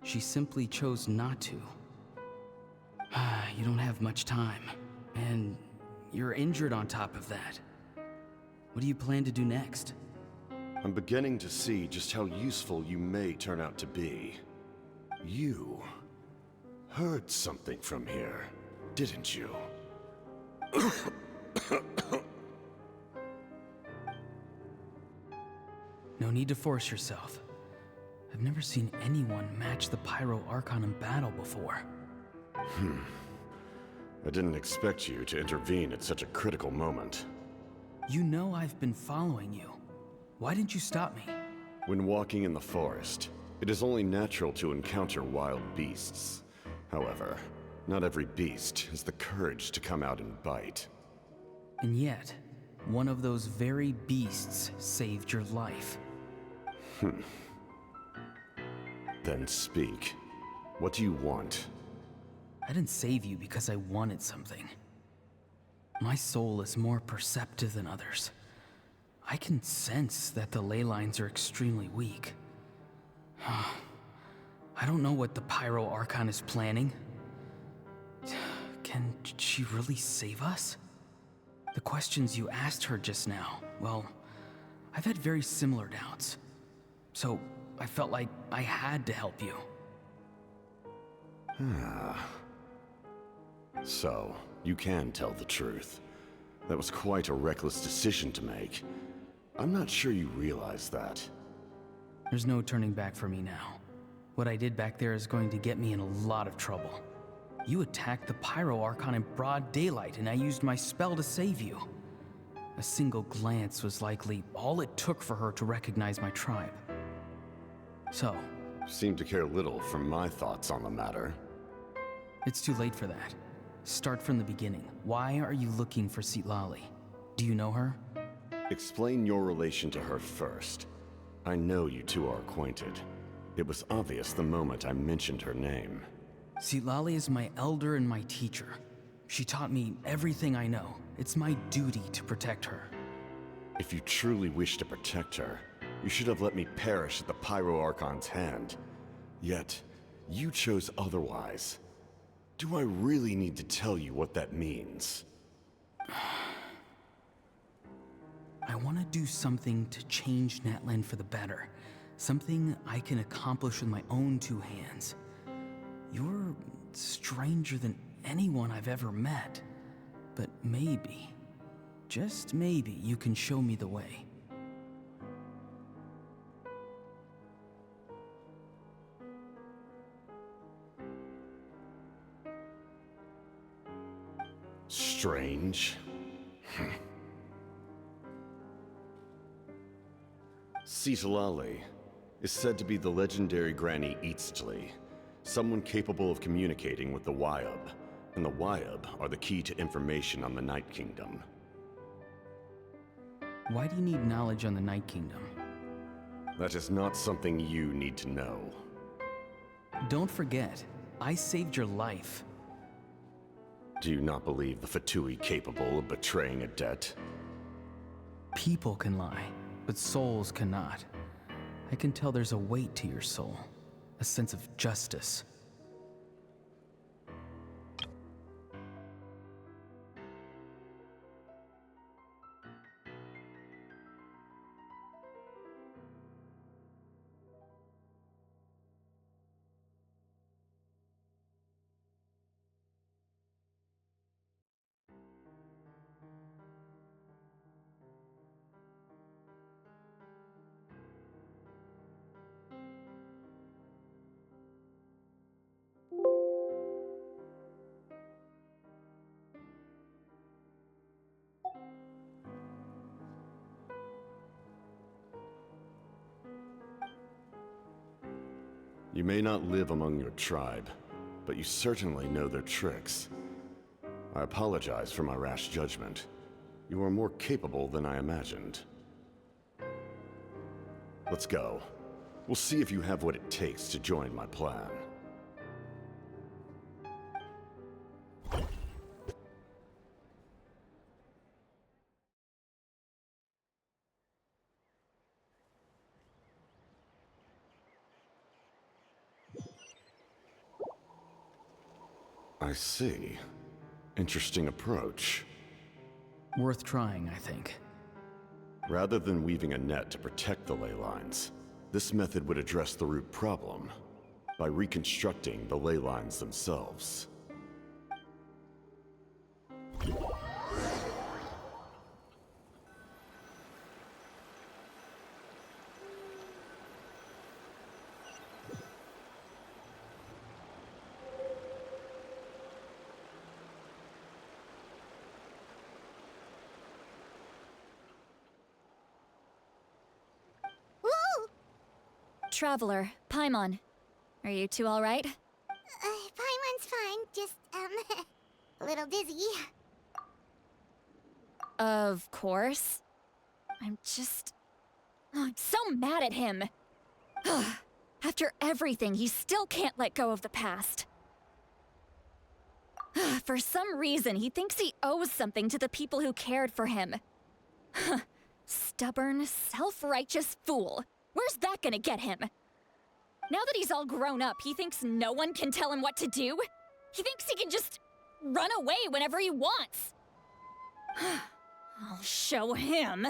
She simply chose not to. You don't have much time, and you're injured on top of that. What do you plan to do next? I'm beginning to see just how useful you may turn out to be. You heard something from here, didn't you? No need to force yourself. I've never seen anyone match the Pyro Archon in battle before. I didn't expect you to intervene at such a critical moment. You know I've been following you. Why didn't you stop me? When walking in the forest, it is only natural to encounter wild beasts. However, not every beast has the courage to come out and bite. And yet, one of those very beasts saved your life. Then speak. What do you want? I didn't save you because I wanted something. My soul is more perceptive than others. I can sense that the ley lines are extremely weak. I don't know what the Pyro Archon is planning. Can she really save us? The questions you asked her just now, well, I've had very similar doubts. So I felt like I had to help you. So, you can tell the truth. That was quite a reckless decision to make. I'm not sure you realize that. There's no turning back for me now. What I did back there is going to get me in a lot of trouble. You attacked the Pyro Archon in broad daylight, and I used my spell to save you. A single glance was likely all it took for her to recognize my tribe. So, Seem to care little for my thoughts on the matter. it's too late for that. Start from the beginning. Why are you looking for Citlali? Do you know her? Explain your relation to her first. I know you two are acquainted. It was obvious the moment I mentioned her name. Citlali is my elder and my teacher. She taught me everything I know. It's my duty to protect her. If you truly wish to protect her, you should have let me perish at the Pyro Archon's hand. Yet, you chose otherwise. Do I really need to tell you what that means? I want to do something to change Natlan for the better. Something I can accomplish with my own two hands. You're stranger than anyone I've ever met. But maybe, just maybe, you can show me the way. Strange. Citlali is said to be the legendary Granny Eastly, someone capable of communicating with the Wyab, and the Wyab are the key to information on the Night Kingdom. Why do you need knowledge on the Night Kingdom? That is not something you need to know. Don't forget, I saved your life. Do you not believe the Fatui capable of betraying a debt? People can lie, but souls cannot. I can tell there's a weight to your soul, a sense of justice. You may not live among your tribe, but you certainly know their tricks. I apologize for my rash judgment. You are more capable than I imagined. Let's go. We'll see if you have what it takes to join my plan. I see. Interesting approach. Worth trying, I think. Rather than weaving a net to protect the ley lines, this method would address the root problem by reconstructing the ley lines themselves. Traveler, Paimon. Are you two alright? Paimon's fine, just, a little dizzy. Of course. I'm so mad at him. After everything, he still can't let go of the past. For some reason, he thinks he owes something to the people who cared for him. Stubborn, self-righteous fool. Where's that gonna get him? Now that he's all grown up, he thinks no one can tell him what to do? He thinks he can just run away whenever he wants. I'll show him.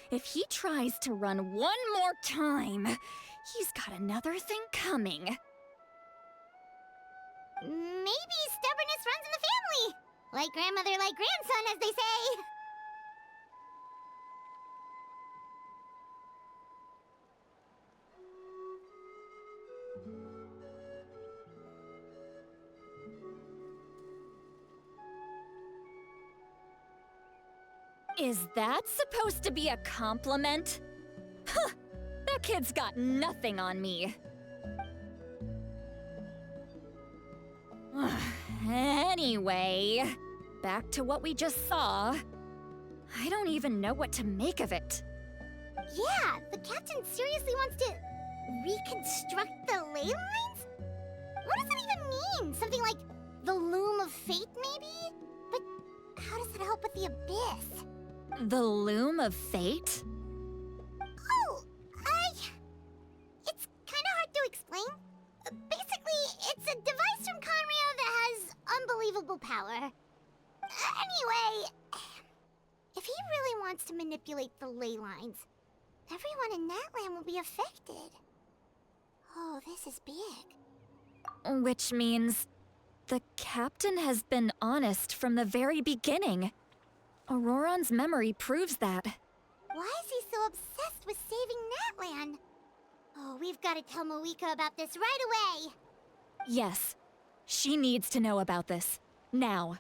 If he tries to run one more time, he's got another thing coming. Maybe stubbornness runs in the family. Like grandmother, like grandson, as they say. Is that supposed to be a compliment? Huh, that kid's got nothing on me. Anyway, back to what we just saw. I don't even know what to make of it. Yeah, the captain seriously wants to reconstruct the ley lines? What does that even mean? Something like the loom of fate, maybe? But how does that help with the abyss? The loom of fate? Oh, it's kind of hard to explain. Basically, it's a device from Conrio that has unbelievable power. Anyway, if he really wants to manipulate the ley lines, everyone in Natlan will be affected. Oh, this is big. Which means the captain has been honest from the very beginning. Auroron's memory proves that. Why is he so obsessed with saving Natlan? Oh, we've got to tell Moika about this right away. Yes, she needs to know about this. Now.